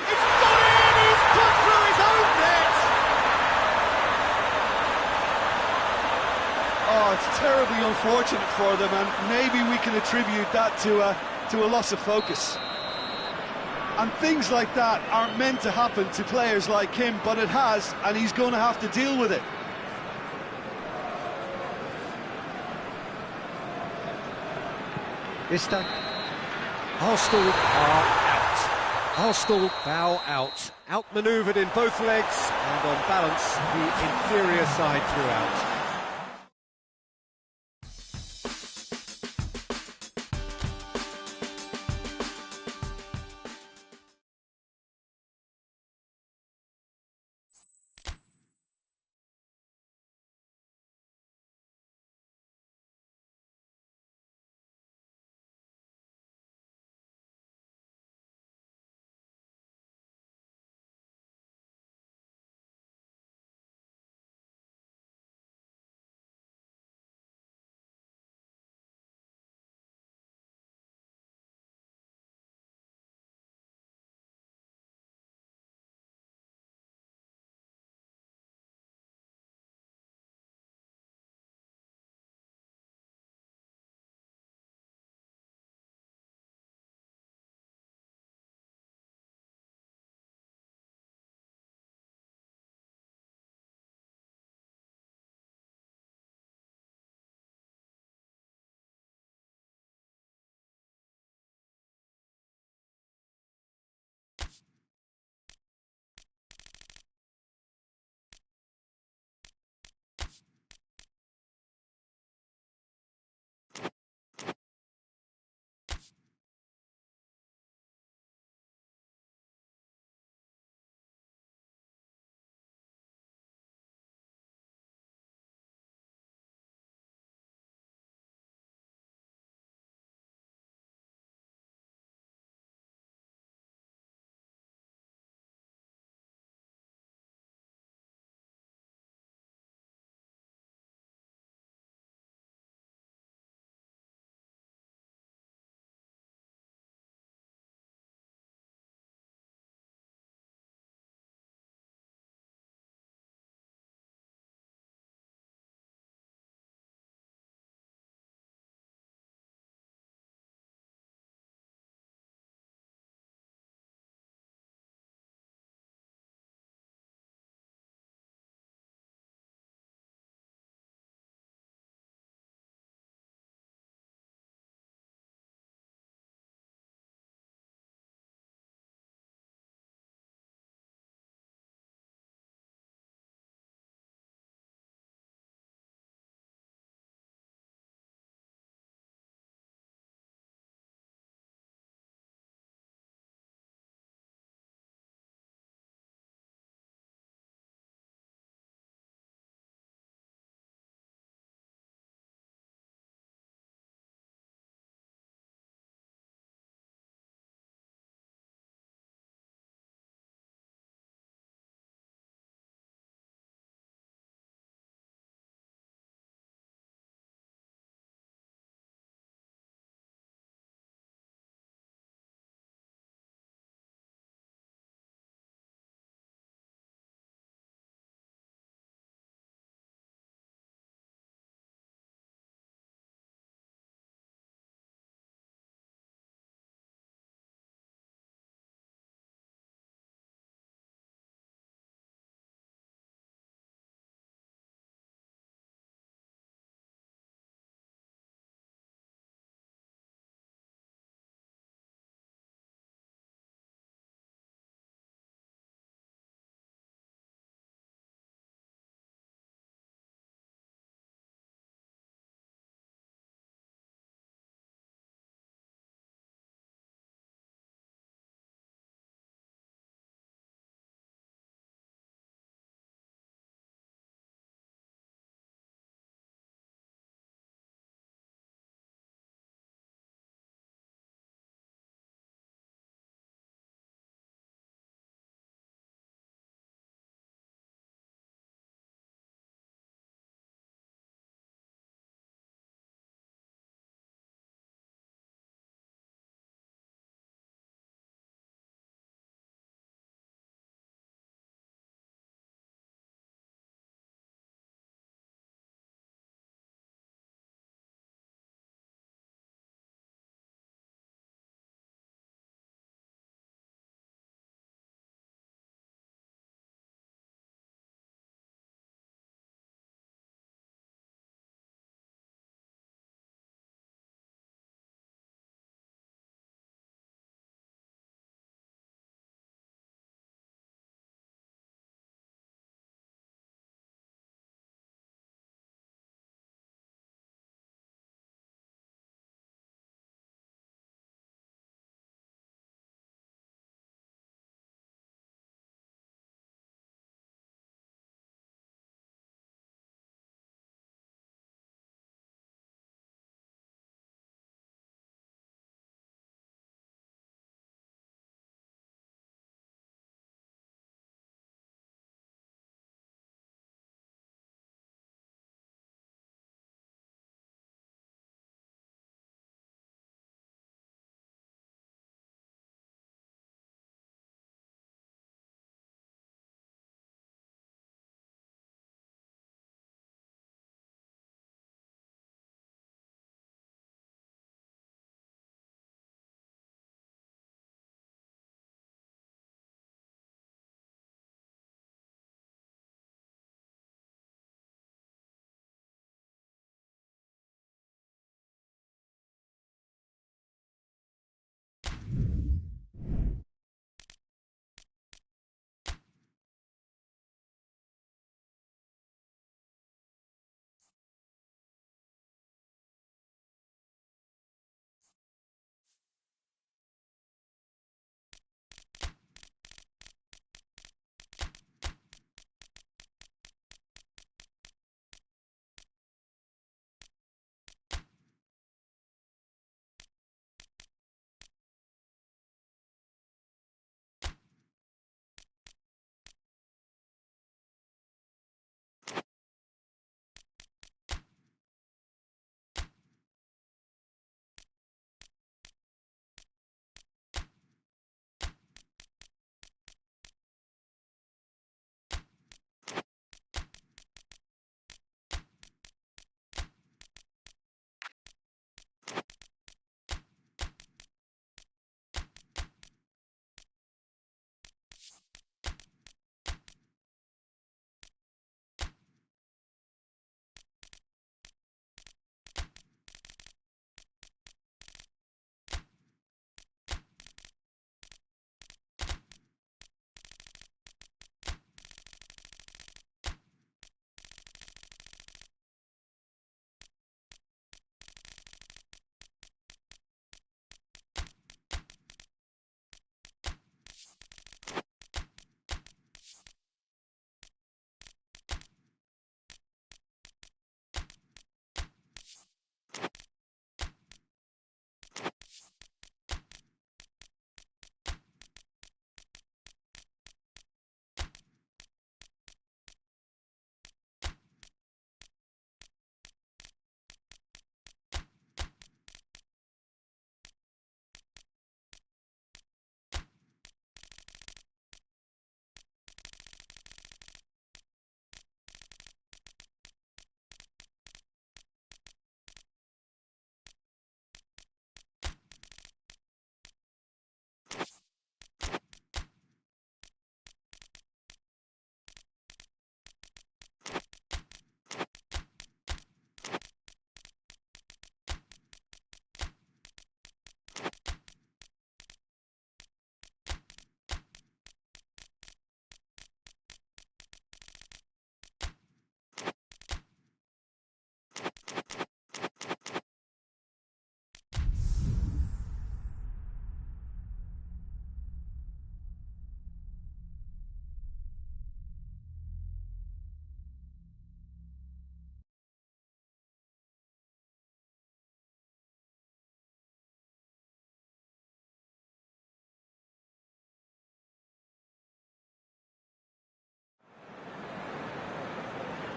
It's gone in! He's put through his own net! Oh, it's terribly unfortunate for them, and maybe we can attribute that to a loss of focus. And things like that aren't meant to happen to players like him, but it has, and he's going to have to deal with it. Ista. Arsenal are out. Arsenal bow out. Outmanoeuvred in both legs, and on balance, the inferior side throughout.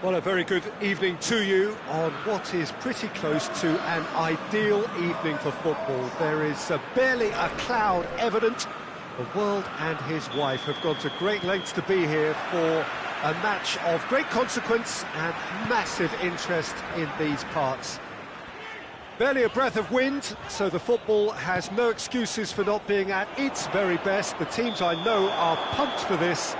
Well, a very good evening to you on what is pretty close to an ideal evening for football. There is barely a cloud evident. The world and his wife have gone to great lengths to be here for a match of great consequence and massive interest in these parts. Barely a breath of wind, so the football has no excuses for not being at its very best. The teams I know are pumped for this.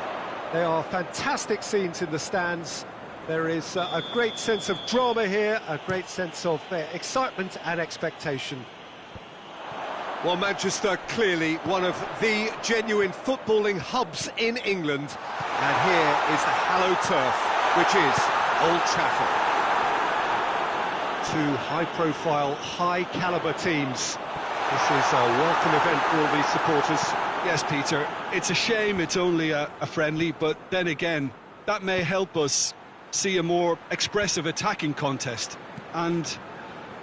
There are fantastic scenes in the stands. There is a great sense of drama here, a great sense of excitement and expectation. Well, Manchester, clearly one of the genuine footballing hubs in England. And here is the hallowed turf, which is Old Trafford. Two high-profile, high-caliber teams. This is a welcome event for all these supporters. Yes, Peter, it's a shame it's only a friendly, but then again, that may help us see a more expressive attacking contest, and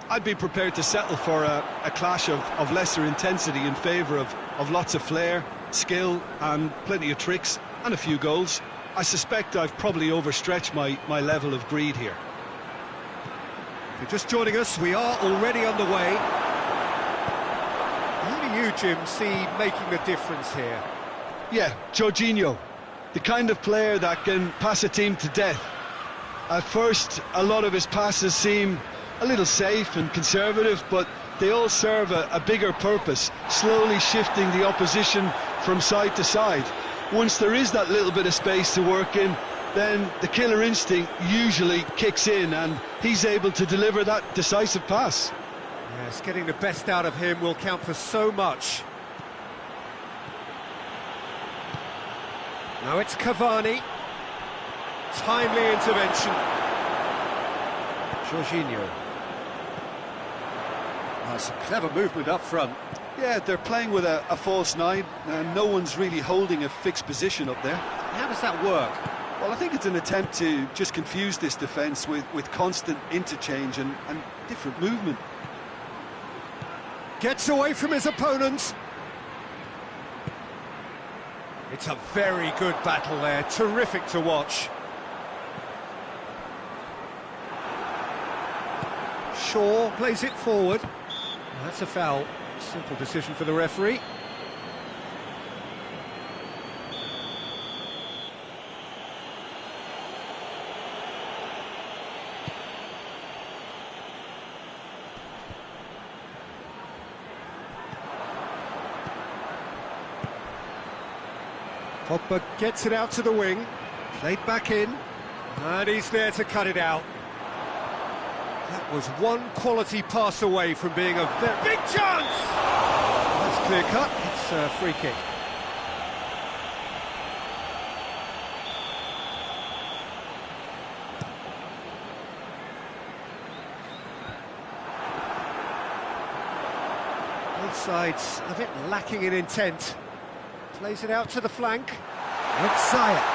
I'd be prepared to settle for a clash of lesser intensity in favour of lots of flair, skill and plenty of tricks and a few goals. I suspect I've probably overstretched my level of greed here. If you're just joining us, we are already underway. Who do you, Jim, see making the difference here? Yeah, Jorginho, the kind of player that can pass a team to death. At first, a lot of his passes seem a little safe and conservative, but they all serve a bigger purpose, slowly shifting the opposition from side to side. Once there is that little bit of space to work in, then the killer instinct usually kicks in and he's able to deliver that decisive pass. Yes, getting the best out of him will count for so much. Now it's Cavani. Timely intervention. Jorginho. Some clever movement up front. Yeah, they're playing with a false nine, and no one's really holding a fixed position up there. How does that work? Well, I think it's an attempt to just confuse this defence with constant interchange and different movement. Gets away from his opponents. It's a very good battle there, terrific to watch. Shaw plays it forward. That's a foul. Simple decision for the referee. Pogba gets it out to the wing. Played back in. And he's there to cut it out. That was one quality pass away from being a very big chance! That's clear cut, it's a free kick. Both sides a bit lacking in intent. Plays it out to the flank. It's Ziyech.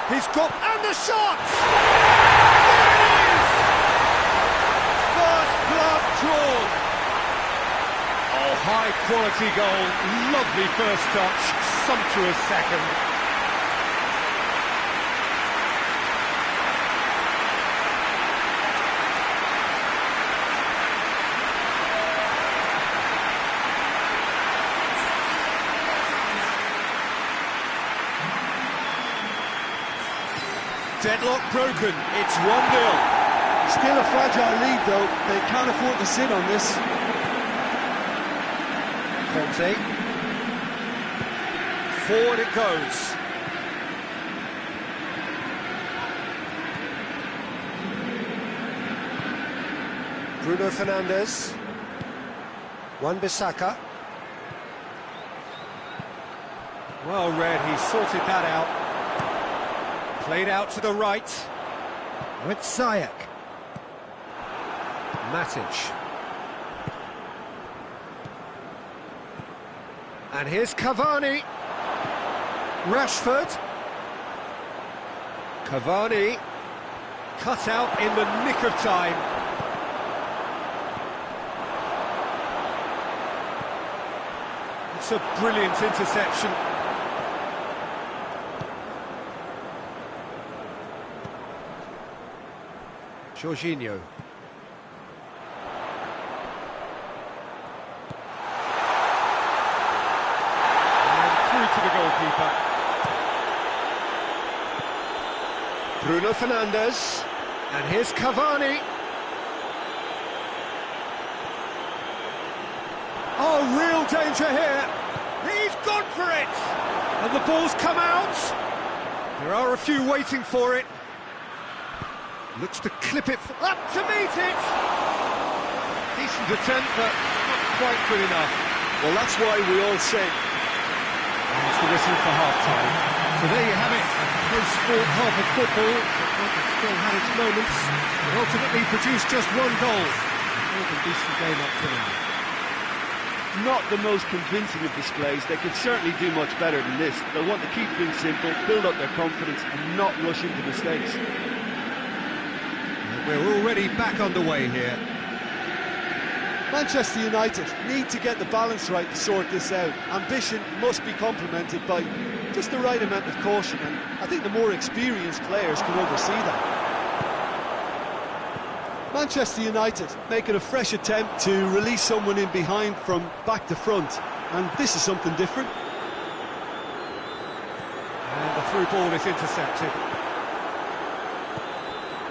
He's got... and the shot! Drawn. Oh, high quality goal, lovely first touch, sumptuous second. Deadlock broken, it's 1-0. Still a fragile lead, though. They can't afford to sit on this. Conte. Forward it goes. Bruno Fernandes. Wan-Bissaka. Well read, he sorted that out. Played out to the right. With Ziyech. Matic. And here's Cavani. Rashford. Cavani. Cut out in the nick of time. It's a brilliant interception. Jorginho. And through to the goalkeeper. Bruno Fernandes. And here's Cavani. Oh, real danger here. He's gone for it! And the ball's come out. There are a few waiting for it. Looks to clip it Up to meet it! Decent attempt, but not quite good enough. Well, that's why we all say It's the whistle for half-time. So there you have it, a close-fought half of football, but it still had its moments. It ultimately produced just one goal. More than decent game up to now. Not the most convincing of displays. They could certainly do much better than this. They'll want to keep things simple, build up their confidence and not rush into mistakes. We're already back underway here. Manchester United need to get the balance right to sort this out. Ambition must be complemented by just the right amount of caution, and I think the more experienced players can oversee that. Manchester United making a fresh attempt to release someone in behind from back to front, and this is something different. And the through ball is intercepted.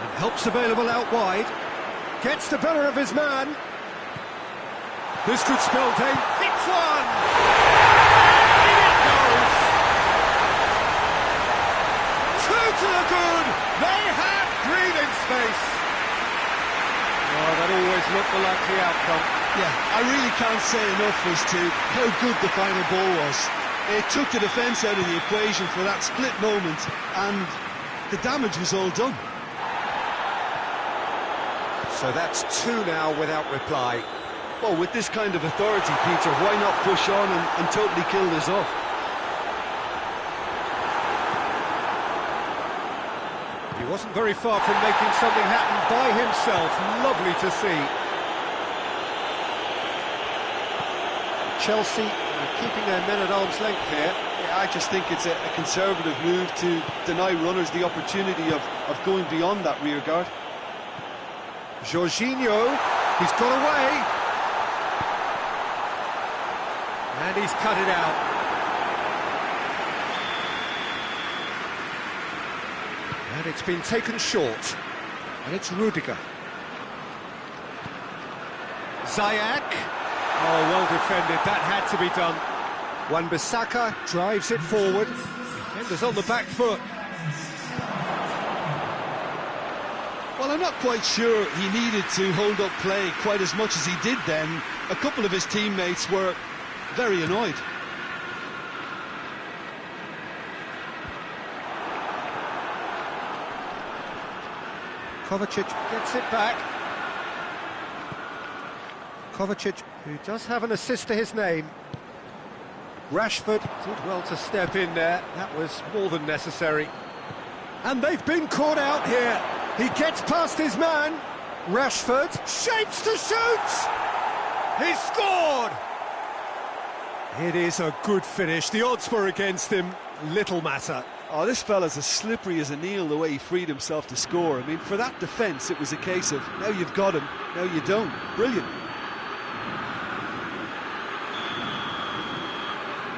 And help's available out wide. Gets the better of his man. This could spell danger. Hits one! In it goes! Two to the good! They have breathing space! Oh, that always looked the likely outcome. Yeah, I really can't say enough as to how good the final ball was. It took the defence out of the equation for that split moment, and the damage was all done. So that's two now without reply. Well, with this kind of authority, Peter, why not push on and totally kill this off? He wasn't very far from making something happen by himself. Lovely to see. Chelsea are keeping their men at arm's length here. Yeah, I just think it's a conservative move to deny runners the opportunity of going beyond that rear guard. Jorginho, he's got away. And he's cut it out. And it's been taken short. And it's Rudiger. Ziyech. Oh, well defended. That had to be done. Wan-Bissaka drives it forward. Defenders on the back foot. Well, I'm not quite sure he needed to hold up play quite as much as he did then. A couple of his teammates were very annoyed. Kovacic gets it back. Kovacic, who does have an assist to his name. Rashford did well to step in there. That was more than necessary. And they've been caught out here. He gets past his man. Rashford shapes to shoot. He's scored. It is a good finish. The odds were against him. Little matter. Oh, this fella's as slippery as an eel the way he freed himself to score. I mean, for that defence, it was a case of, now you've got him, now you don't. Brilliant.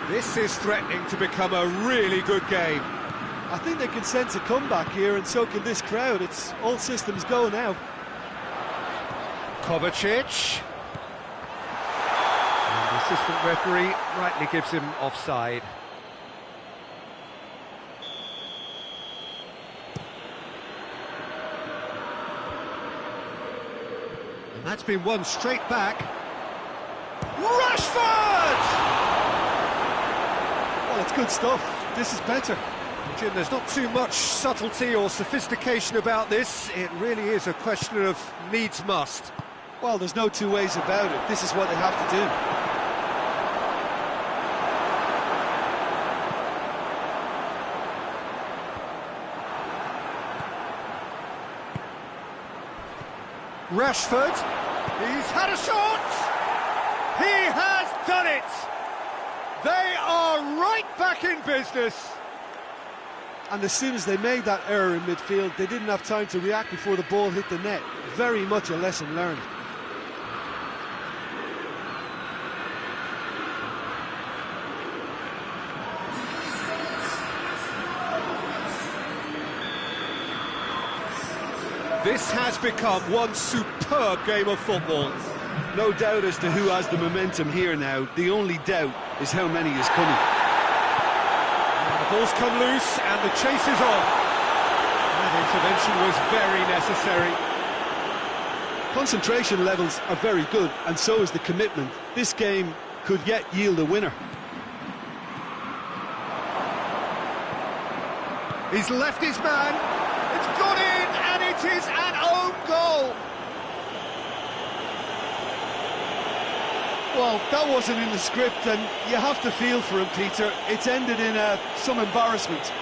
This is threatening to become a really good game. I think they can sense a comeback here, and so can this crowd. It's all systems go now. Kovacic. And the assistant referee rightly gives him offside. And that's been won straight back. Rashford! Well, it's good stuff. This is better. Jim, there's not too much subtlety or sophistication about this. It really is a question of needs must. Well, there's no two ways about it. This is what they have to do. Rashford. He's had a shot! He has done it! They are right back in business! And as soon as they made that error in midfield, they didn't have time to react before the ball hit the net. Very much a lesson learned. This has become one superb game of football. No doubt as to who has the momentum here now. The only doubt is how many is coming. The ball's come loose and the chase is on. That intervention was very necessary. Concentration levels are very good, and so is the commitment. This game could yet yield a winner. He's left his man. It's gone in, and it is an own goal. Well, that wasn't in the script, and you have to feel for him, Peter. It's ended in some embarrassment.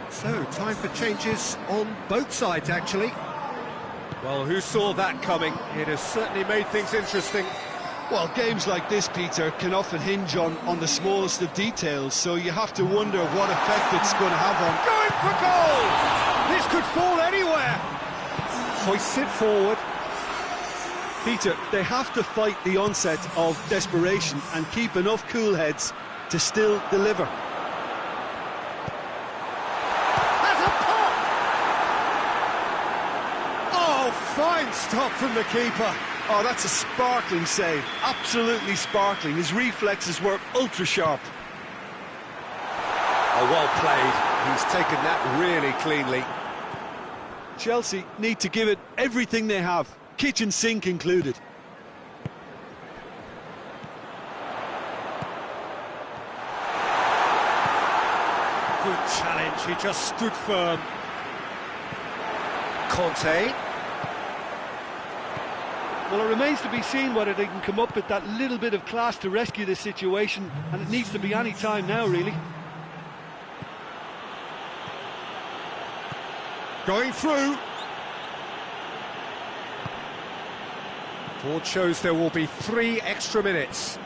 So, time for changes on both sides, actually. Well, who saw that coming? It has certainly made things interesting. Well, games like this, Peter, can often hinge on the smallest of details, so you have to wonder what effect it's going to have on... Going for goal! This could fall anywhere. Hoists it forward. Peter, they have to fight the onset of desperation and keep enough cool heads to still deliver. Fine stop from the keeper. Oh, that's a sparkling save. Absolutely sparkling. His reflexes were ultra-sharp. Oh, well played. He's taken that really cleanly. Chelsea need to give it everything they have, kitchen sink included. Good challenge. He just stood firm. Conte. Well, it remains to be seen whether they can come up with that little bit of class to rescue this situation, and it needs to be any time now, really. Going through. Board shows there will be 3 extra minutes.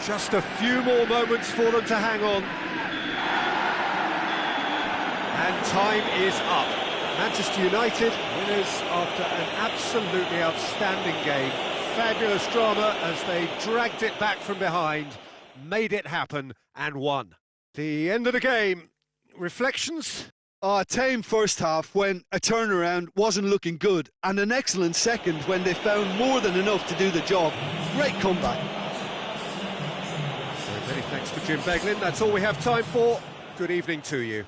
Just a few more moments for them to hang on. And time is up. Manchester United, winners after an absolutely outstanding game. Fabulous drama as they dragged it back from behind, made it happen and won. The end of the game. Reflections? A tame first half when a turnaround wasn't looking good, and an excellent second when they found more than enough to do the job. Great comeback. So many thanks to Jim Beglin. That's all we have time for. Good evening to you.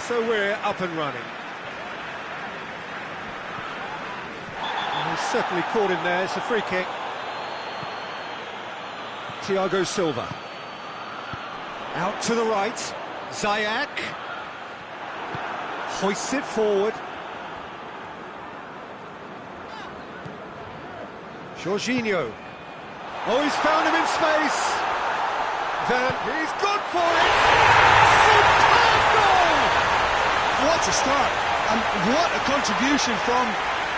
So we're up and running. And he's certainly caught him there. It's a free kick. Thiago Silva. Out to the right. Ziyech. Hoists it forward. Jorginho. Oh, he's found him in space. Then he's gone for it. Superb goal! What a start, and what a contribution from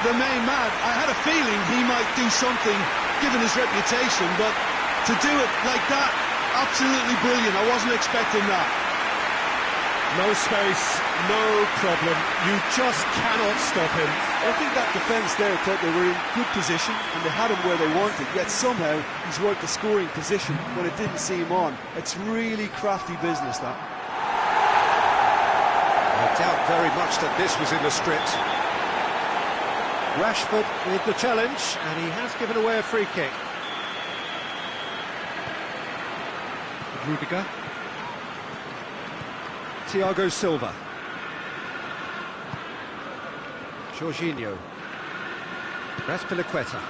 the main man. I had a feeling he might do something, given his reputation, but to do it like that, absolutely brilliant. I wasn't expecting that. No space, no problem. You just cannot stop him. I think that defence there thought they were in good position and they had him where they wanted, yet somehow he's worked the scoring position when it didn't see him on. It's really crafty business, that. I doubt very much that this was in the script. Rashford with the challenge, and he has given away a free kick. Rudiger. Thiago Silva. Jorginho. Raspilicueta.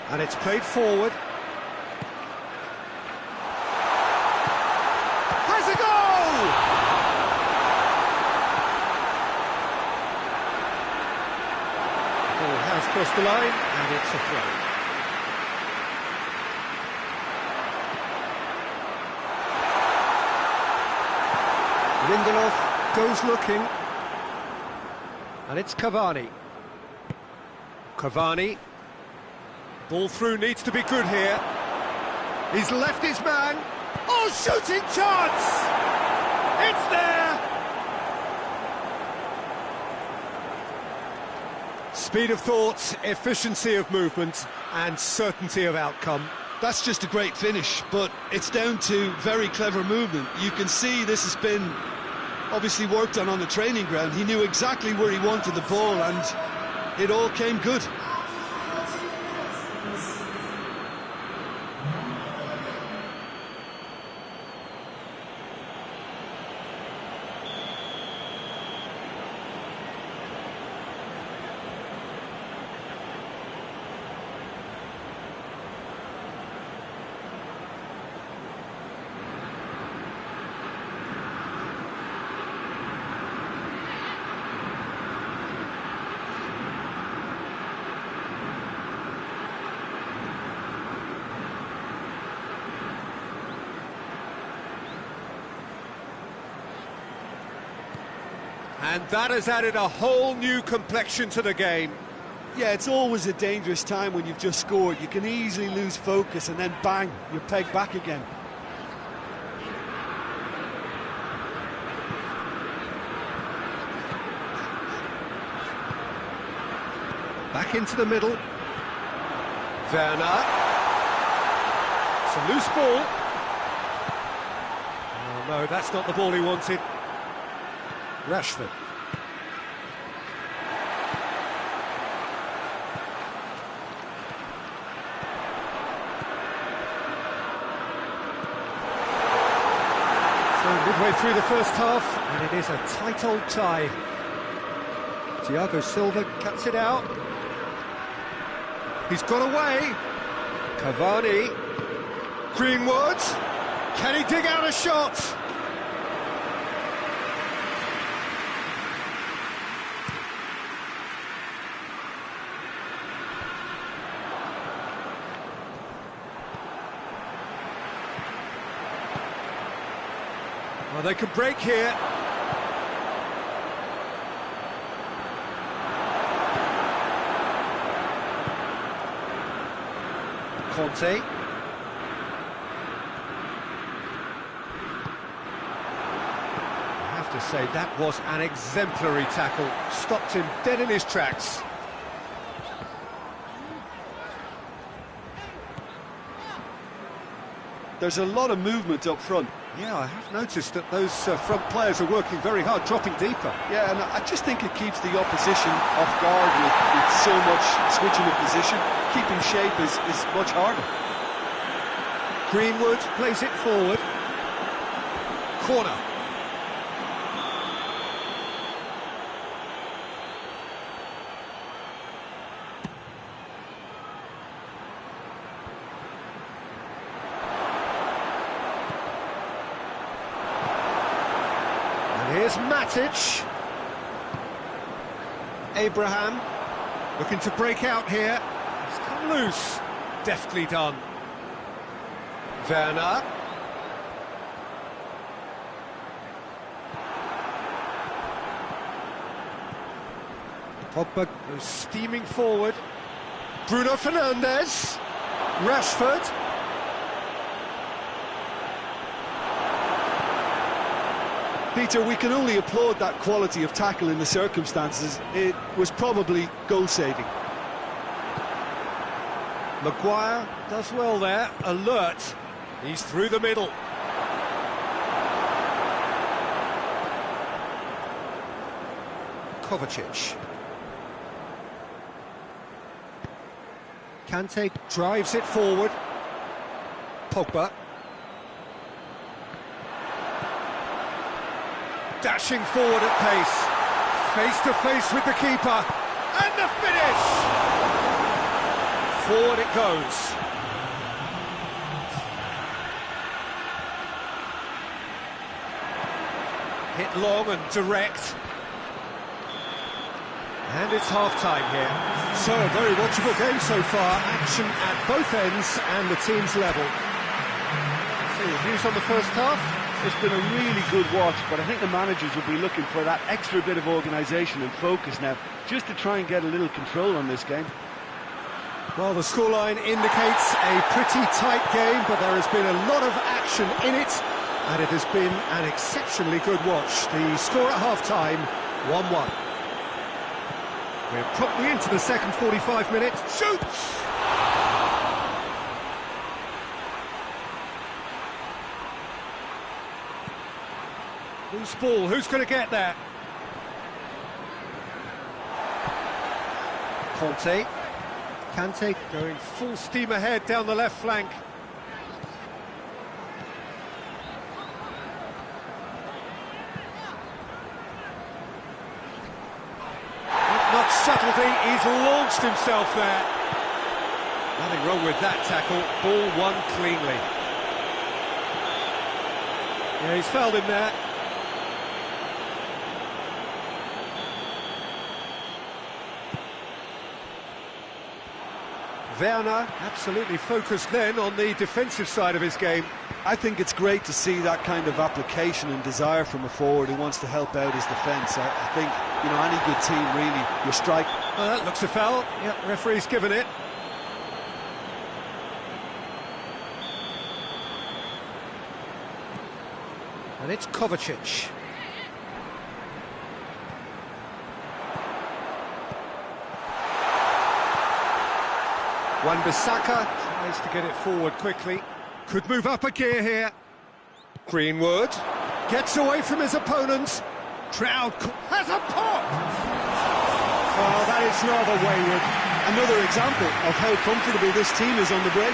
And it's played forward. Has a goal! Ball has crossed the line, and it's a throw. Lindelof goes looking, and it's Cavani. Cavani, ball through, needs to be good here. He's left his man. Oh, shooting chance! It's there! Speed of thought, efficiency of movement, and certainty of outcome. That's just a great finish, but it's down to very clever movement. You can see this has been obviously worked on the training ground. He knew exactly where he wanted the ball, and it all came good. And that has added a whole new complexion to the game. Yeah, it's always a dangerous time when you've just scored. You can easily lose focus and then bang, you're pegged back again. Back into the middle. Werner. It's a loose ball. Oh no, that's not the ball he wanted. Rashford. So midway through the first half, and it is a tight old tie. Thiago Silva cuts it out. He's got away. Cavani. Greenwood. Can he dig out a shot? Well, they could break here. Conte. I have to say, that was an exemplary tackle. Stopped him dead in his tracks. There's a lot of movement up front. Yeah, I have noticed that those front players are working very hard, dropping deeper. Yeah, and I just think it keeps the opposition off guard with so much switching of position. Keeping shape is much harder. Greenwood plays it forward. Corner. Here's Matic. Abraham looking to break out here. He's come loose. Deftly done. Werner. Pogba goes steaming forward. Bruno Fernandes. Rashford. Peter, we can only applaud that quality of tackle in the circumstances. It was probably goal-saving. Maguire does well there, alert. He's through the middle. Kovacic. Kante drives it forward. Pogba. Dashing forward at pace. Face to face with the keeper. And the finish! Forward it goes. Hit long and direct. And it's half-time here. So, a very watchable game so far. Action at both ends and the team's level. So, your views on the first half? It's been a really good watch, but I think the managers will be looking for that extra bit of organisation and focus now, just to try and get a little control on this game. Well, the scoreline indicates a pretty tight game, but there has been a lot of action in it, and it has been an exceptionally good watch. The score at half-time, 1-1. We're promptly into the second 45 minutes. Shoots! Loose ball, who's going to get that? Kante going full steam ahead down the left flank. Not subtlety, he's launched himself there. Nothing wrong with that tackle, ball won cleanly. Yeah, he's fouled him there. Werner absolutely focused then on the defensive side of his game. I think it's great to see that kind of application and desire from a forward who wants to help out his defence. I think, you know, any good team really, your strike... Well, that looks a foul. Yeah, referee's given it. And it's Kovacic. Wan-Bissaka tries to get it forward quickly. Could move up a gear here. Greenwood gets away from his opponent. Trout has a pop! Oh, that is rather wayward. Another example of how comfortable this team is on the break.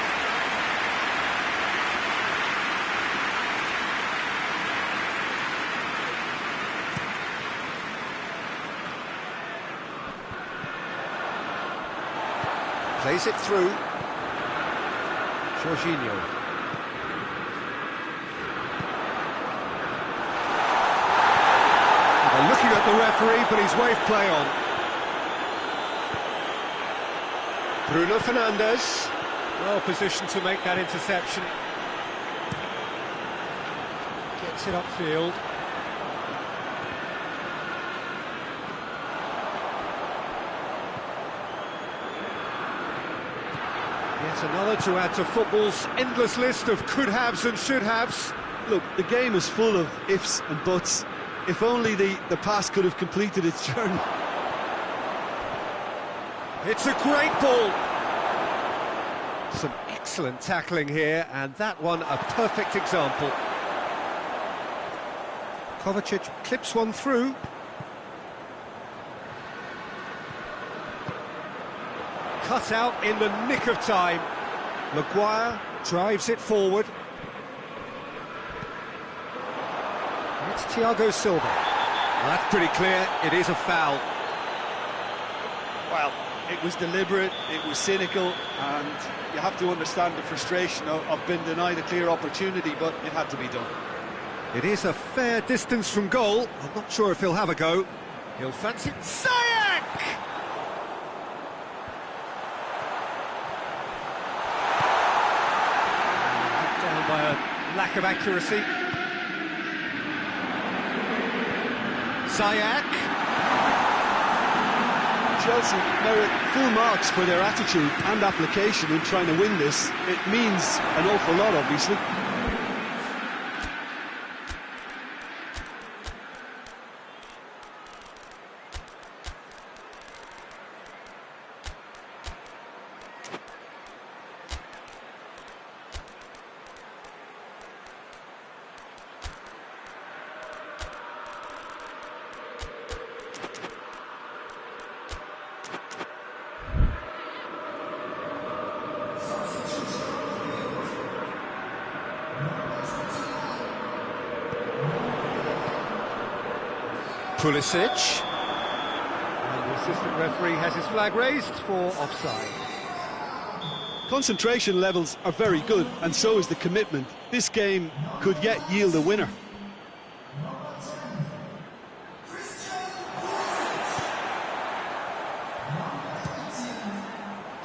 Plays it through. Jorginho. They're looking at the referee, but he's waved play on. Bruno Fernandes. Well positioned to make that interception. Gets it upfield. Yet another to add to football's endless list of could-haves and should-haves. Look, the game is full of ifs and buts. If only the pass could have completed its journey. It's a great ball. Some excellent tackling here, and that one a perfect example. Kovacic clips one through. Cut out in the nick of time. Maguire drives it forward. And it's Thiago Silva. Well, that's pretty clear, it is a foul. Well, it was deliberate, it was cynical, and you have to understand the frustration of being denied a clear opportunity, but it had to be done. It is a fair distance from goal. I'm not sure if he'll have a go. He'll fancy Ziyech! Down by a lack of accuracy. Ziyech. Chelsea merit full marks for their attitude and application in trying to win this. It means an awful lot, obviously. Pulisic. And the assistant referee has his flag raised for offside. Concentration levels are very good, and so is the commitment. This game could yet yield a winner.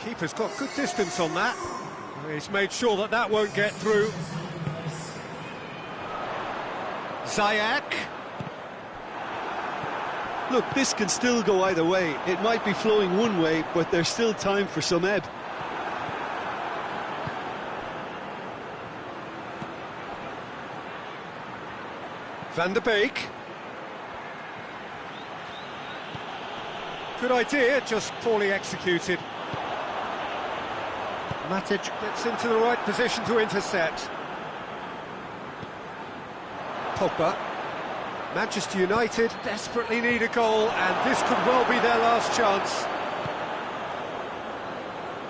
Keeper's got good distance on that. He's made sure that that won't get through. Ziyech. Look, this can still go either way. It might be flowing one way, but there's still time for some ebb. Van der Beek. Good idea, just poorly executed. Matic gets into the right position to intercept. Pogba. Manchester United desperately need a goal, and this could well be their last chance.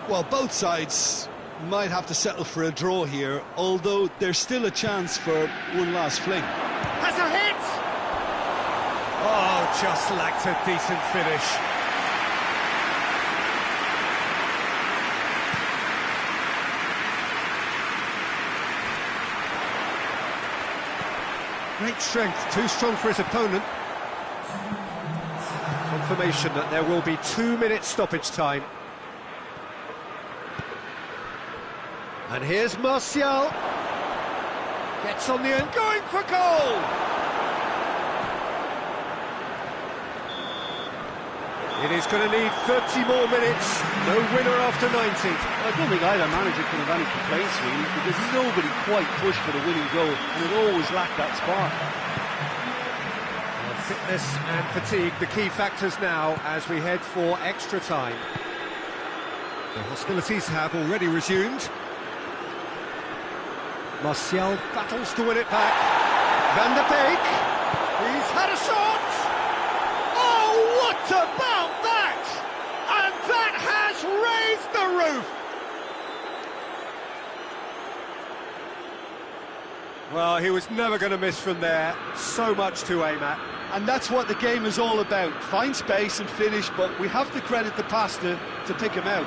Well, both sides might have to settle for a draw here, although there's still a chance for one last fling. Has a hit! Oh, just lacked a decent finish. Great strength, too strong for his opponent. Confirmation that there will be 2 minutes stoppage time. And here's Martial. Gets on the end, going for goal! It is going to need 30 more minutes. No winner after 90. I don't think either manager can have any complaints, really, because nobody quite pushed for the winning goal, and it always lacked that spark. Well, fitness and fatigue, the key factors now as we head for extra time. The hostilities have already resumed. Martial battles to win it back. Van der Beek. He's had a shot. Oh, what about that? And that has raised the roof. Well, he was never going to miss from there. So much to aim at. And that's what the game is all about. Find space and finish, but we have to credit the passer to pick him out.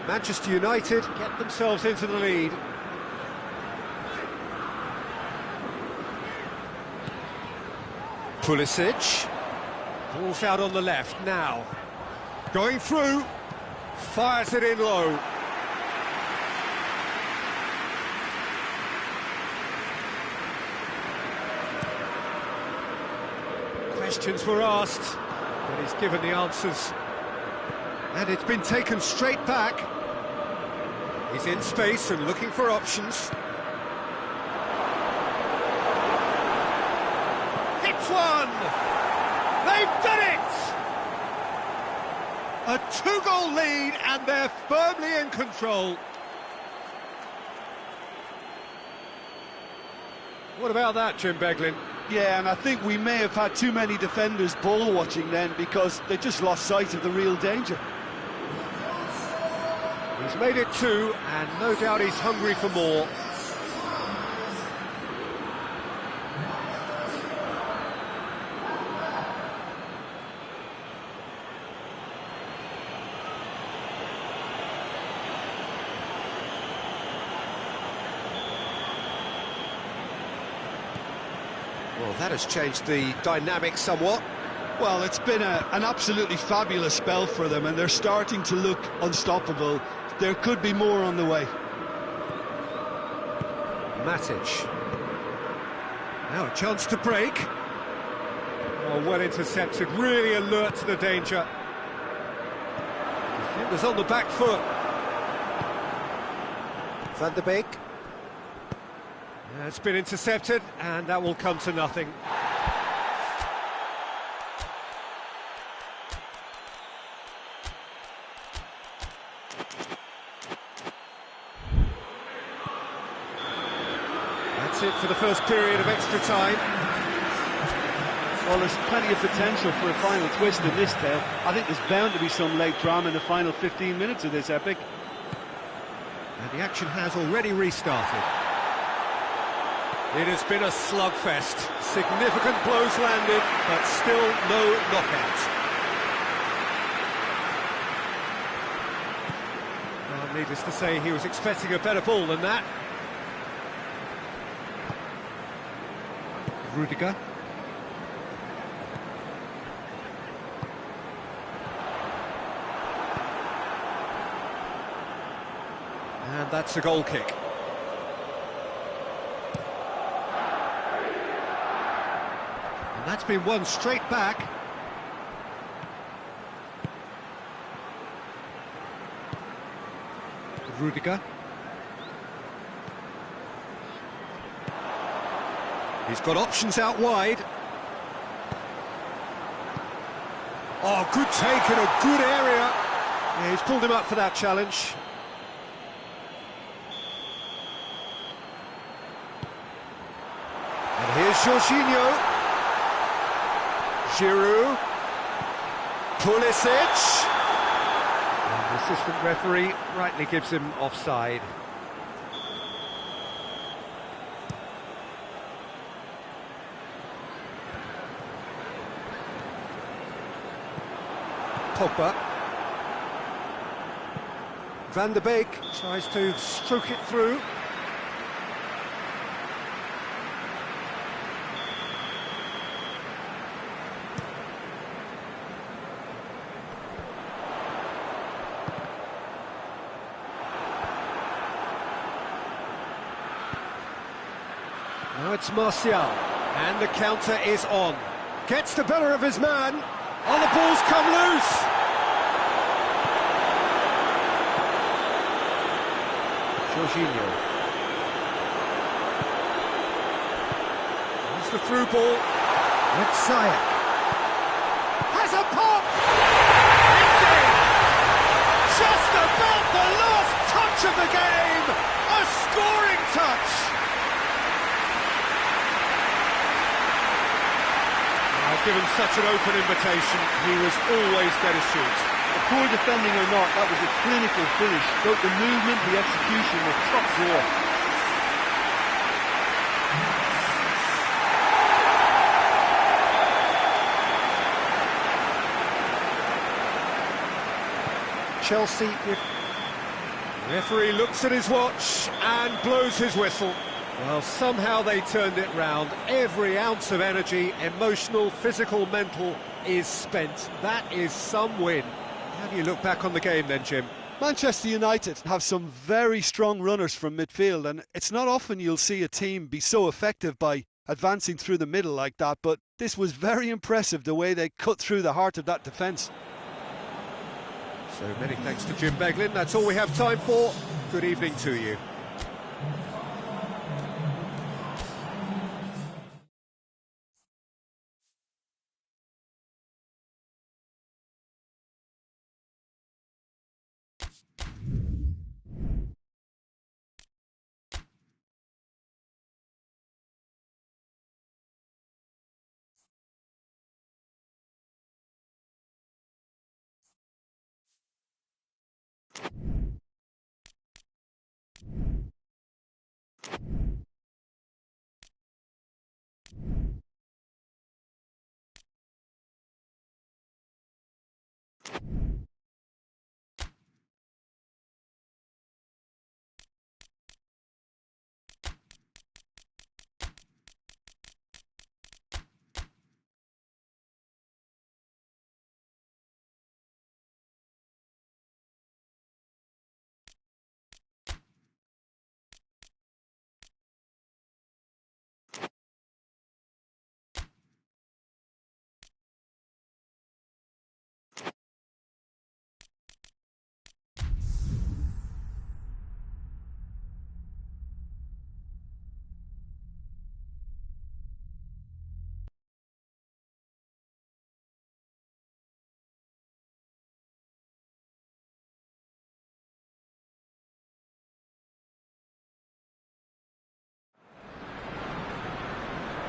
Manchester United get themselves into the lead. Pulisic. Ball's out on the left now. Going through. Fires it in low. Questions were asked, but he's given the answers. And it's been taken straight back. He's in space and looking for options. Hits one! They've done it! A 2-goal lead and they're firmly in control. What about that, Jim Beglin? Yeah, and I think we may have had too many defenders ball watching then because they just lost sight of the real danger. He's made it 2, and no doubt he's hungry for more. Well, that has changed the dynamic somewhat. Well, it's been an absolutely fabulous spell for them, and they're starting to look unstoppable. There could be more on the way. Matic. Now a chance to break. Oh, well intercepted, really alert to the danger. Defenders on the back foot. Van der Beek. Yeah, it's been intercepted, and that will come to nothing. That's it for the first period of extra time. Well, there's plenty of potential for a final twist in this tale. I think there's bound to be some late drama in the final 15 minutes of this epic. And the action has already restarted. It has been a slugfest. Significant blows landed, but still no knockout. Well, needless to say, he was expecting a better ball than that. Rudiger. And that's a goal kick. And that's been won straight back. Rudiger. He's got options out wide. Oh, good take in a good area. Yeah, he's pulled him up for that challenge. And here's Jorginho. Giroud. Pulisic. And the assistant referee rightly gives him offside. Pogba. Van der Beek tries to stroke it through. Now it's Martial, and the counter is on. Gets the better of his man. Oh, the ball's come loose! Jorginho. There's the through ball. With Sayak. Has a pop! It's in! Just about the last touch of the game! A scoring touch! Given such an open invitation, he was always going to shoot. Poor defending or not, that was a clinical finish. Both the movement, the execution was top drawer. Chelsea, if the referee looks at his watch and blows his whistle. Well, somehow they turned it round. Every ounce of energy, emotional, physical, mental, is spent. That is some win. How do you look back on the game then, Jim? Manchester United have some very strong runners from midfield, and it's not often you'll see a team be so effective by advancing through the middle like that, but this was very impressive, the way they cut through the heart of that defence. So many thanks to Jim Beglin. That's all we have time for. Good evening to you.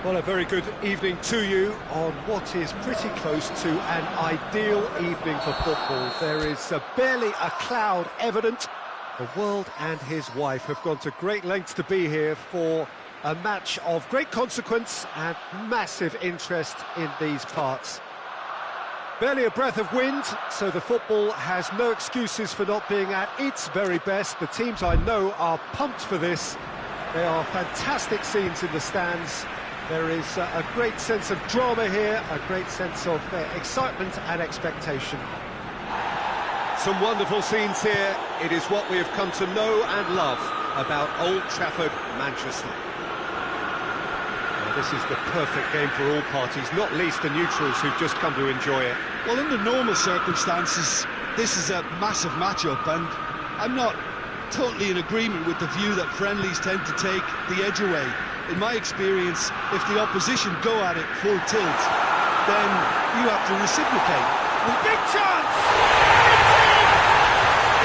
Well, a very good evening to you on what is pretty close to an ideal evening for football. There is barely a cloud evident. The world and his wife have gone to great lengths to be here for a match of great consequence and massive interest in these parts. Barely a breath of wind, so the football has no excuses for not being at its very best. The teams I know are pumped for this. There are fantastic scenes in the stands. There is a great sense of drama here, a great sense of excitement and expectation. Some wonderful scenes here. It is what we have come to know and love about Old Trafford, Manchester. Well, this is the perfect game for all parties, not least the neutrals who've just come to enjoy it. Well, under normal circumstances, this is a massive matchup, and I'm not totally in agreement with the view that friendlies tend to take the edge away. In my experience, if the opposition go at it full tilt, then you have to reciprocate. Big chance!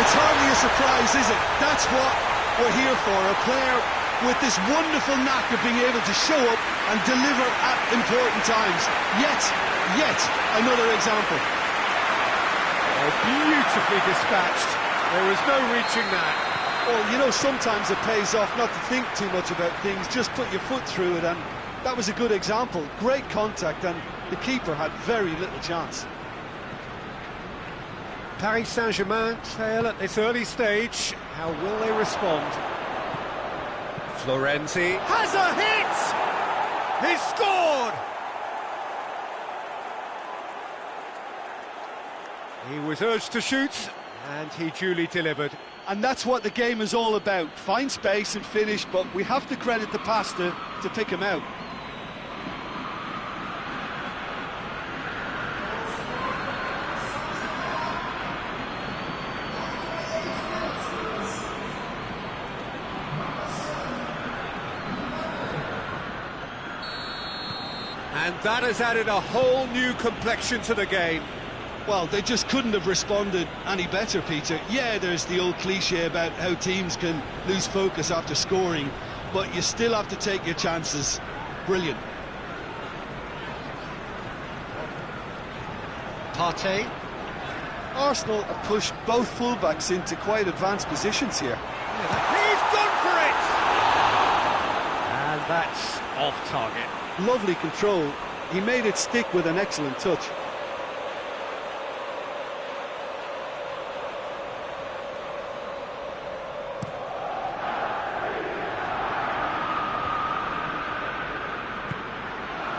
It's hardly a surprise, is it? That's what we're here for, a player with this wonderful knack of being able to show up and deliver at important times. Yet another example. Oh, beautifully dispatched. There was no reaching that. Well, you know, sometimes it pays off not to think too much about things, just put your foot through it, and that was a good example. Great contact, and the keeper had very little chance. Paris Saint-Germain trail at this early stage. How will they respond? Florenzi Has a hit! He's scored! He was urged to shoot, and he duly delivered. And that's what the game is all about. Find space and finish, but we have to credit the passer to pick him out. And that has added a whole new complexion to the game. Well, they just couldn't have responded any better, Peter. Yeah, there's the old cliche about how teams can lose focus after scoring, but you still have to take your chances. Brilliant. Partey. Arsenal have pushed both fullbacks into quite advanced positions here. He's gone for it! And that's off target. Lovely control. He made it stick with an excellent touch.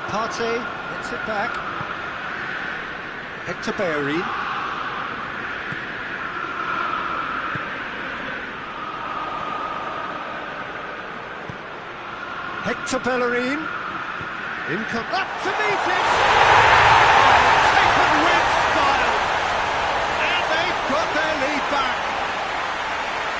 Partey gets it back. Hector Bellerin. Hector Bellerin. In comes up to meet it. Taken with style. And they've got their lead back.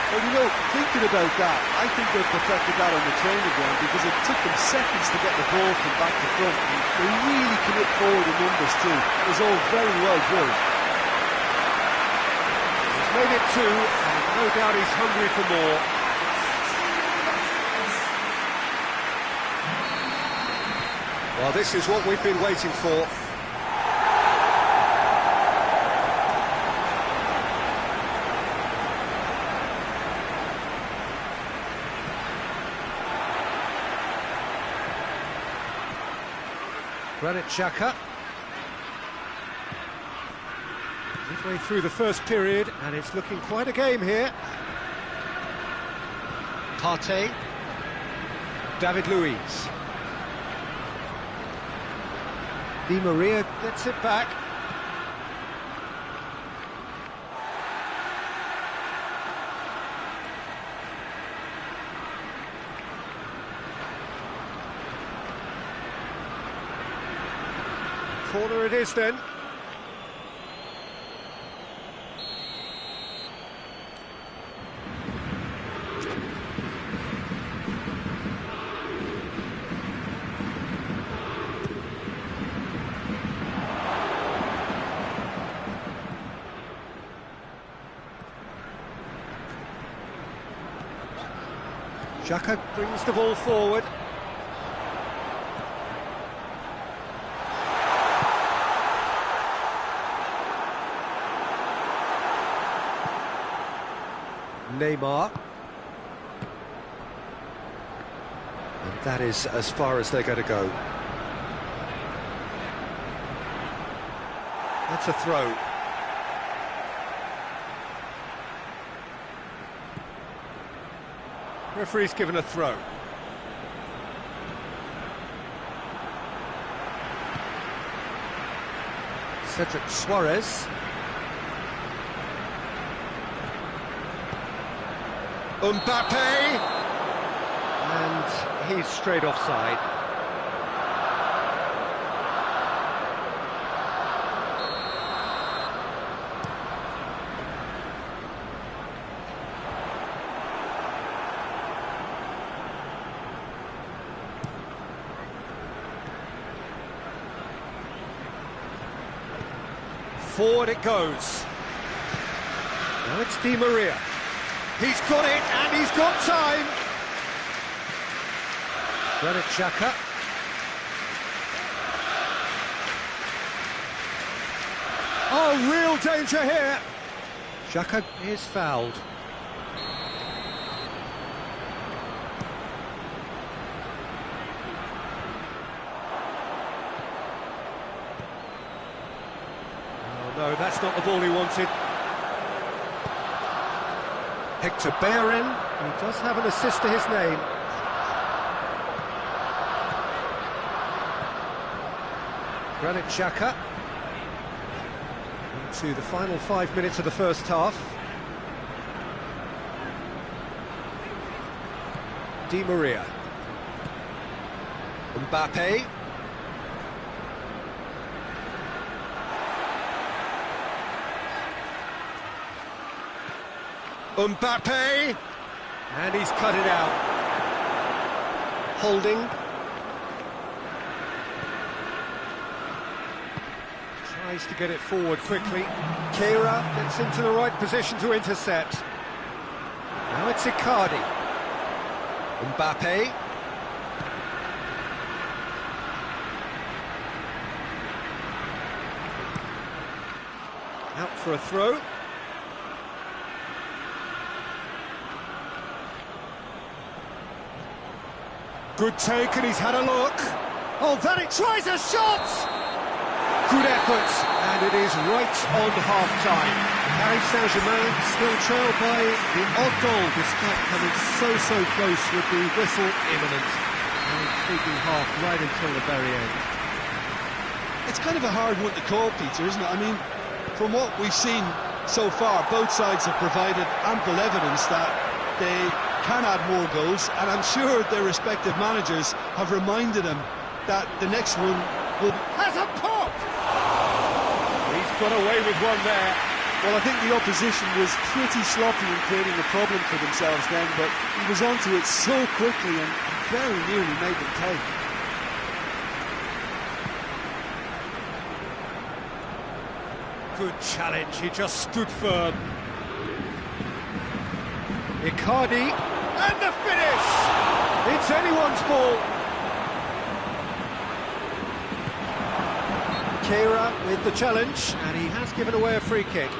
Well, you know, thinking about that, I think they perfected that on the training ground because it took them seconds to get the ball from back to front. And they really commit forward in numbers too. It was all very well drilled. He's made it two, and no doubt he's hungry for more. Well, this is what we've been waiting for. Granit Xhaka. Midway through the first period, and it's looking quite a game here. Partey. David Luiz. Di Maria gets it back. Corner it is then. Xhaka brings the ball forward. Neymar. And that is as far as they're going to go. That's a throw. Referee's given a throw. Cedric Suarez. Mbappe! And he's straight offside. Forward it goes. Now it's Di Maria. He's got it, and he's got time. Granit Xhaka. Oh, real danger here. Xhaka is fouled. No, that's not the ball he wanted. Hector Bellerin, he does have an assist to his name. Granit Xhaka. Into the final 5 minutes of the first half. Di Maria. Mbappe. Mbappe, and he's cut it out. Holding. Tries to get it forward quickly. Keira gets into the right position to intercept. Now it's Icardi. Mbappe. Out for a throw. Good take, and he's had a look. Oh, that it tries a shot! Good effort, and it is right on half-time. Paris Saint-Germain still trail by the odd goal, despite coming so close with the whistle imminent. And taking half right until the very end. It's kind of a hard one to call, Peter, isn't it? I mean, from what we've seen so far, both sides have provided ample evidence that they can add more goals, and I'm sure their respective managers have reminded them that the next one will... Has a pop! He's got away with one there. Well, I think the opposition was pretty sloppy in creating a problem for themselves then, but he was onto it so quickly and very nearly made them pay. Good challenge, he just stood firm. Icardi, and the finish! It's anyone's ball. Keira with the challenge, and he has given away a free kick.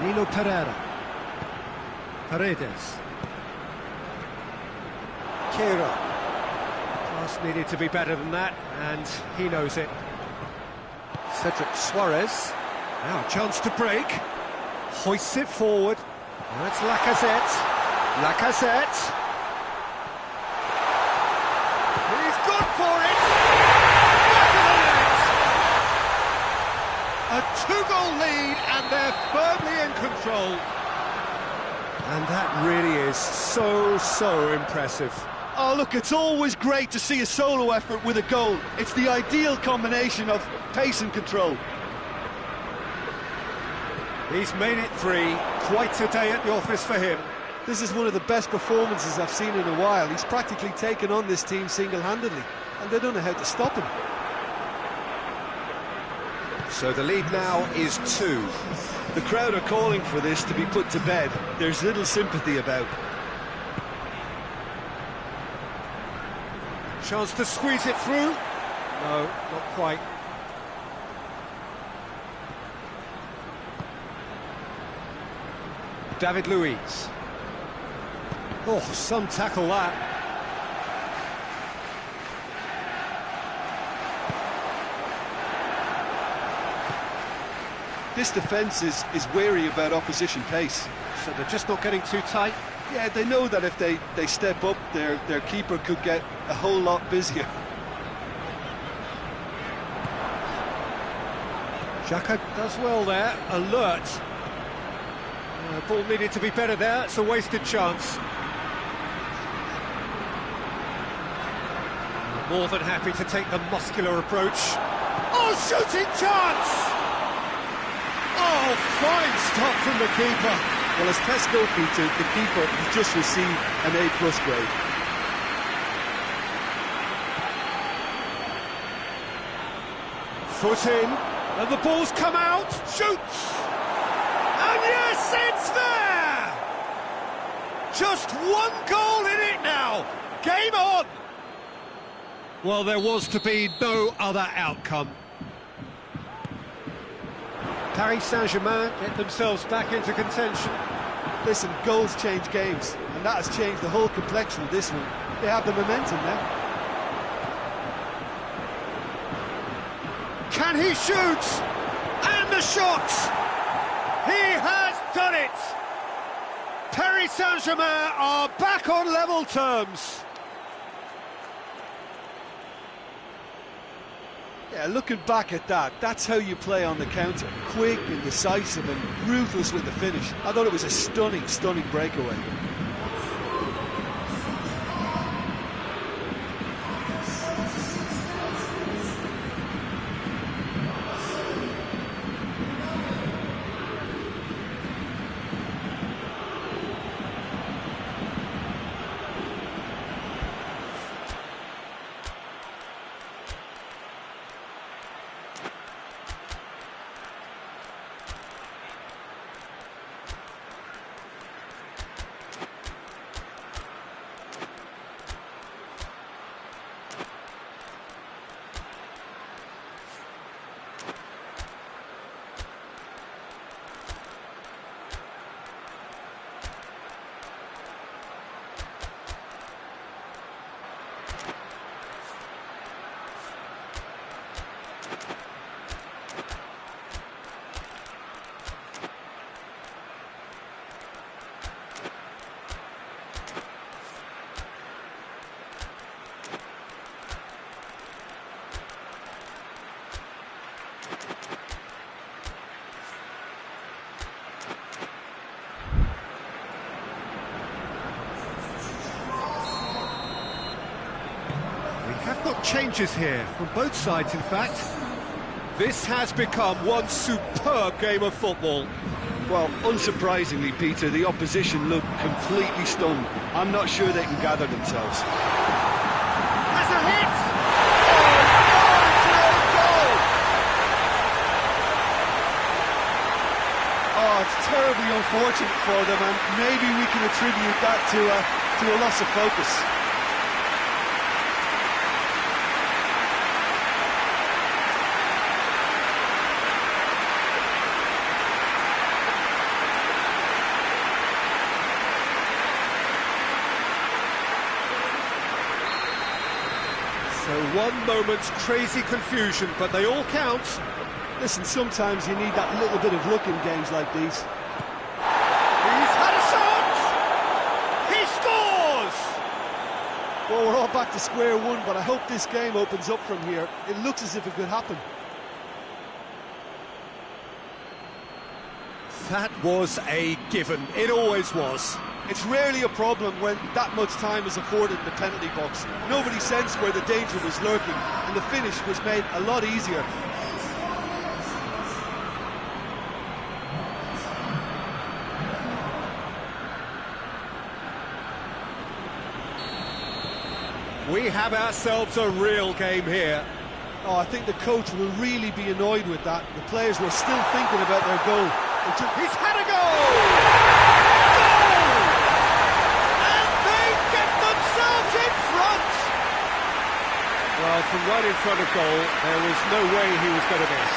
Danilo Paredes. Keira. Pass needed to be better than that, and he knows it. Cedric Suarez. Now a chance to break. Hoists it forward. That's Lacazette. Lacazette. He's gone for it. Back of the net. A two-goal lead, and they're firmly in control. And that really is so impressive. Oh, look, it's always great to see a solo effort with a goal. It's the ideal combination of pace and control. He's made it three. Quite a day at the office for him. This is one of the best performances I've seen in a while. He's practically taken on this team single-handedly, and they don't know how to stop him. So the lead now is 2. The crowd are calling for this to be put to bed. There's little sympathy about. Chance to squeeze it through. No, not quite. David Luiz. Oh, some tackle that. This defence is wary about opposition pace. So they're just not getting too tight. Yeah, they know that if they step up, their keeper could get a whole lot busier. Xhaka does well there, alert. Ball needed to be better there, it's a wasted chance. More than happy to take the muscular approach. Oh, shooting chance! Oh, fine stop from the keeper. Well, as test goalkeeper, the keeper has just received an A+ grade. Foot in, and the ball's come out, shoots! And yes, it's there! Just one goal in it now, game on! Well, there was to be no other outcome. Paris Saint-Germain get themselves back into contention. Listen, goals change games, and that has changed the whole complexion of this one. They have the momentum now. Can he shoot? And the shot! He has done it! Paris Saint-Germain are back on level terms. Yeah, looking back at that, that's how you play on the counter. Quick and decisive and ruthless with the finish. I thought it was a stunning, stunning breakaway. Have got changes here from both sides, in fact. This has become one superb game of football. Well, unsurprisingly, Peter, the opposition look completely stunned. I'm not sure they can gather themselves. Has a hit! Oh, it's terribly unfortunate for them, and maybe we can attribute that to a loss of focus. So one moment's crazy confusion, but they all count. Listen, sometimes you need that little bit of luck in games like these. He's had a shot! He scores! Well, we're all back to square one, but I hope this game opens up from here. It looks as if it could happen. That was a given. It always was. It's rarely a problem when that much time is afforded in the penalty box. Nobody sensed where the danger was lurking, and the finish was made a lot easier. We have ourselves a real game here. Oh, I think the coach will really be annoyed with that. The players were still thinking about their goal. He's had a goal! Well, from right in front of goal, there was no way he was going to miss.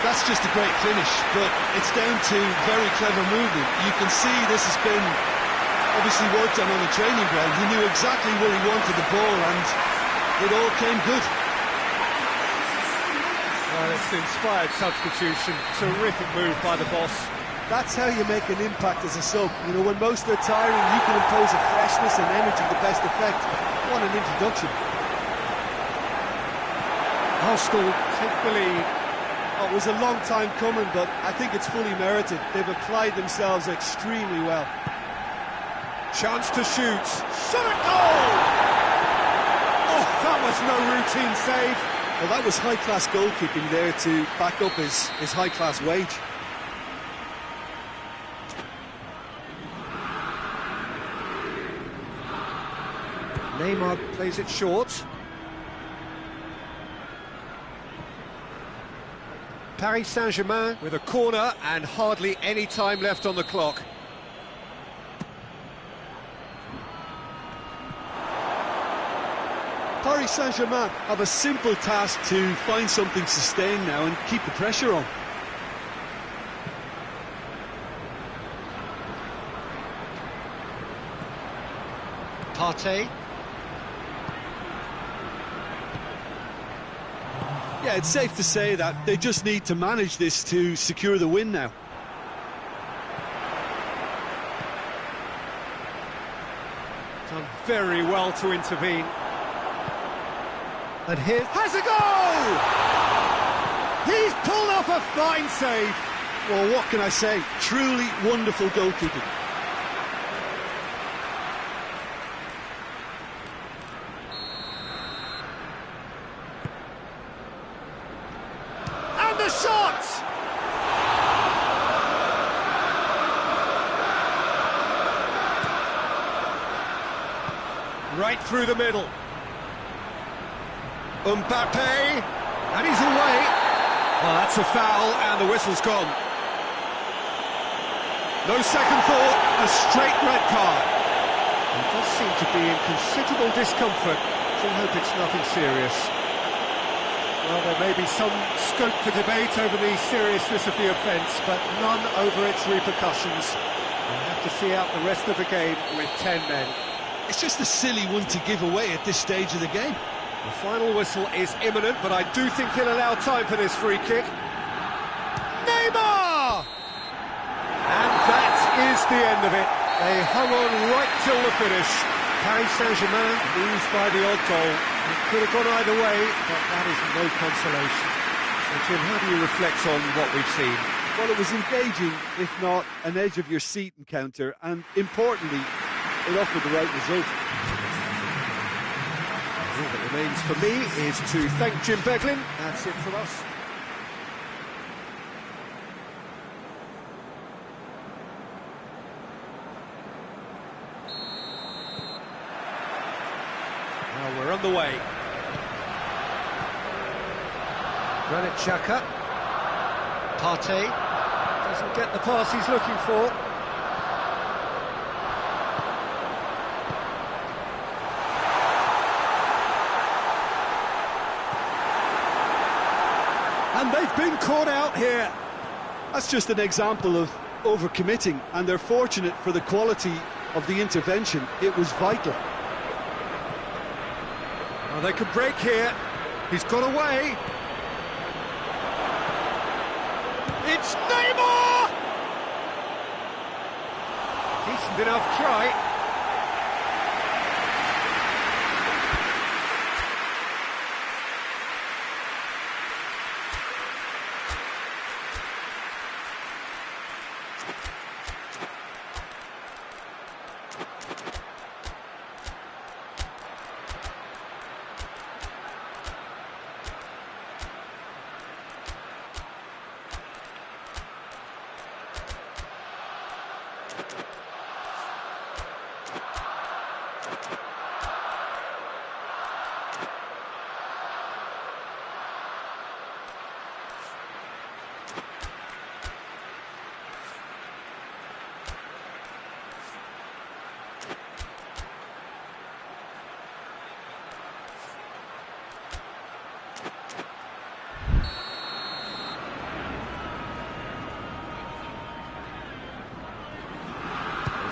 That's just a great finish, but it's down to very clever movement. You can see this has been obviously worked on a training ground. He knew exactly where he wanted the ball, and it all came good. Well, it's an inspired substitution. Terrific move by the boss. That's how you make an impact as a sub. You know, when most are tiring, you can impose a freshness and energy to best effect. What an introduction. Arsenal take the lead. Oh, it was a long time coming, but I think it's fully merited. They've applied themselves extremely well. Chance to shoot. Shot at goal! Oh, that was no routine save. Well, that was high-class goalkeeping there to back up his high-class wage. Neymar plays it short. Paris Saint-Germain with a corner and hardly any time left on the clock. Paris Saint-Germain have a simple task to find something sustained now and keep the pressure on. Partey. Yeah, it's safe to say that they just need to manage this to secure the win now. Done very well to intervene. And here has a goal! He's pulled off a fine save. Well, what can I say? Truly wonderful goalkeeping. And the shot! Right through the middle. Mbappe, and he's away. Well, that's a foul, and the whistle's gone. No second thought, a straight red card. He does seem to be in considerable discomfort. So I hope it's nothing serious. Well, there may be some scope for debate over the seriousness of the offence, but none over its repercussions. We'll have to see out the rest of the game with 10 men. It's just a silly one to give away at this stage of the game. The final whistle is imminent, but I do think he'll allow time for this free kick. Neymar! And that is the end of it. They hung on right till the finish. Paris Saint-Germain lose by the odd goal. It could have gone either way, but that is no consolation. So Jim, how do you reflect on what we've seen? Well, it was engaging, if not an edge-of-your-seat encounter, and importantly, it offered the right result. All that remains for me is to thank Jim Beglin. That's it from us. Now we're on the way. Granit Xhaka. Partey doesn't get the pass he's looking for. And they've been caught out here. That's just an example of overcommitting, and they're fortunate for the quality of the intervention. It was vital. Well, they could break here. He's got away. It's Neymar! Decent enough try.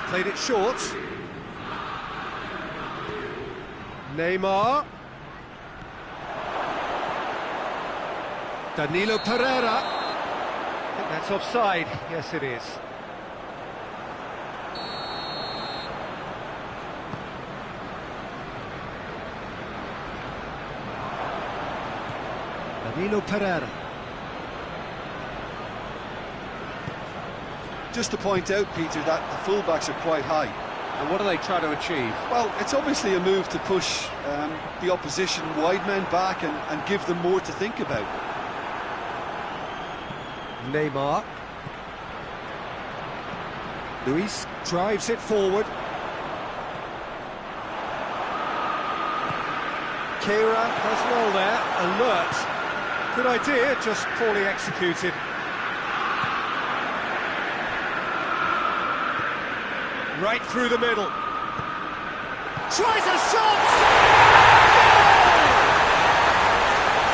played it short. Neymar. Danilo Pereira. I think that's offside. Yes, it is. Danilo Pereira. Just to point out, Peter, that the fullbacks are quite high. And what are they trying to achieve? Well, it's obviously a move to push the opposition wide men back and give them more to think about. Neymar. Luis drives it forward. Kira does well there, alert. Good idea, just poorly executed. Right through the middle. Tries a shot!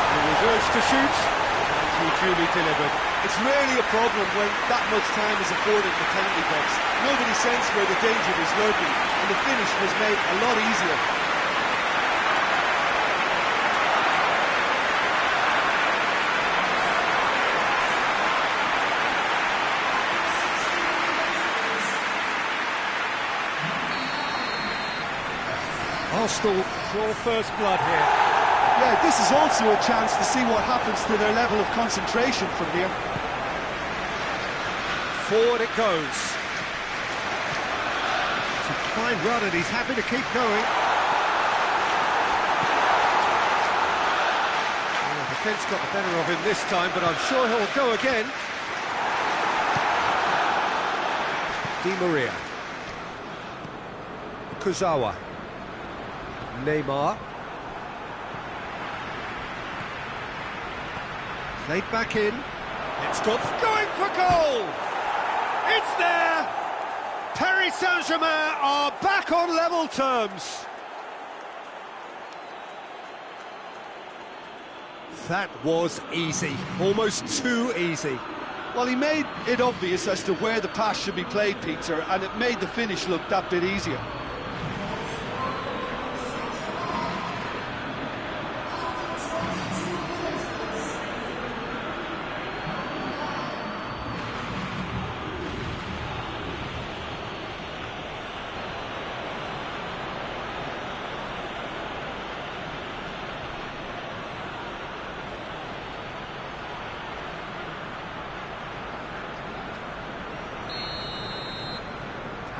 He was urged to shoot, and he duly delivered. It's rarely a problem when that much time is afforded in the penalty box. Nobody sensed where the danger was lurking, and the finish was made a lot easier. Arsenal draw first blood here. Yeah, this is also a chance to see what happens to their level of concentration from here. Forward it goes. It's a fine run and he's happy to keep going. Well, the defence got the better of him this time, but I'm sure he'll go again. Di Maria. Kurzawa. Neymar. Played back in. It's got going for goal! It's there! Paris Saint-Germain are back on level terms. That was easy, almost too easy. Well, he made it obvious as to where the pass should be played, Peter, and it made the finish look that bit easier.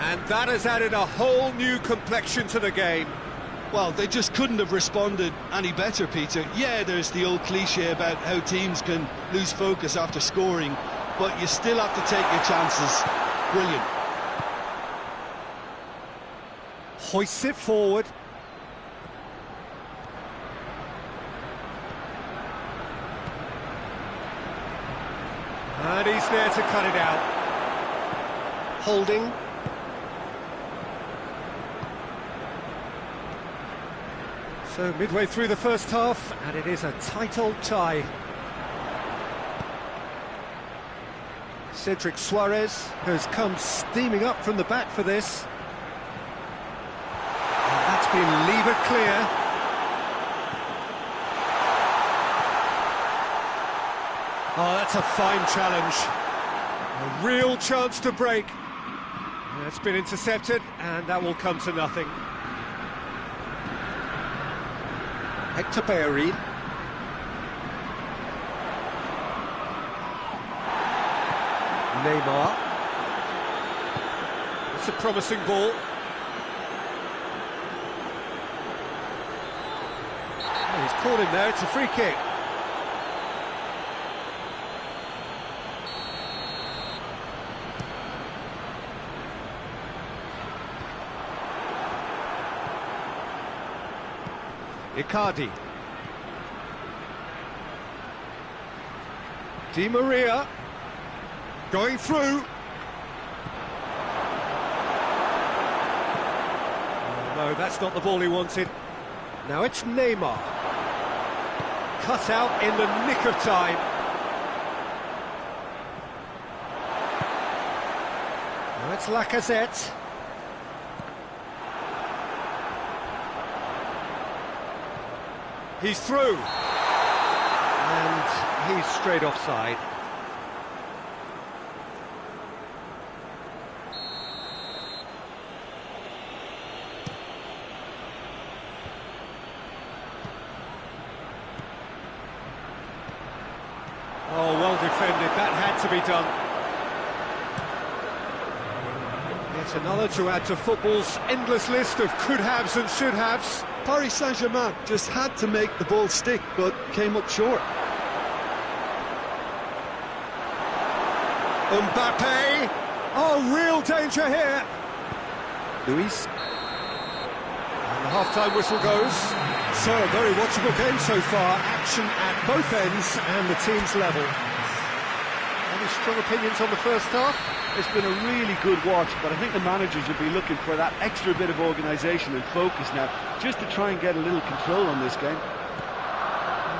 And that has added a whole new complexion to the game. Well, they just couldn't have responded any better, Peter. Yeah, there's the old cliche about how teams can lose focus after scoring, but you still have to take your chances. Brilliant. Hoists it forward. And he's there to cut it out. Holding. So midway through the first half, and it is a tight old tie. Cedric Suarez has come steaming up from the back for this. And that's been levered clear. Oh, that's a fine challenge. A real chance to break. It's been intercepted, and that will come to nothing. Hector Bellerin. Neymar. It's a promising ball. Oh, he's caught him there, it's a free kick. Icardi. Di Maria. Going through. Oh, no, that's not the ball he wanted. Now it's Neymar. Cut out in the nick of time. Now it's Lacazette. He's through. And he's straight offside. Oh, well defended. That had to be done. It's another to add to football's endless list of could-haves and should-haves. Paris Saint-Germain just had to make the ball stick, but came up short. Mbappe. Oh, real danger here. Luis. And the half-time whistle goes. So, a very watchable game so far. Action at both ends and the team's level. Any strong opinions on the first half? It's been a really good watch, but I think the managers will be looking for that extra bit of organisation and focus now, just to try and get a little control on this game.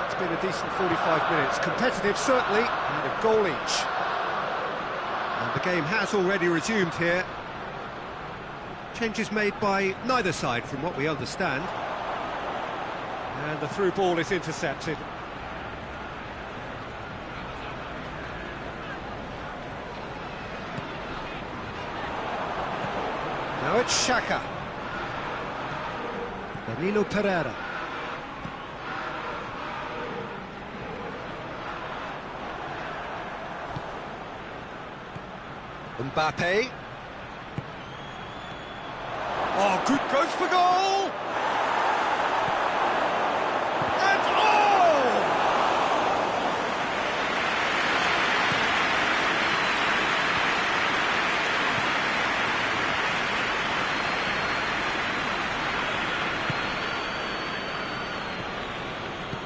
It's been a decent 45 minutes. Competitive, certainly, and a goal each. And the game has already resumed here. Changes made by neither side, from what we understand. And the through ball is intercepted. Now it's Xhaka. Danilo Pereira. Mbappe. Oh, good, goes for goal! And oh!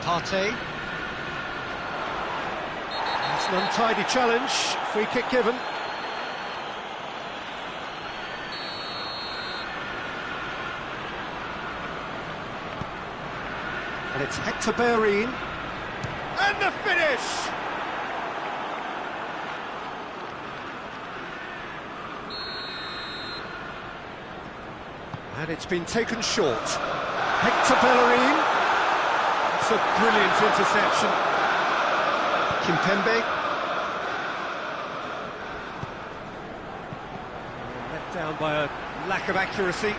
Partey. It's an untidy challenge. Free kick given. And it's Hector Bellerin. And the finish! And it's been taken short. Hector Bellerin. It's a brilliant interception. Kimpembe. Let down by a lack of accuracy.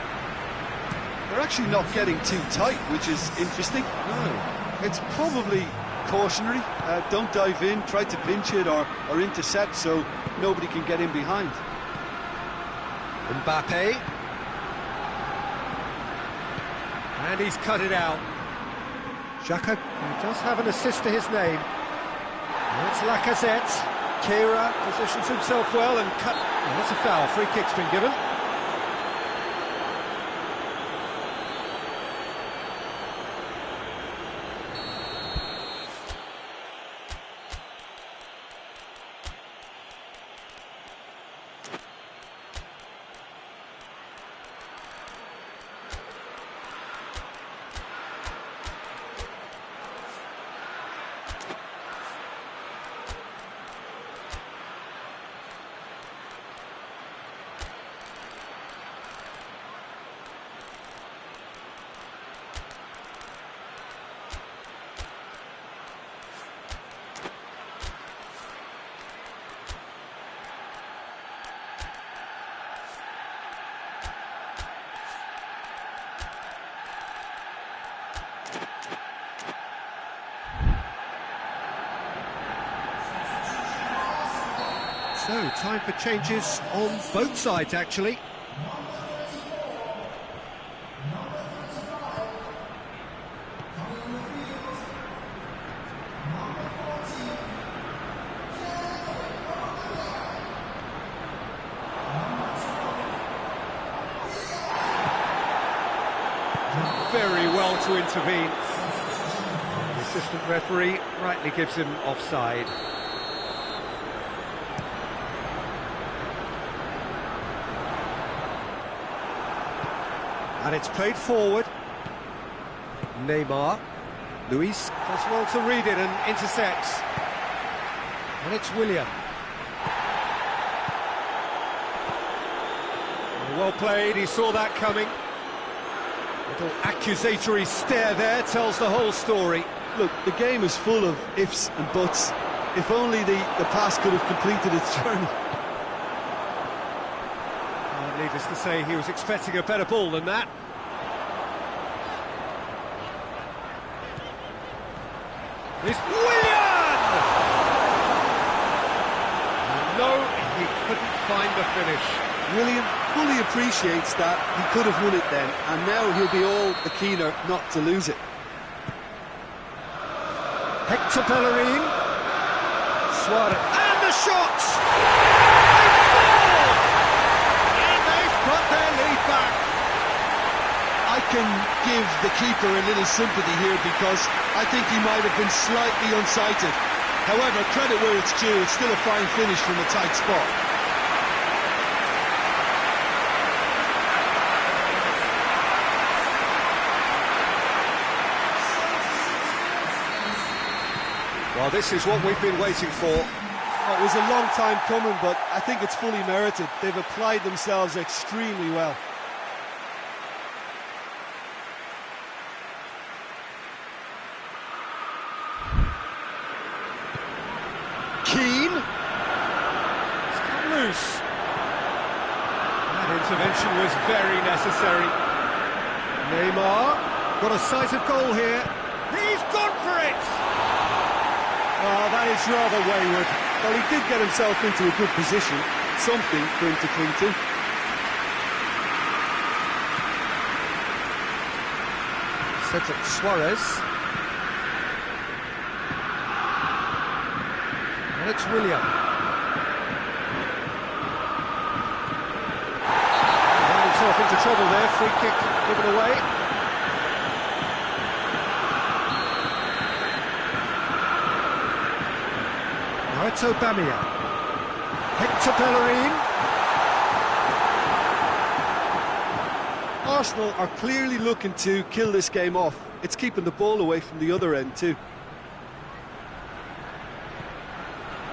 They're actually not getting too tight, which is interesting. No. It's probably cautionary. Don't dive in, try to pinch it or intercept so nobody can get in behind. Mbappe. And he's cut it out. Xhaka does have an assist to his name. And it's Lacazette. Kira positions himself well and cut. And that's a foul. Free kick's been given. So, time for changes on both sides, actually. Very well to intervene. The assistant referee rightly gives him offside. And it's played forward. Neymar. Luis does well to read it and intercepts. And it's Willian. Well played, he saw that coming. Little accusatory stare there tells the whole story. Look, the game is full of ifs and buts. If only the pass could have completed its journey. Needless to say, he was expecting a better ball than that. It's Willian! No, he couldn't find the finish. William fully appreciates that he could have won it then, and now he'll be all the keener not to lose it. Hector Bellerin. Suarez. And the shot! They've scored! And they've got their lead back. I can give the keeper a little sympathy here because I think he might have been slightly unsighted. However, credit where it's due, it's still a fine finish from a tight spot. Well, this is what we've been waiting for. It was a long time coming, but I think it's fully merited. They've applied themselves extremely well. Keane. It's come loose. That intervention was very necessary. Neymar got a sight of goal here. He's gone for it! Oh, that is rather wayward. Well, he did get himself into a good position. Something for him to cling to. Cedric Suarez. And it's Willian. Got himself into trouble there. Free kick given away. Now it's Aubameyang. Hector Bellerin. Arsenal are clearly looking to kill this game off. It's keeping the ball away from the other end too.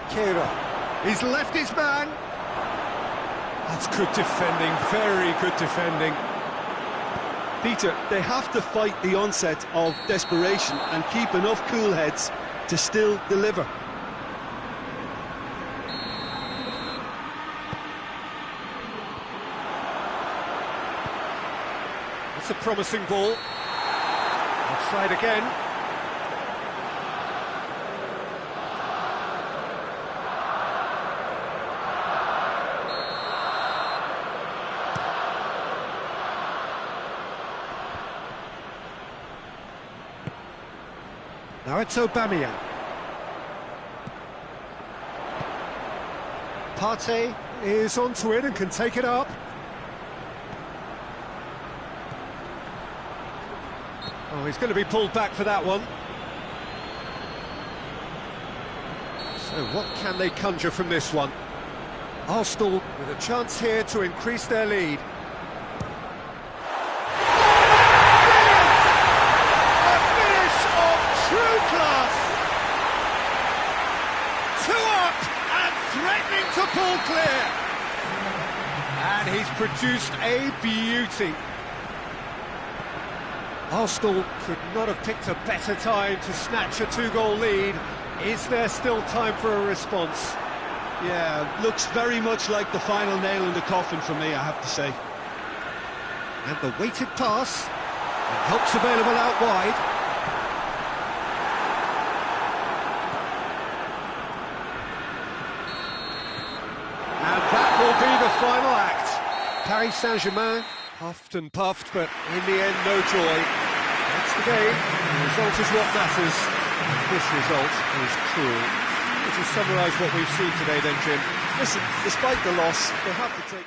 Keira. He's left his man. That's good defending, very good defending. Peter, they have to fight the onset of desperation and keep enough cool heads to still deliver. It's a promising ball. Offside again. Now it's Aubameyang. Partey is onto it and can take it up. Oh, he's going to be pulled back for that one. So what can they conjure from this one? Arsenal with a chance here to increase their lead. A finish of true class! Two up and threatening to pull clear. And he's produced a beauty. Arsenal could not have picked a better time to snatch a two-goal lead. Is there still time for a response? Yeah, looks very much like the final nail in the coffin for me, I have to say. And the weighted pass, and help's available out wide. And that will be the final act. Paris Saint-Germain puffed and puffed, but in the end, no joy. That's the game. The result is what matters. This result is cruel. Would you summarise what we've seen today then, Jim? Listen, despite the loss, they have to take...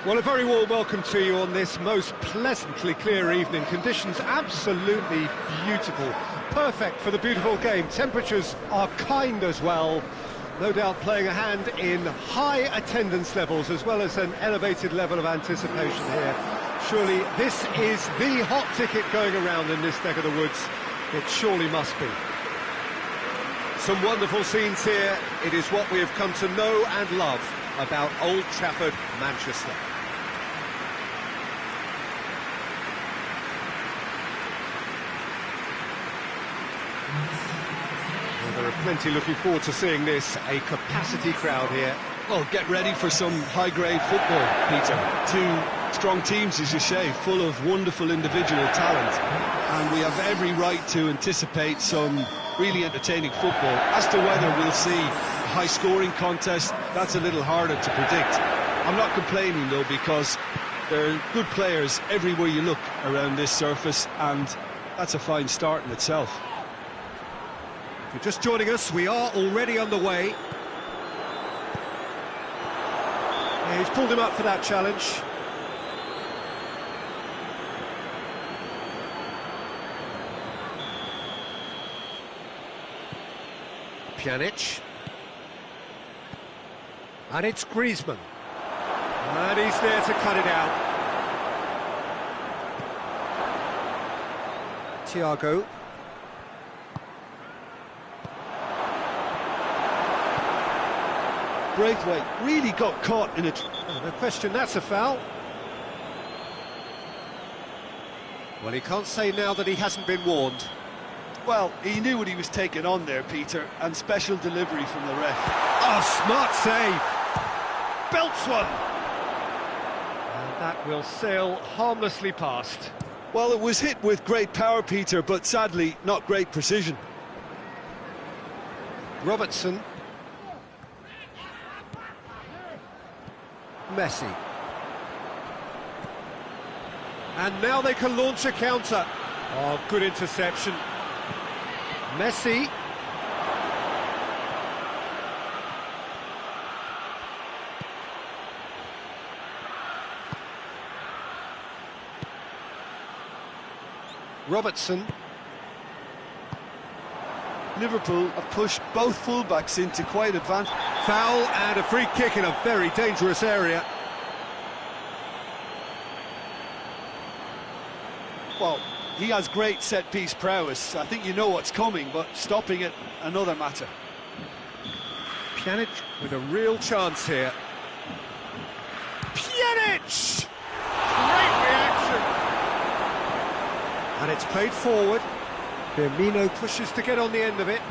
Well, a very warm welcome to you on this most pleasantly clear evening. Conditions absolutely beautiful, perfect for the beautiful game. Temperatures are kind as well, no doubt playing a hand in high attendance levels as well as an elevated level of anticipation here. Surely this is the hot ticket going around in this neck of the woods. It surely must be. Some wonderful scenes here. It is what we have come to know and love about Old Trafford, Manchester. Well, there are plenty looking forward to seeing this. A capacity crowd here. Well, get ready for some high-grade football, Peter. Two strong teams, as you say, full of wonderful individual talent. And we have every right to anticipate some really entertaining football. As to whether we'll see a high-scoring contest, that's a little harder to predict. I'm not complaining, though, because there are good players everywhere you look around this surface, and that's a fine start in itself. If you're just joining us, we are already underway. Yeah, he's pulled him up for that challenge. Pjanic. And it's Griezmann. And he's there to cut it out. Thiago. Braithwaite really got caught in it. No question, that's a foul. Well, he can't say now that he hasn't been warned. Well, he knew what he was taking on there, Peter, and special delivery from the ref. Oh, smart save! Belts one! And that will sail harmlessly past. Well, it was hit with great power, Peter, but sadly, not great precision. Robertson. Messi. And now they can launch a counter. Oh, good interception. Messi. Robertson. Liverpool have pushed both fullbacks into quite advanced. Foul and a free kick in a very dangerous area. Well, he has great set-piece prowess. I think you know what's coming, but stopping it, another matter. Pjanic with a real chance here. Pjanic! Great reaction! And it's played forward. Firmino pushes to get on the end of it.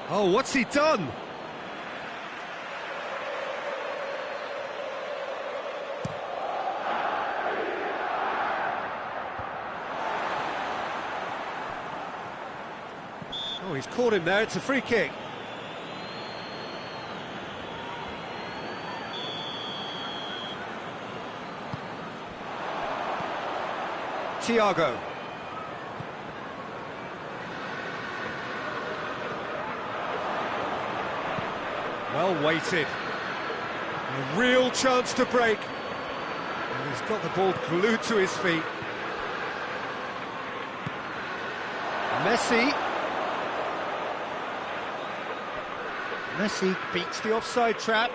Oh, what's he done? Oh, he's caught him there, it's a free kick. Thiago. Well weighted. A real chance to break. And he's got the ball glued to his feet. Messi. Messi beats the offside trap.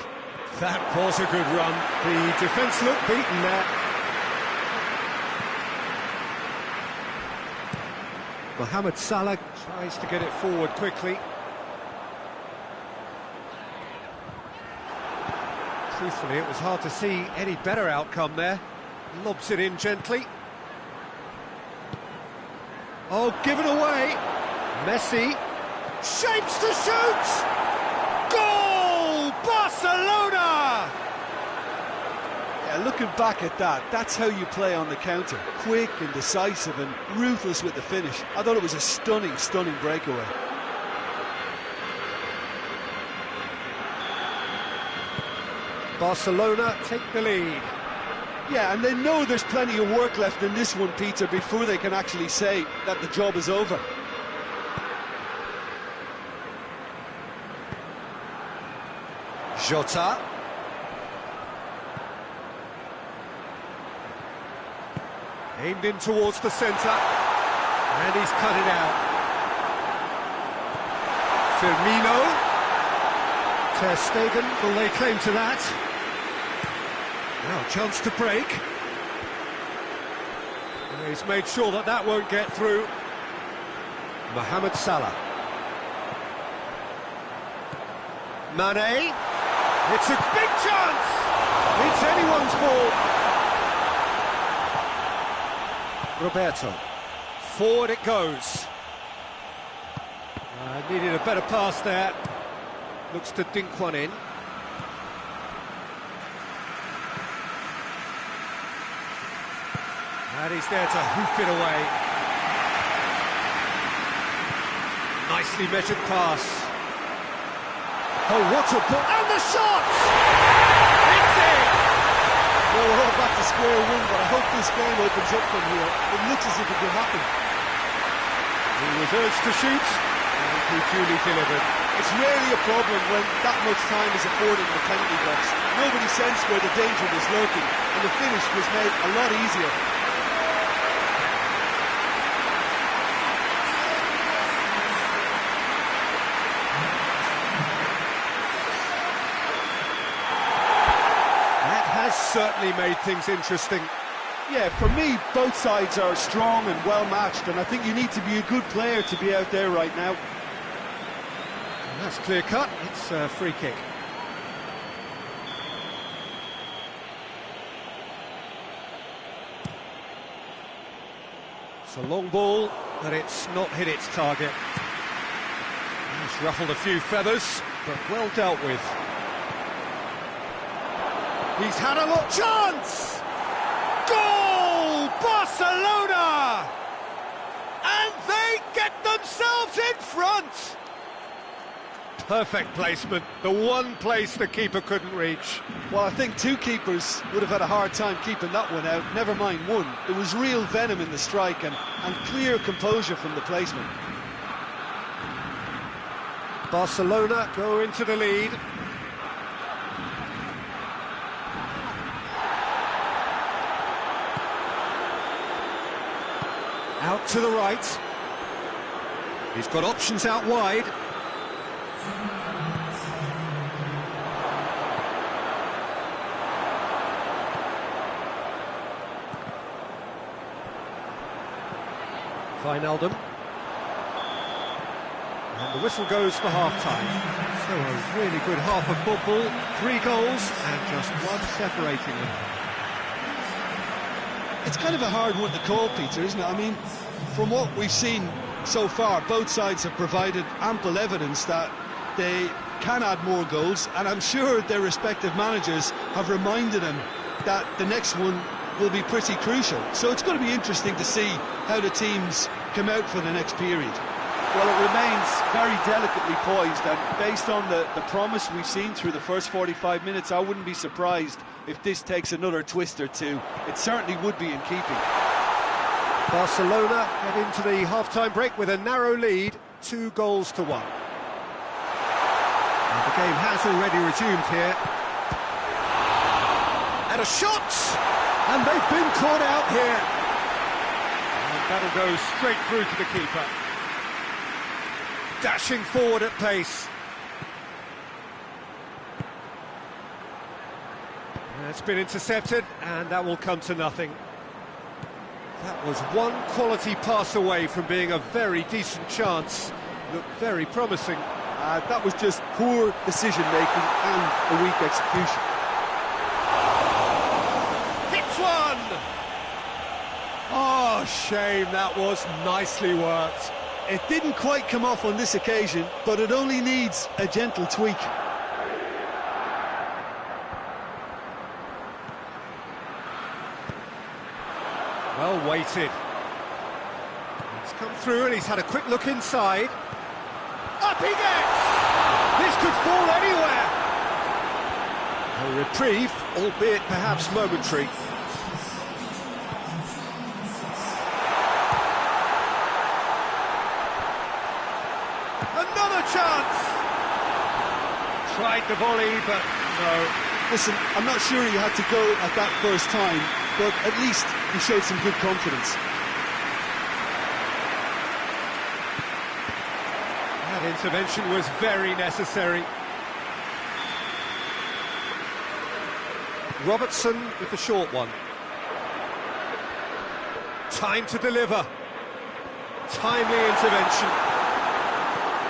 That was a good run. The defence looked beaten there. Mohamed Salah tries to get it forward quickly. Truthfully, it was hard to see any better outcome there. Lobs it in gently. Oh, given away. Messi. Shapes to shoot! Goal! Barcelona! Yeah, looking back at that, that's how you play on the counter. Quick and decisive and ruthless with the finish. I thought it was a stunning, stunning breakaway. Barcelona take the lead. Yeah, and they know there's plenty of work left in this one, Peter, before they can actually say that the job is over. Jota. Aimed in towards the centre, and he's cut it out. Firmino. Ter Stegen will lay claim to that. Now, chance to break. And he's made sure that that won't get through. Mohamed Salah. Mane. It's a big chance! It's anyone's ball. Roberto. Forward it goes. Needed a better pass there. Looks to dink one in. And he's there to hoof it away. Nicely measured pass. Oh, what a ball! And the shot! It's in! Well, we're all back to square one, but I hope this game opens up from here. It looks as if it could happen. He was urged to shoot, and he duly delivered. It's rarely a problem when that much time is afforded in the penalty box. Nobody sensed where the danger was lurking, and the finish was made a lot easier. That has certainly made things interesting. Yeah, for me, both sides are strong and well matched, and I think you need to be a good player to be out there right now. And that's clear cut. It's a free kick. It's a long ball, but it's not hit its target. It's ruffled a few feathers, but well dealt with. He's had a lot chance! Goal! Barcelona! And they get themselves in front! Perfect placement, the one place the keeper couldn't reach. Well, I think two keepers would have had a hard time keeping that one out, never mind one. There was real venom in the strike and clear composure from the placement. Barcelona go into the lead. Out to the right. He's got options out wide. Wijnaldum. And the whistle goes for half-time. So a really good half of football, 3 goals and just one separating them. It's kind of a hard one to call, Peter, isn't it? I mean, from what we've seen so far, both sides have provided ample evidence that they can add more goals, and I'm sure their respective managers have reminded them that the next one will be pretty crucial. So it's going to be interesting to see how the teams come out for the next period. Well, it remains very delicately poised, and based on the promise we've seen through the first 45 minutes, I wouldn't be surprised if this takes another twist or two. It certainly would be in keeping. Barcelona get into the half-time break with a narrow lead, 2 goals to 1. And the game has already resumed here. And a shot! And they've been caught out here. And that'll go straight through to the keeper. Dashing forward at pace. It's been intercepted, and that will come to nothing. That was one quality pass away from being a very decent chance. Looked very promising. That was just poor decision-making and a weak execution. Hits one! Oh, shame, that was nicely worked. It didn't quite come off on this occasion, but it only needs a gentle tweak. Well weighted. He's come through and he's had a quick look inside. Up he gets! This could fall anywhere! A reprieve, albeit perhaps momentary. Another chance! Tried the volley, but No. Listen, I'm not sure he had to go at that first time, but at least he showed some good confidence. That intervention was very necessary. Robertson with the short one. Time to deliver. Timely intervention.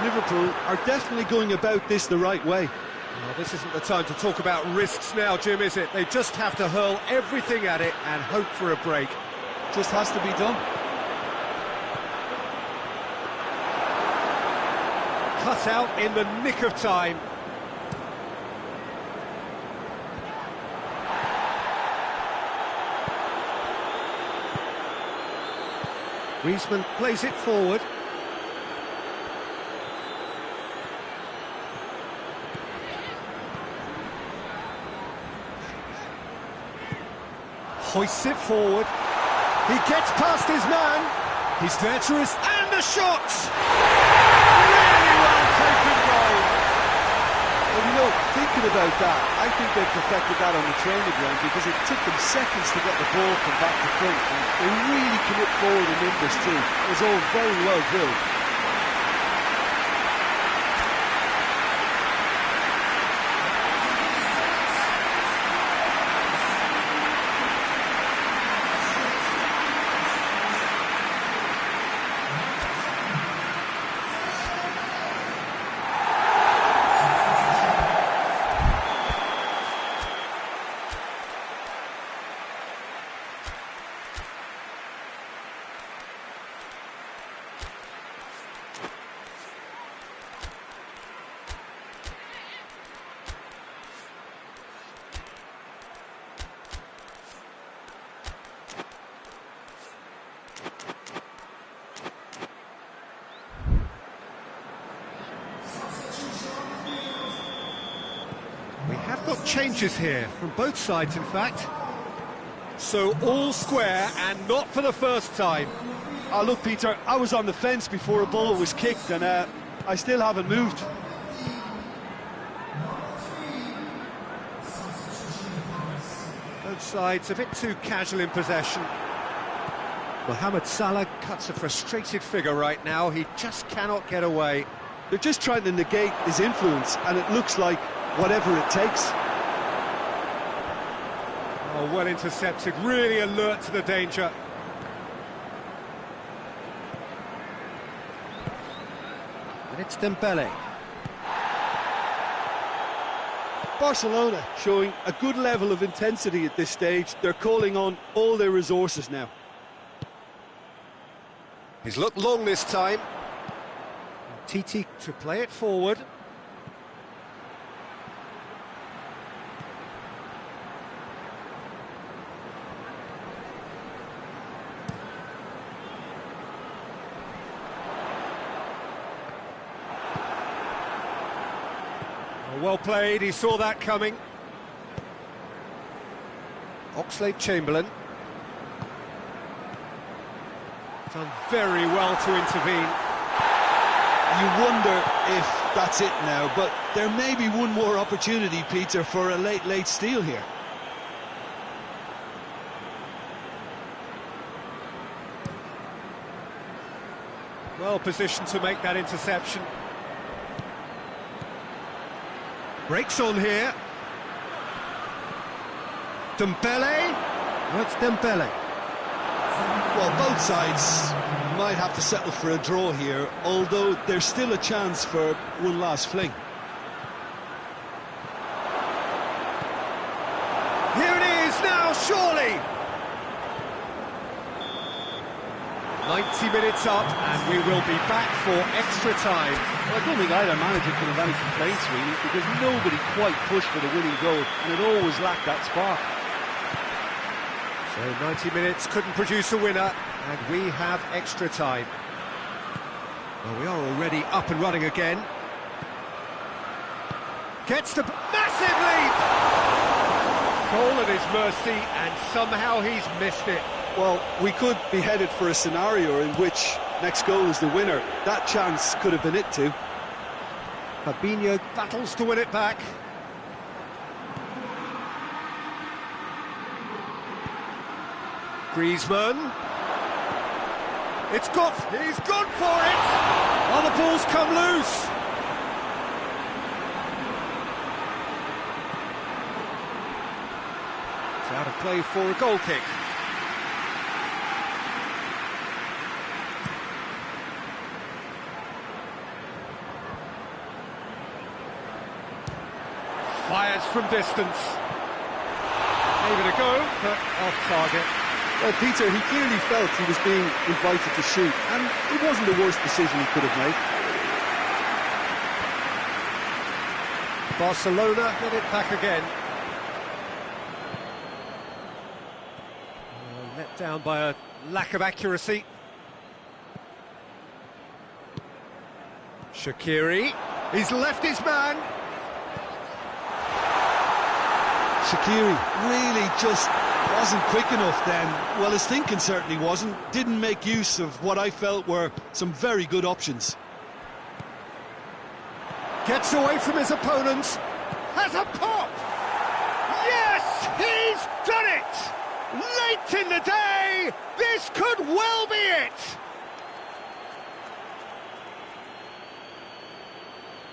Liverpool are definitely going about this the right way. Well, this isn't the time to talk about risks now, Jim, is it? They just have to hurl everything at it and hope for a break. Just has to be done. Cut out in the nick of time. Griezmann plays it forward. Hoists it forward. He gets past his man. He's there to his... And the shot! Really well taken goal. Well, you know, thinking about that, I think they perfected that on the training ground because it took them seconds to get the ball from back to front. And they really commit forward in numbers too. It was all very well drilled. We have got changes here, from both sides in fact. So all square and not for the first time. Oh, look, Peter, I was on the fence before a ball was kicked and I still haven't moved. Both sides a bit too casual in possession. Mohamed Salah cuts a frustrated figure right now. He just cannot get away. They're just trying to negate his influence and it looks like whatever it takes. Oh, well intercepted, really alert to the danger. And it's Dembele. Barcelona showing a good level of intensity at this stage. They're calling on all their resources now. He's looked long this time. Titi to play it forward. Well played, he saw that coming. Oxlade-Chamberlain. Done very well to intervene. You wonder if that's it now, but there may be one more opportunity, Peter, for a late steal here. Well positioned to make that interception. Breaks on here. Dembele. That's Dembele. Well, both sides might have to settle for a draw here, although there's still a chance for one last fling. Here it is now, surely! 90 minutes up, and we will be back for extra time. Well, I don't think either manager can have any complaints, really, because nobody quite pushed for the winning goal, and it always lacked that spark. So 90 minutes couldn't produce a winner, and we have extra time. Well, we are already up and running again. Gets the massive leap! Goal at his mercy, and somehow he's missed it. Well, we could be headed for a scenario in which next goal is the winner. That chance could have been it too. Fabinho battles to win it back. Griezmann. He's gone for it! Oh, the ball's come loose! It's out of play for a goal kick. Fires from distance. Gave it a go, but off target. Well, Peter, he clearly felt he was being invited to shoot, and it wasn't the worst decision he could have made. Barcelona get it back again. Let down by a lack of accuracy. Shaqiri, he's left his man. Shaqiri really just wasn't quick enough then. Well, his thinking certainly wasn't. Didn't make use of what I felt were some very good options. Gets away from his opponents. Has a pop! Yes, he's done it! Late in the day, this could well be it!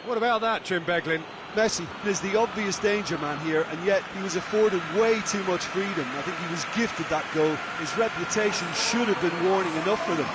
What about that, Jim Beglin? Messi is the obvious danger man here, and yet he was afforded way too much freedom. I think he was gifted that goal. His reputation should have been warning enough for them.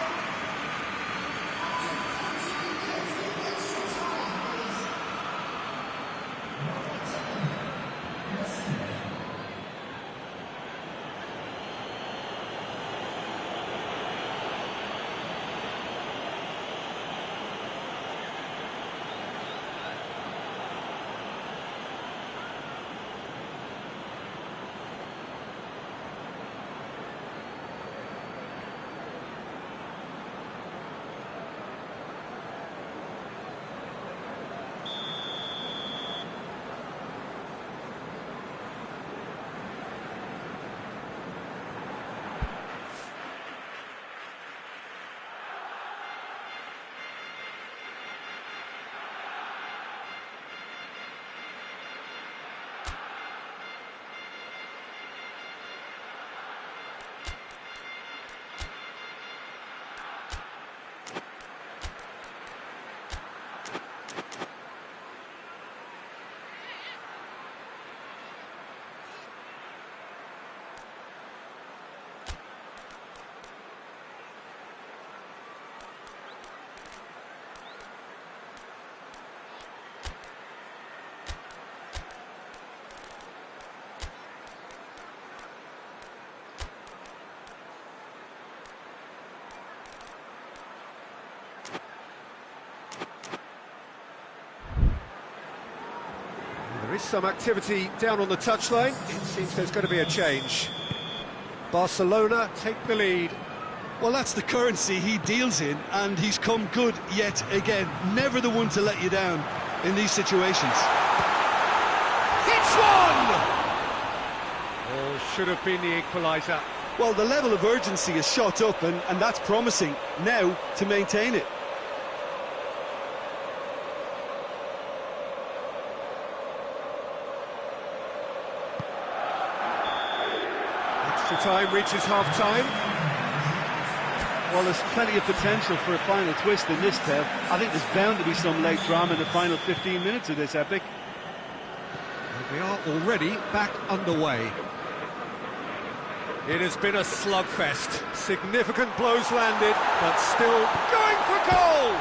There is some activity down on the touchline. It seems there's going to be a change. Barcelona take the lead. Well, that's the currency he deals in, and he's come good yet again. Never the one to let you down in these situations. It's one! Oh, should have been the equaliser. Well, the level of urgency is shot up, and that's promising. Now to maintain it. Extra time reaches half-time. Well, there's plenty of potential for a final twist in this tale. I think there's bound to be some late drama in the final 15 minutes of this epic. And we are already back underway. It has been a slugfest. Significant blows landed, but still going for goal!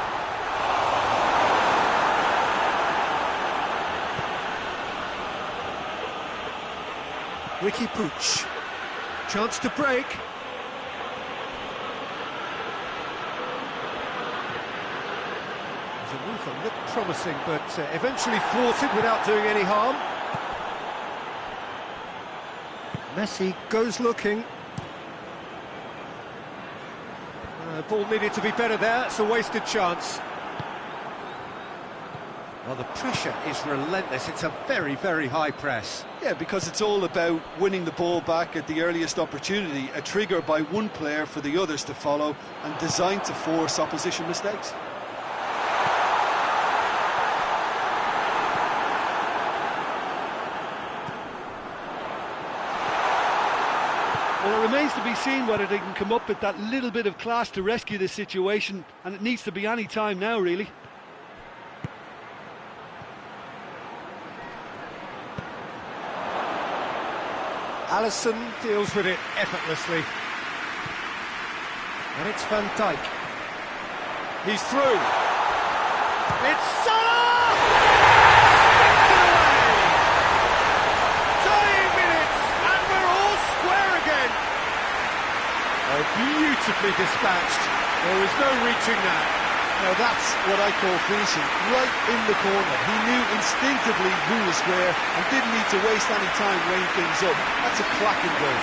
Ricky Puig. Chance to break. The move looked promising, but eventually thwarted without doing any harm. Messi goes looking. Ball needed to be better there. It's a wasted chance. Well, the pressure is relentless. It's a very, very high press. Yeah, because it's all about winning the ball back at the earliest opportunity, a trigger by one player for the others to follow, and designed to force opposition mistakes. Well, it remains to be seen whether they can come up with that little bit of class to rescue this situation, and it needs to be any time now, really. Alisson deals with it effortlessly. And it's Van Dijk. He's through. It's Salah! Sticks it away! Dying minutes, and we're all square again. Oh, beautifully dispatched. There was no reaching that. Now that's what I call finishing, right in the corner. He knew instinctively who was where and didn't need to waste any time weighing things up. That's a cracking goal.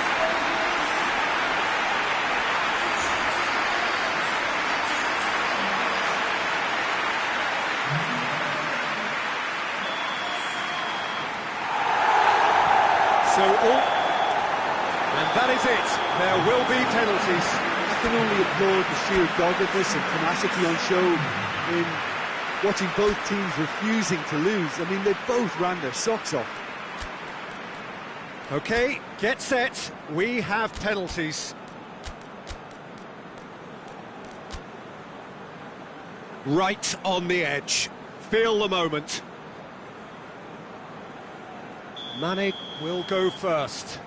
And that is it. There will be penalties. I can only applaud the sheer doggedness and tenacity on show in watching both teams refusing to lose. I mean, they both ran their socks off. Okay, get set. We have penalties. Right on the edge. Feel the moment. Mane will go first.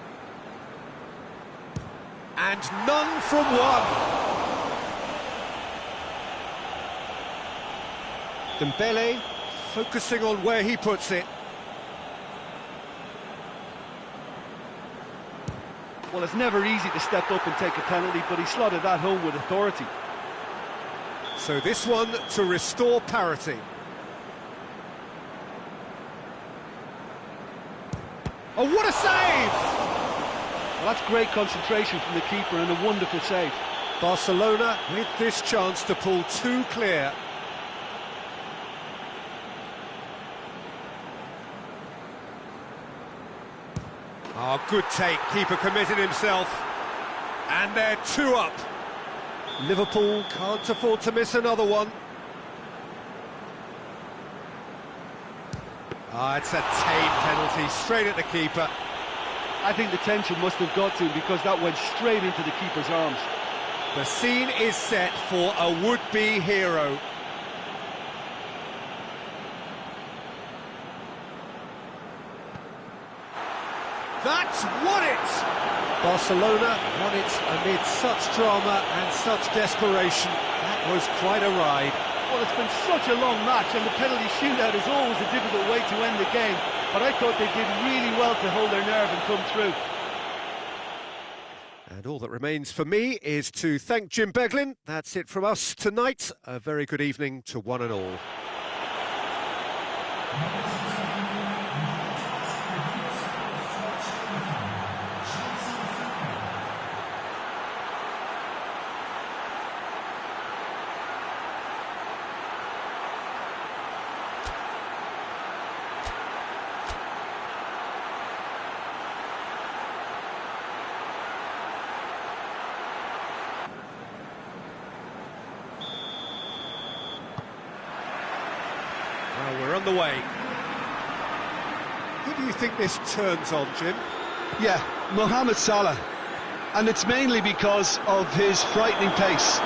And none from one. Dembele focusing on where he puts it. Well, it's never easy to step up and take a penalty, but he slotted that home with authority. So this one to restore parity. Oh, what a save! Well, that's great concentration from the keeper and a wonderful save. Barcelona with this chance to pull two clear. Oh, good take. Keeper committed himself. And they're two up. Liverpool can't afford to miss another one. Ah, it's a tame penalty, straight at the keeper. I think the tension must have got to him because that went straight into the keeper's arms. The scene is set for a would-be hero. That's won it! Barcelona won it amid such drama and such desperation. That was quite a ride. Well, it's been such a long match, and the penalty shootout is always a difficult way to end the game, but I thought they did really well to hold their nerve and come through. And all that remains for me is to thank Jim Beglin. That's it from us tonight. A very good evening to one and all. Well, we're on the way. Who do you think this turns on, Jim? Yeah, Mohamed Salah. And it's mainly because of his frightening pace.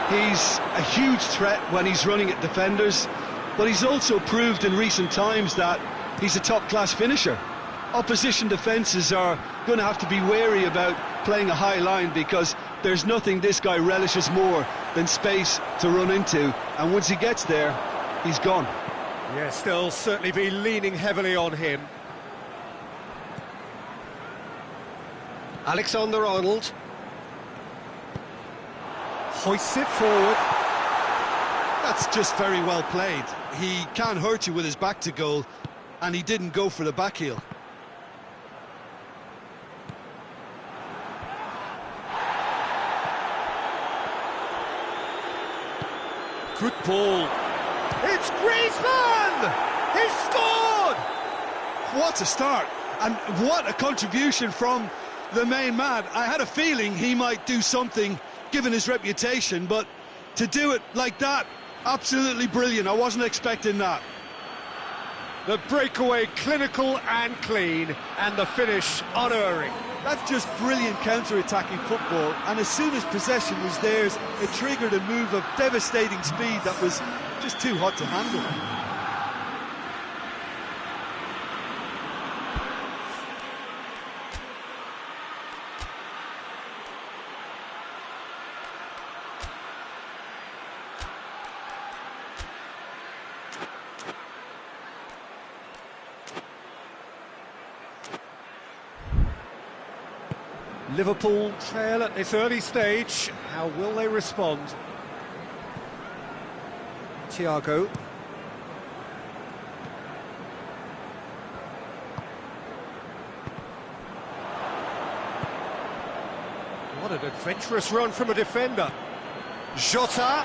He's a huge threat when he's running at defenders, but he's also proved in recent times that he's a top-class finisher. Opposition defences are going to have to be wary about playing a high line because there's nothing this guy relishes more than space to run into, and once he gets there, he's gone. Yes, they'll certainly be leaning heavily on him. Alexander-Arnold. Hoists it forward. That's just very well played. He can't hurt you with his back to goal, and he didn't go for the back heel. Good ball. It's Griezmann! He's scored! What a start, and what a contribution from the main man. I had a feeling he might do something, given his reputation, but to do it like that, absolutely brilliant. I wasn't expecting that. The breakaway clinical and clean, and the finish unerring. That's just brilliant counter-attacking football, and as soon as possession was theirs, it triggered a move of devastating speed that was just too hot to handle. Liverpool trail at this early stage. How will they respond? Thiago. What an adventurous run from a defender. Jota.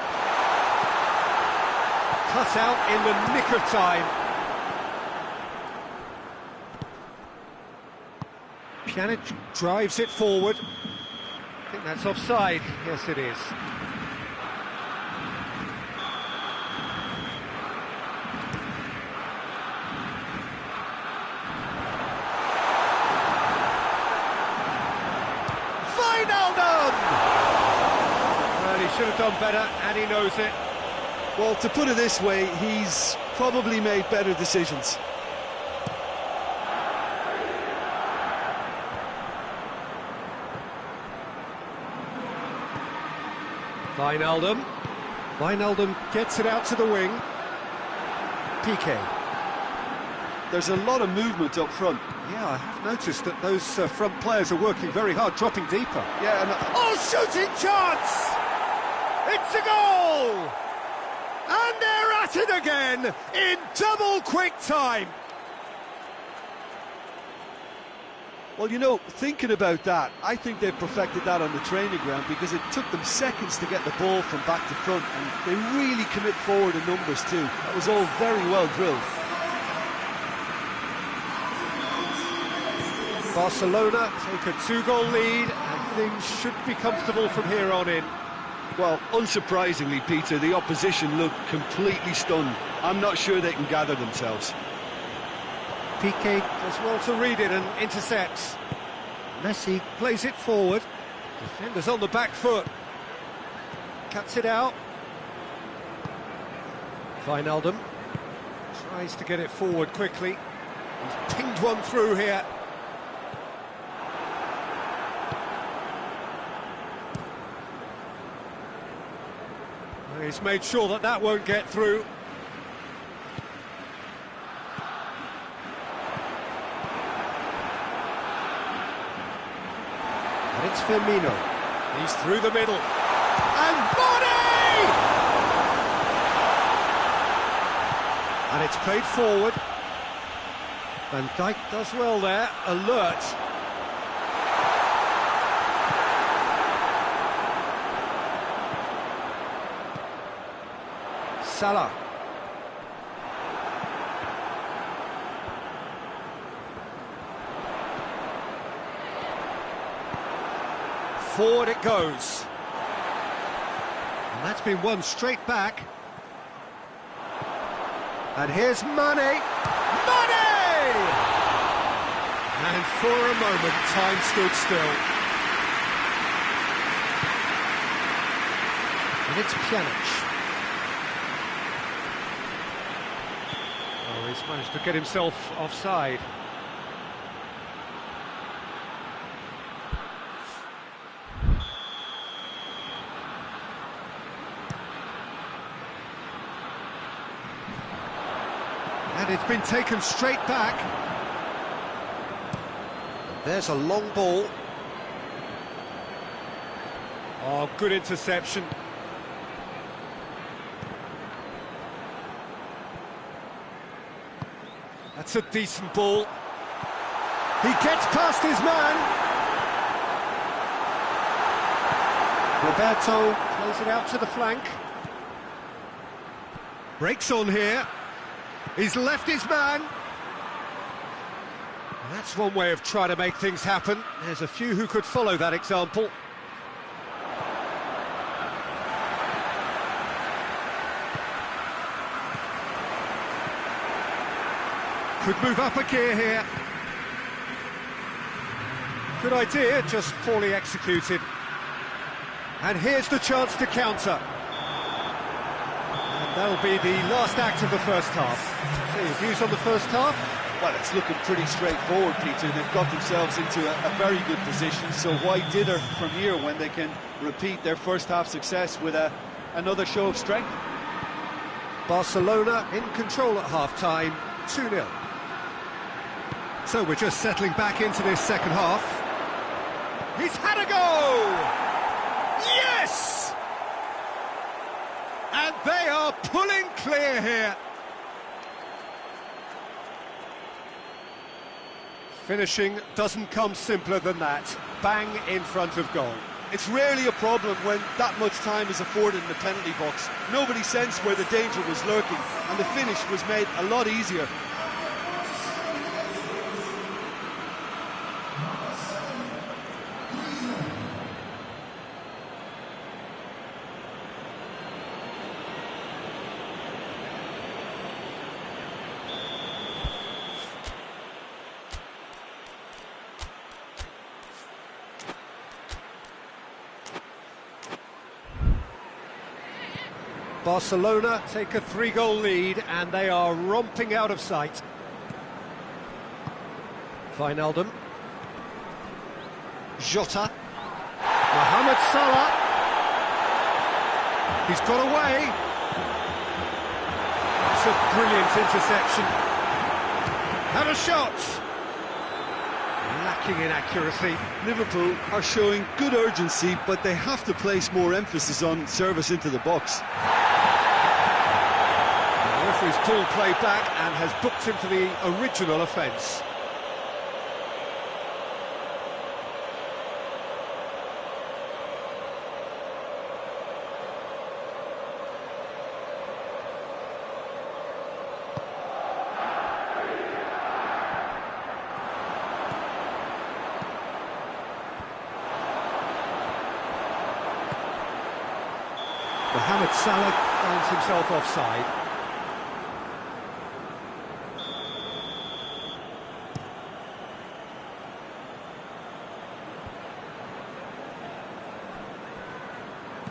Cut out in the nick of time. Pjanic drives it forward. I think that's offside. Yes, it is. Wijnaldum! Well, he should have done better, and he knows it. Well, to put it this way, he's probably made better decisions. Wijnaldum gets it out to the wing. PK. There's a lot of movement up front. Yeah, I have noticed that those front players are working very hard, dropping deeper. Yeah, and Oh, shooting chance! It's a goal! And they're at it again in double quick time. Well, you know, thinking about that, I think they've perfected that on the training ground because it took them seconds to get the ball from back to front, and they really commit forward in numbers too. That was all very well drilled. Barcelona take a 2-goal lead, and things should be comfortable from here on in. well, unsurprisingly, Peter, the opposition look completely stunned. I'm not sure they can gather themselves. PK does well to read it and intercepts. Messi plays it forward. Defenders on the back foot. Cuts it out. Wijnaldum tries to get it forward quickly. He's pinged one through here. He's made sure that that won't get through. And it's Firmino. He's through the middle. And body! And it's played forward. Van Dijk does well there, alert. Salah. Forward it goes. And that's been won straight back. And here's Mane. Mane! And for a moment, time stood still. And it's Pjanic. Oh, he's managed to get himself offside. And it's been taken straight back. There's a long ball. Oh, good interception. That's a decent ball. He gets past his man. Roberto plays it out to the flank. Breaks on here. He's left his man. That's one way of trying to make things happen. There's a few who could follow that example. Could move up a gear here. Good idea, just poorly executed. And here's the chance to counter. And that'll be the last act of the first half. So your views on the first half? Well, it's looking pretty straightforward, Peter. They've got themselves into a very good position, so why dither from here when they can repeat their first half success with another show of strength? Barcelona in control at half-time, 2-0. So we're just settling back into this second half. He's had a go! Yes! And they are pulling clear here. Finishing doesn't come simpler than that. Bang in front of goal. It's rarely a problem when that much time is afforded in the penalty box. Nobody sensed where the danger was lurking, and the finish was made a lot easier. Barcelona take a 3-goal lead and they are romping out of sight. Wijnaldum. Jota. Mohamed Salah. He's got away. It's a brilliant interception. And a shot. Lacking in accuracy. Liverpool are showing good urgency, but they have to place more emphasis on service into the box. The referee's pulled play back and has booked him for the original offence. Mohamed Salah finds himself offside.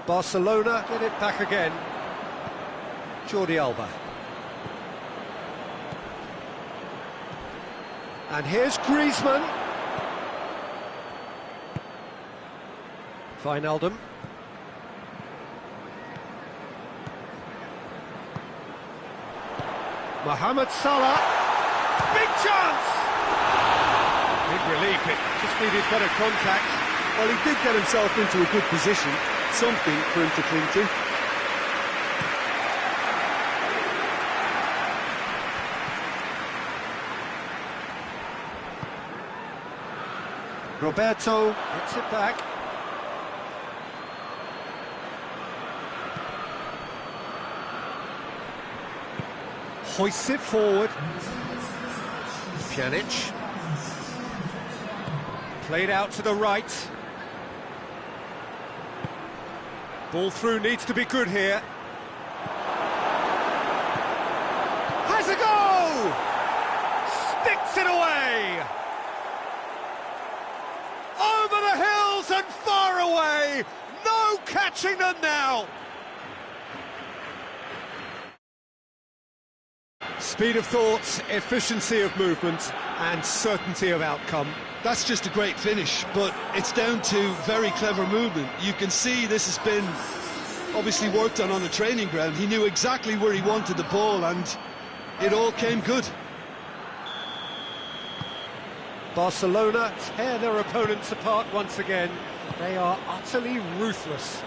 Barcelona get it back again. Jordi Alba. And here's Griezmann. Wijnaldum. Mohamed Salah, big chance! Big relief, it just needed better contact. Well, he did get himself into a good position, something for him to cling to. Roberto gets it back. Hoists it forward. Pjanic. Played out to the right. Ball through needs to be good here. Has a go! Sticks it away! Over the hills and far away! No catching them now! Speed of thought, efficiency of movement, and certainty of outcome. That's just a great finish, but it's down to very clever movement. You can see this has been obviously worked on the training ground. He knew exactly where he wanted the ball, and it all came good. Barcelona tear their opponents apart once again. They are utterly ruthless.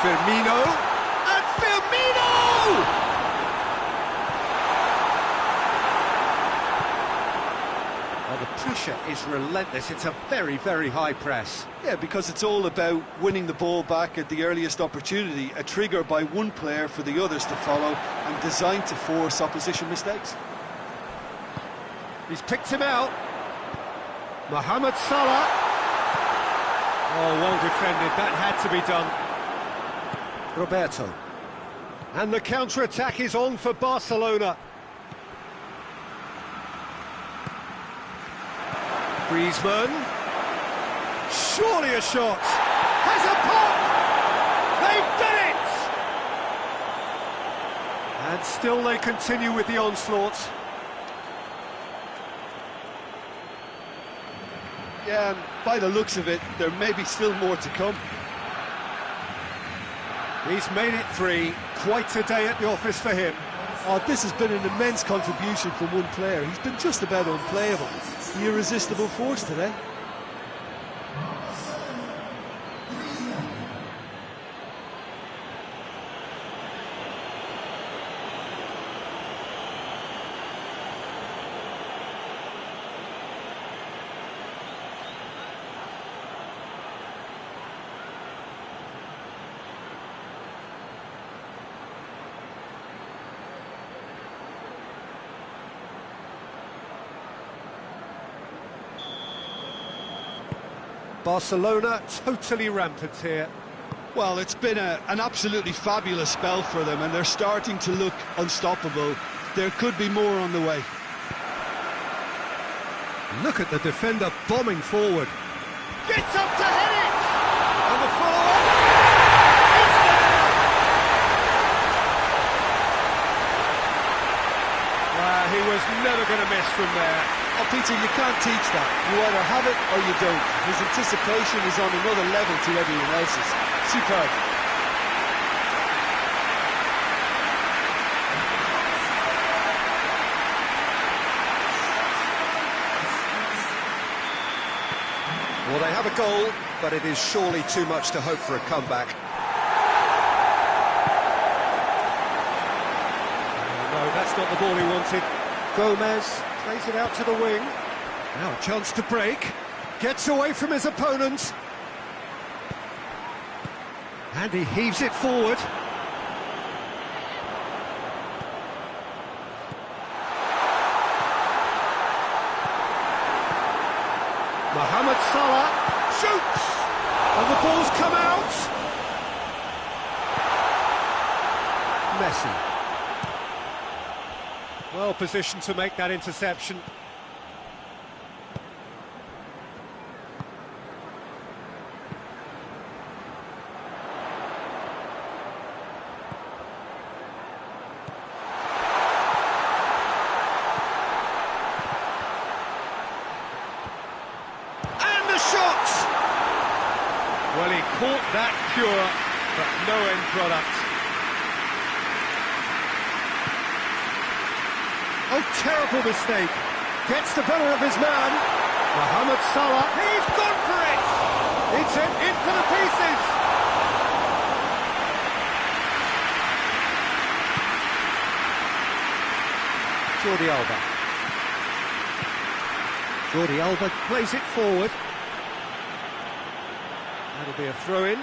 Firmino, and Firmino! Well, the pressure is relentless. It's a very, very high press. Yeah, because it's all about winning the ball back at the earliest opportunity, a trigger by one player for the others to follow, and designed to force opposition mistakes. He's picked him out. Mohamed Salah. Oh, well defended. That had to be done. Roberto. And the counter-attack is on for Barcelona. Griezmann. Surely a shot. Has a pop! They've done it! And still they continue with the onslaught. Yeah, and by the looks of it, there may be still more to come. He's made it 3. Quite a day at the office for him. Oh, this has been an immense contribution from one player. He's been just about unplayable. The irresistible force today. Barcelona totally rampant here. Well, it's been an absolutely fabulous spell for them, and they're starting to look unstoppable. There could be more on the way. Look at the defender bombing forward. Gets up to head it! And the follow-up. It's there! He was never going to miss from there. Oh, Peter, you can't teach that. You either have it or you don't. His anticipation is on another level to everyone else's. Superb. Well, they have a goal, but it is surely too much to hope for a comeback. No, that's not the ball he wanted. Gomez plays it out to the wing. Now a chance to break. Gets away from his opponent. And he heaves it forward. Mohamed Salah shoots! And the ball's come out! Messi. Well positioned to make that interception. And the shot! Well, he caught that pure, but no end product. Oh, terrible mistake. Gets the better of his man. Mohamed Salah. He's gone for it! It's in for the pieces! Jordi Alba. Jordi Alba plays it forward. That'll be a throw-in.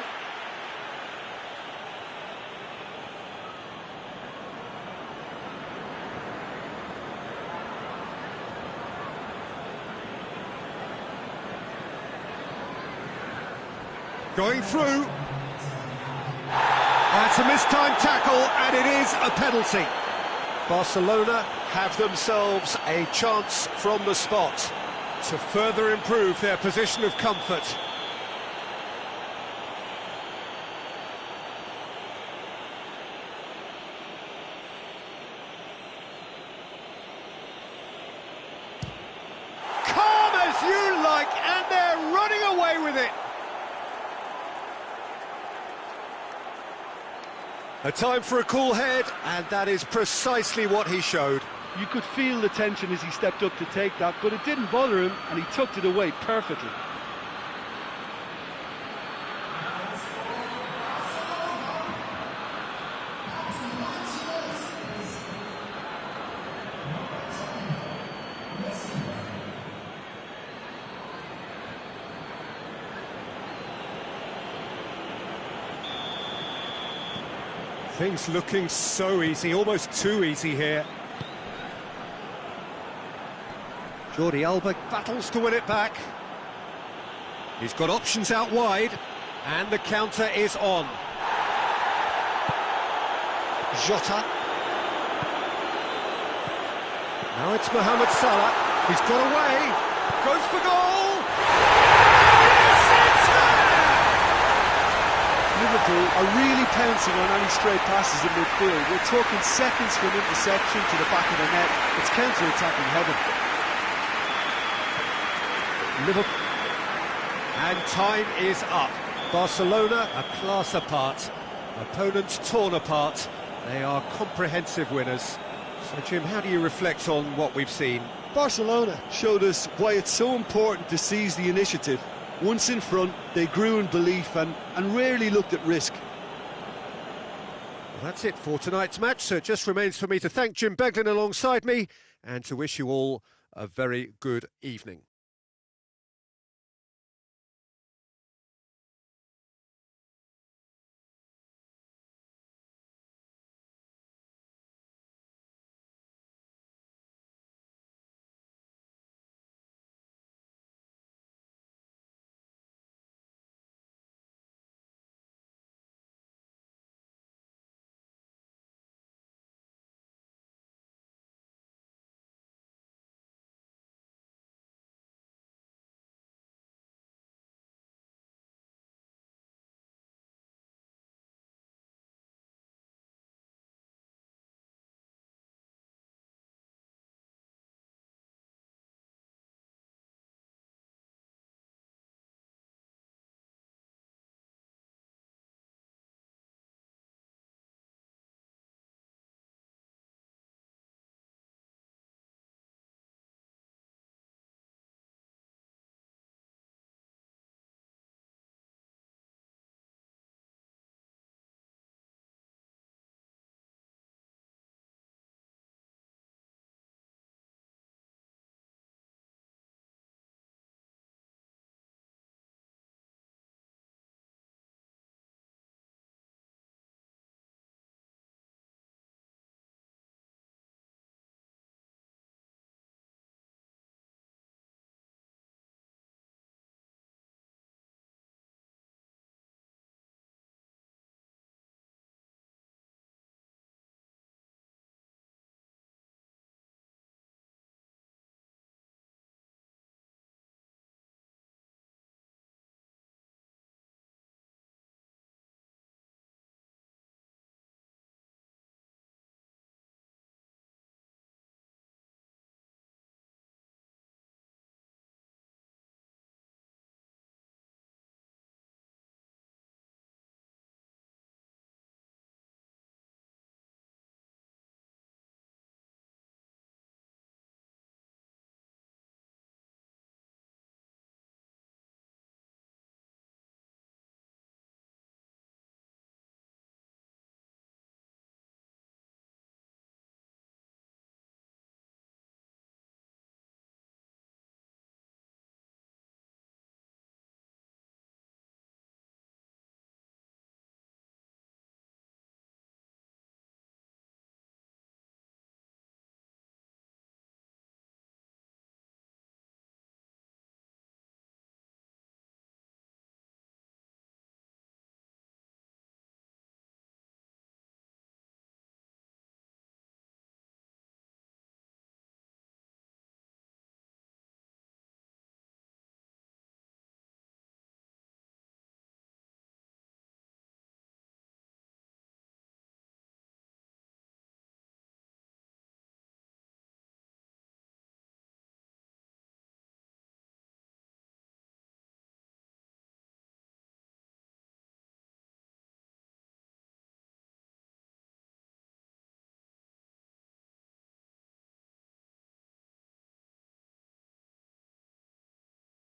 Going through. That's a mistimed tackle, and it is a penalty. Barcelona have themselves a chance from the spot to further improve their position of comfort. Calm as you like, and they're running away with it. A time for a cool head, and that is precisely what he showed. You could feel the tension as he stepped up to take that, but it didn't bother him, and he tucked it away perfectly. Things looking so easy, almost too easy here. Jordi Alba battles to win it back. He's got options out wide, and the counter is on. Jota. Now it's Mohamed Salah. He's got away. Goes for goal! Yes, it's there! Liverpool are really pouncing on any straight passes in midfield. We're talking seconds from interception to the back of the net. It's counter-attacking heaven. Liverpool. And time is up. Barcelona a class apart. Opponents torn apart. They are comprehensive winners. So, Jim, how do you reflect on what we've seen? Barcelona showed us why it's so important to seize the initiative. Once in front, they grew in belief and rarely looked at risk. Well, that's it for tonight's match, so it just remains for me to thank Jim Beglin alongside me and to wish you all a very good evening.